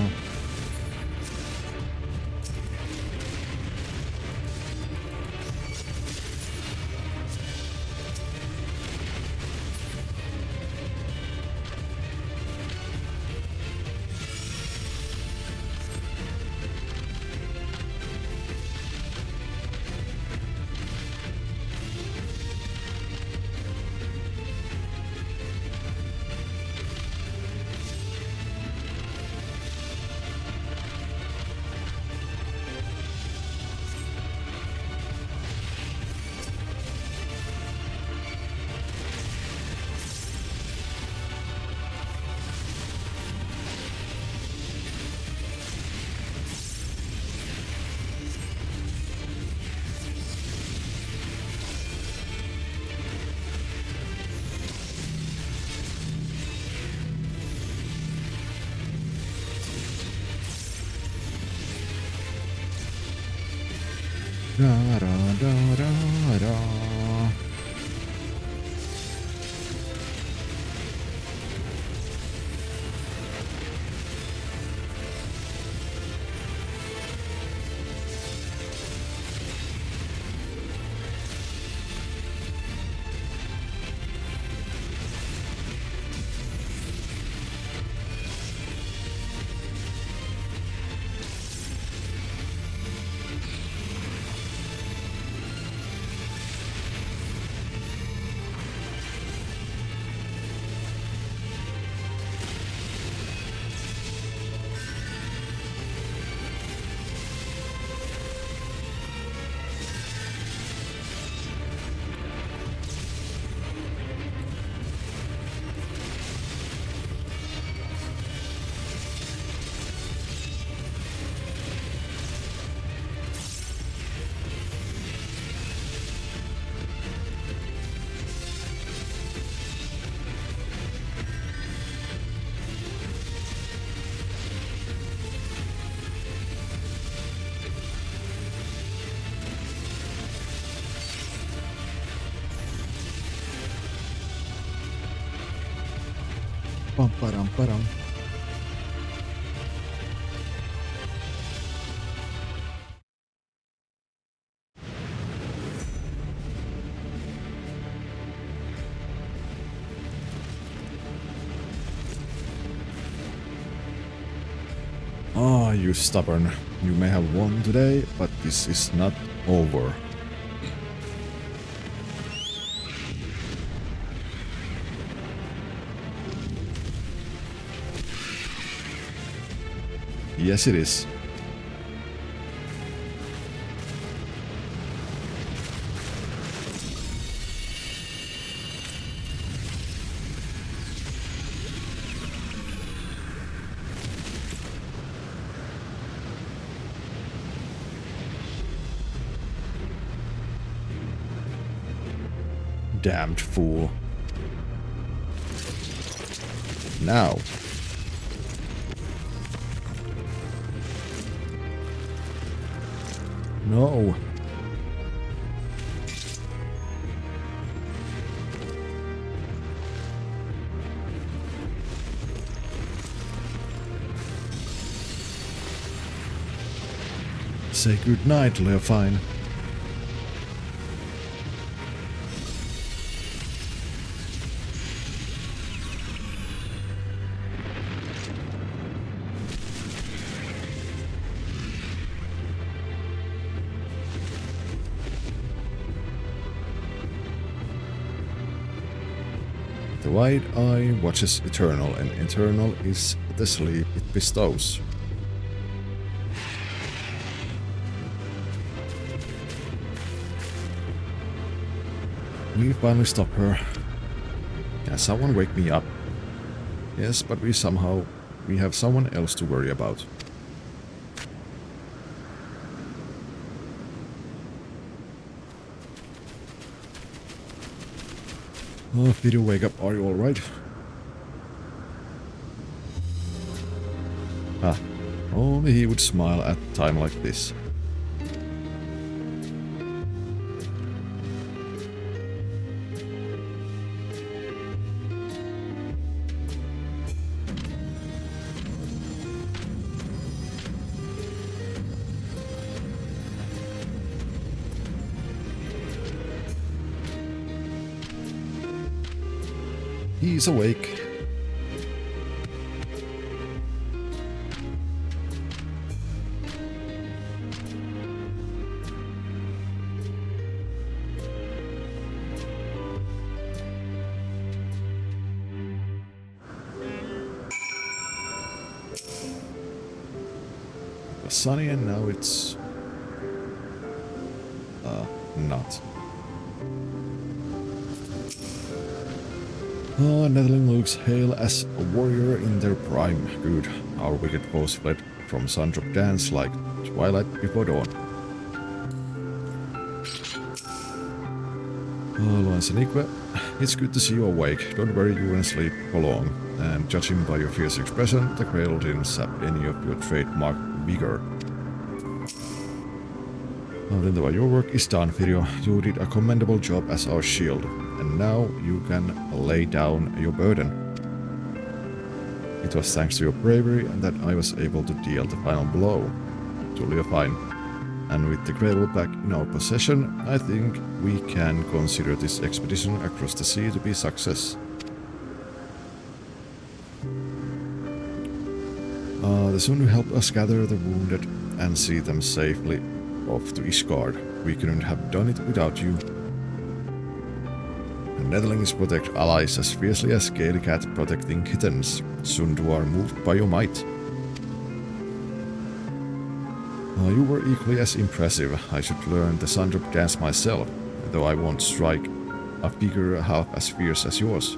Da-da-da-da-da. Pam-param-param. Ah, you stubborn. You may have won today, but this is not over. Yes, it is. Damned fool. Now. No. Say good night, Leofine. The wide eye watches eternal, and eternal is the sleep it bestows. We finally stop her. Can someone wake me up? Yes, but we have someone else to worry about. Oh, Video, wake up, are you alright? Ah, only he would smile at a time like this. He's awake. It was sunny and now it's... not. Netheling looks hale as a warrior in their prime. Good. Our wicked foes fled from Sundrop Dance like twilight before dawn. Loansanique, it's good to see you awake. Don't worry, you won't sleep for long. And judging by your fierce expression, the cradle didn't sap any of your trademark vigor. Then your work is done, Video. You did a commendable job as our shield. And now you can lay down your burden. It was thanks to your bravery that I was able to deal the final blow to Leofine. And with the cradle back in our possession, I think we can consider this expedition across the sea to be a success. The sun will help us gather the wounded and see them safely off to Ishgard. We couldn't have done it without you. The Netherlings protect allies as fiercely as Scaly Cat protecting kittens. Sundu are moved by your might. You were equally as impressive. I should learn the Sundrop dance myself, though I won't strike a figure half as fierce as yours.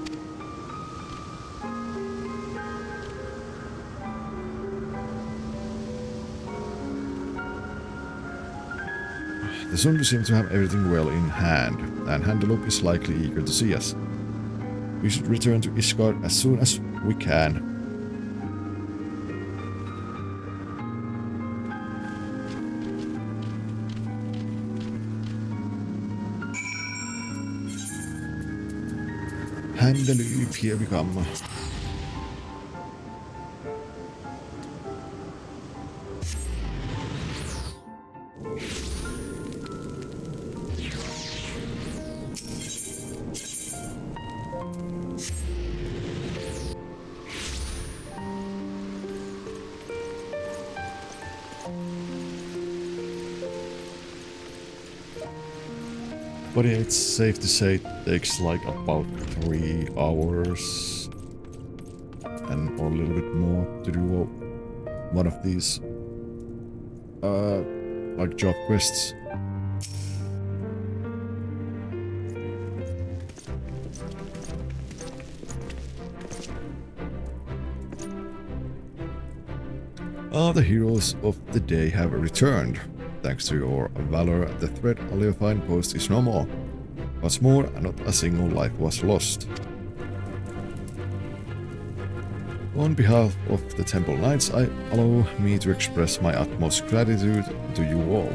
The Sundu seem to have everything well in hand, and Handelup is likely eager to see us. We should return to Ishgard as soon as we can. Handelup, here we come. But yeah, it's safe to say it takes like about 3 hours and or a little bit more to do one of these like job quests. The heroes of the day have returned. Thanks to your valor, the threat on Leofine post is no more. What's more, not a single life was lost. On behalf of the Temple Knights, allow me to express my utmost gratitude to you all.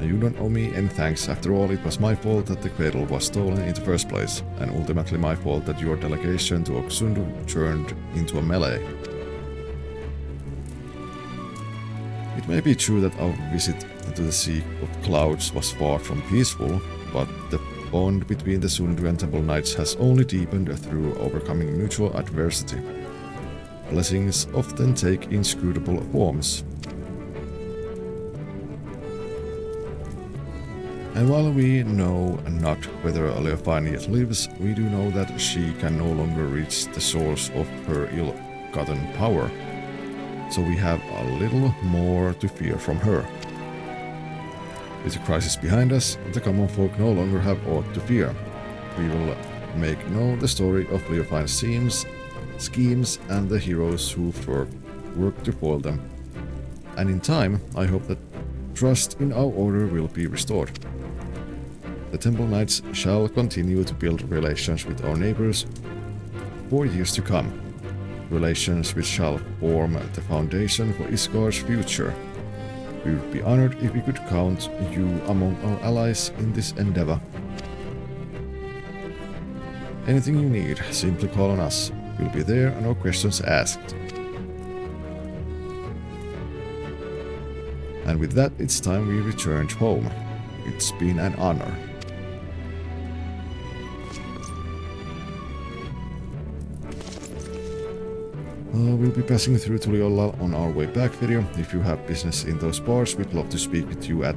You don't owe me any thanks. After all, it was my fault that the cradle was stolen in the first place, and ultimately my fault that your delegation to Oxundu turned into a melee. It may be true that our visit to the Sea of Clouds was far from peaceful, but the bond between the Sundu and Temple Knights has only deepened through overcoming mutual adversity. Blessings often take inscrutable forms. And while we know not whether Leofine yet lives, we do know that she can no longer reach the source of her ill-gotten power. So we have a little more to fear from her. With the crisis behind us, the common folk no longer have aught to fear. We will make known the story of Leofine's schemes and the heroes who work to foil them. And in time, I hope that trust in our order will be restored. The Temple Knights shall continue to build relations with our neighbors for years to come. Relations which shall form the foundation for Isgar's future. We would be honored if we could count you among our allies in this endeavor. Anything you need, simply call on us. We'll be there and no questions asked. And with that, it's time we returned home. It's been an honor. We'll be passing through Tuliolla on our way back video. If you have business in those bars, we'd love to speak with you at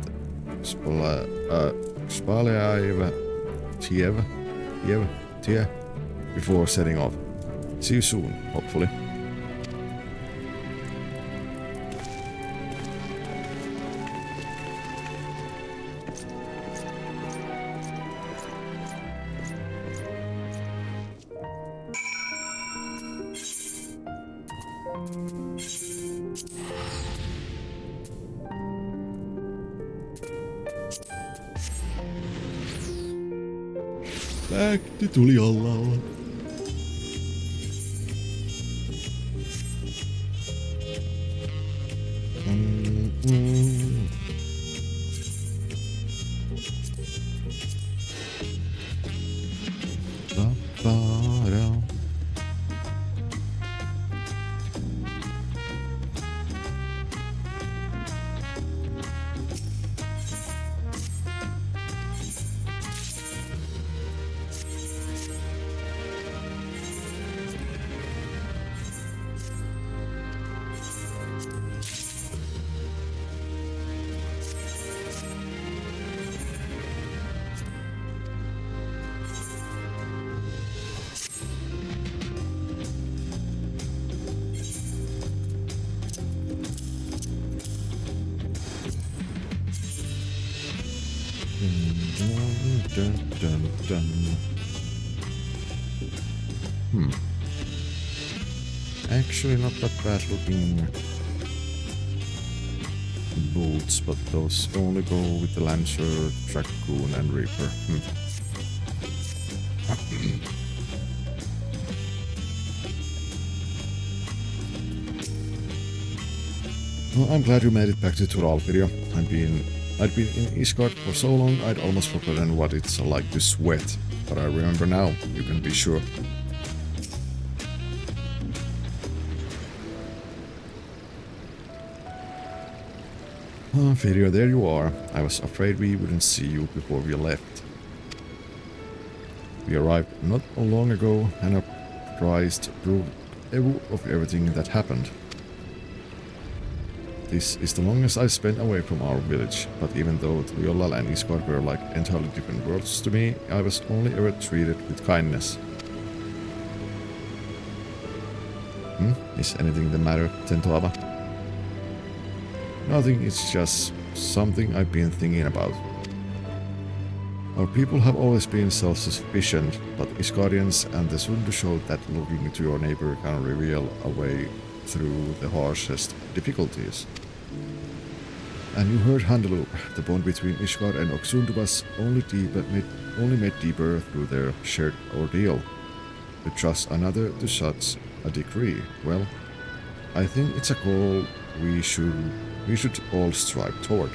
Tiev before setting off. See you soon, hopefully. Back to Tuliolla. Actually not that bad looking boots, but those only go with the Lancer, Dragoon and Reaper. Well, I'm glad you made it back to Tural video. I'd been in Isgard for so long I'd almost forgotten what it's like to sweat, but I remember now, you can be sure. Video, there you are. I was afraid we wouldn't see you before we left. We arrived not long ago and are prized to prove of everything that happened. This is the longest I've spent away from our village, but even though Tuliolla and Isgard were like entirely different worlds to me, I was only ever treated with kindness. Is anything the matter, Tentoaba? Nothing, it's just something I've been thinking about. Our people have always been self-sufficient, but Isgardians and the Sundu showed that looking to your neighbor can reveal a way through the harshest difficulties. And you heard Handelu. The bond between Ishvar and Oxund was only made deeper through their shared ordeal. To trust another to such a degree, well, I think it's a goal we should all strive toward.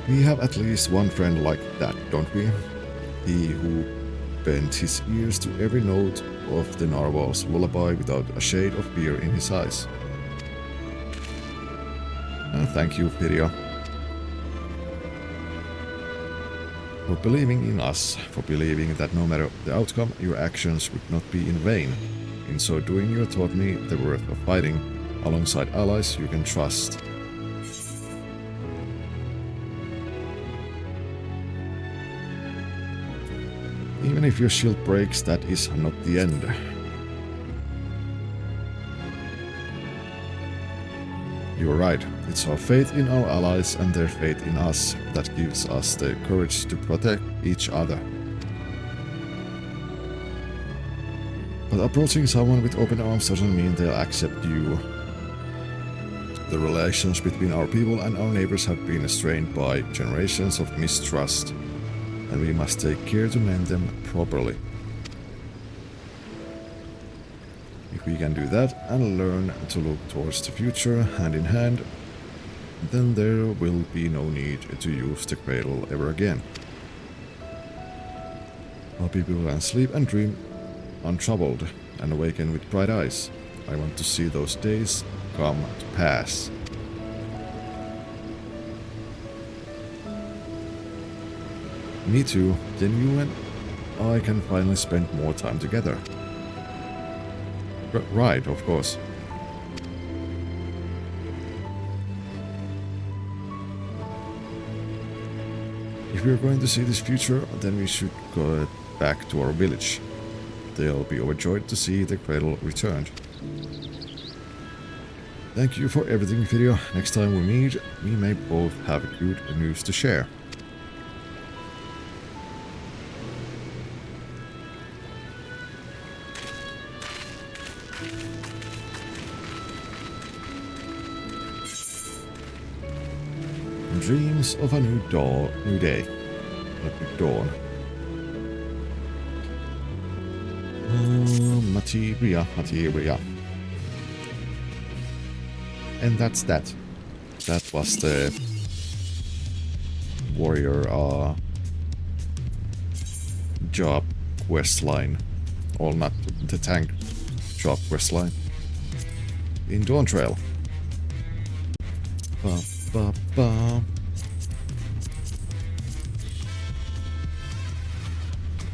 We have at least one friend like that, don't we? He who bent his ears to every note of the narwhal's lullaby without a shade of fear in his eyes. Thank you, Pirja, for believing in us, for believing that no matter the outcome, your actions would not be in vain. In so doing, you taught me the worth of fighting alongside allies you can trust. Even if your shield breaks, that is not the end. You're right, it's our faith in our allies and their faith in us that gives us the courage to protect each other. But approaching someone with open arms doesn't mean they'll accept you. The relations between our people and our neighbors have been strained by generations of mistrust, and we must take care to mend them properly. If we can do that and learn to look towards the future hand in hand, then there will be no need to use the cradle ever again. Our people can sleep and dream untroubled and awaken with bright eyes. I want to see those days come to pass. Me too, then you and I can finally spend more time together. Right, of course. If we're going to see this future, then we should go back to our village. They'll be overjoyed to see the cradle returned. Thank you for everything, Pirja. Next time we meet, we may both have good news to share. Dreams of a new day, a new dawn. Materia. And that's that. That was the warrior job quest line, or not the tank job quest line in Dawntrail. Ba ba ba.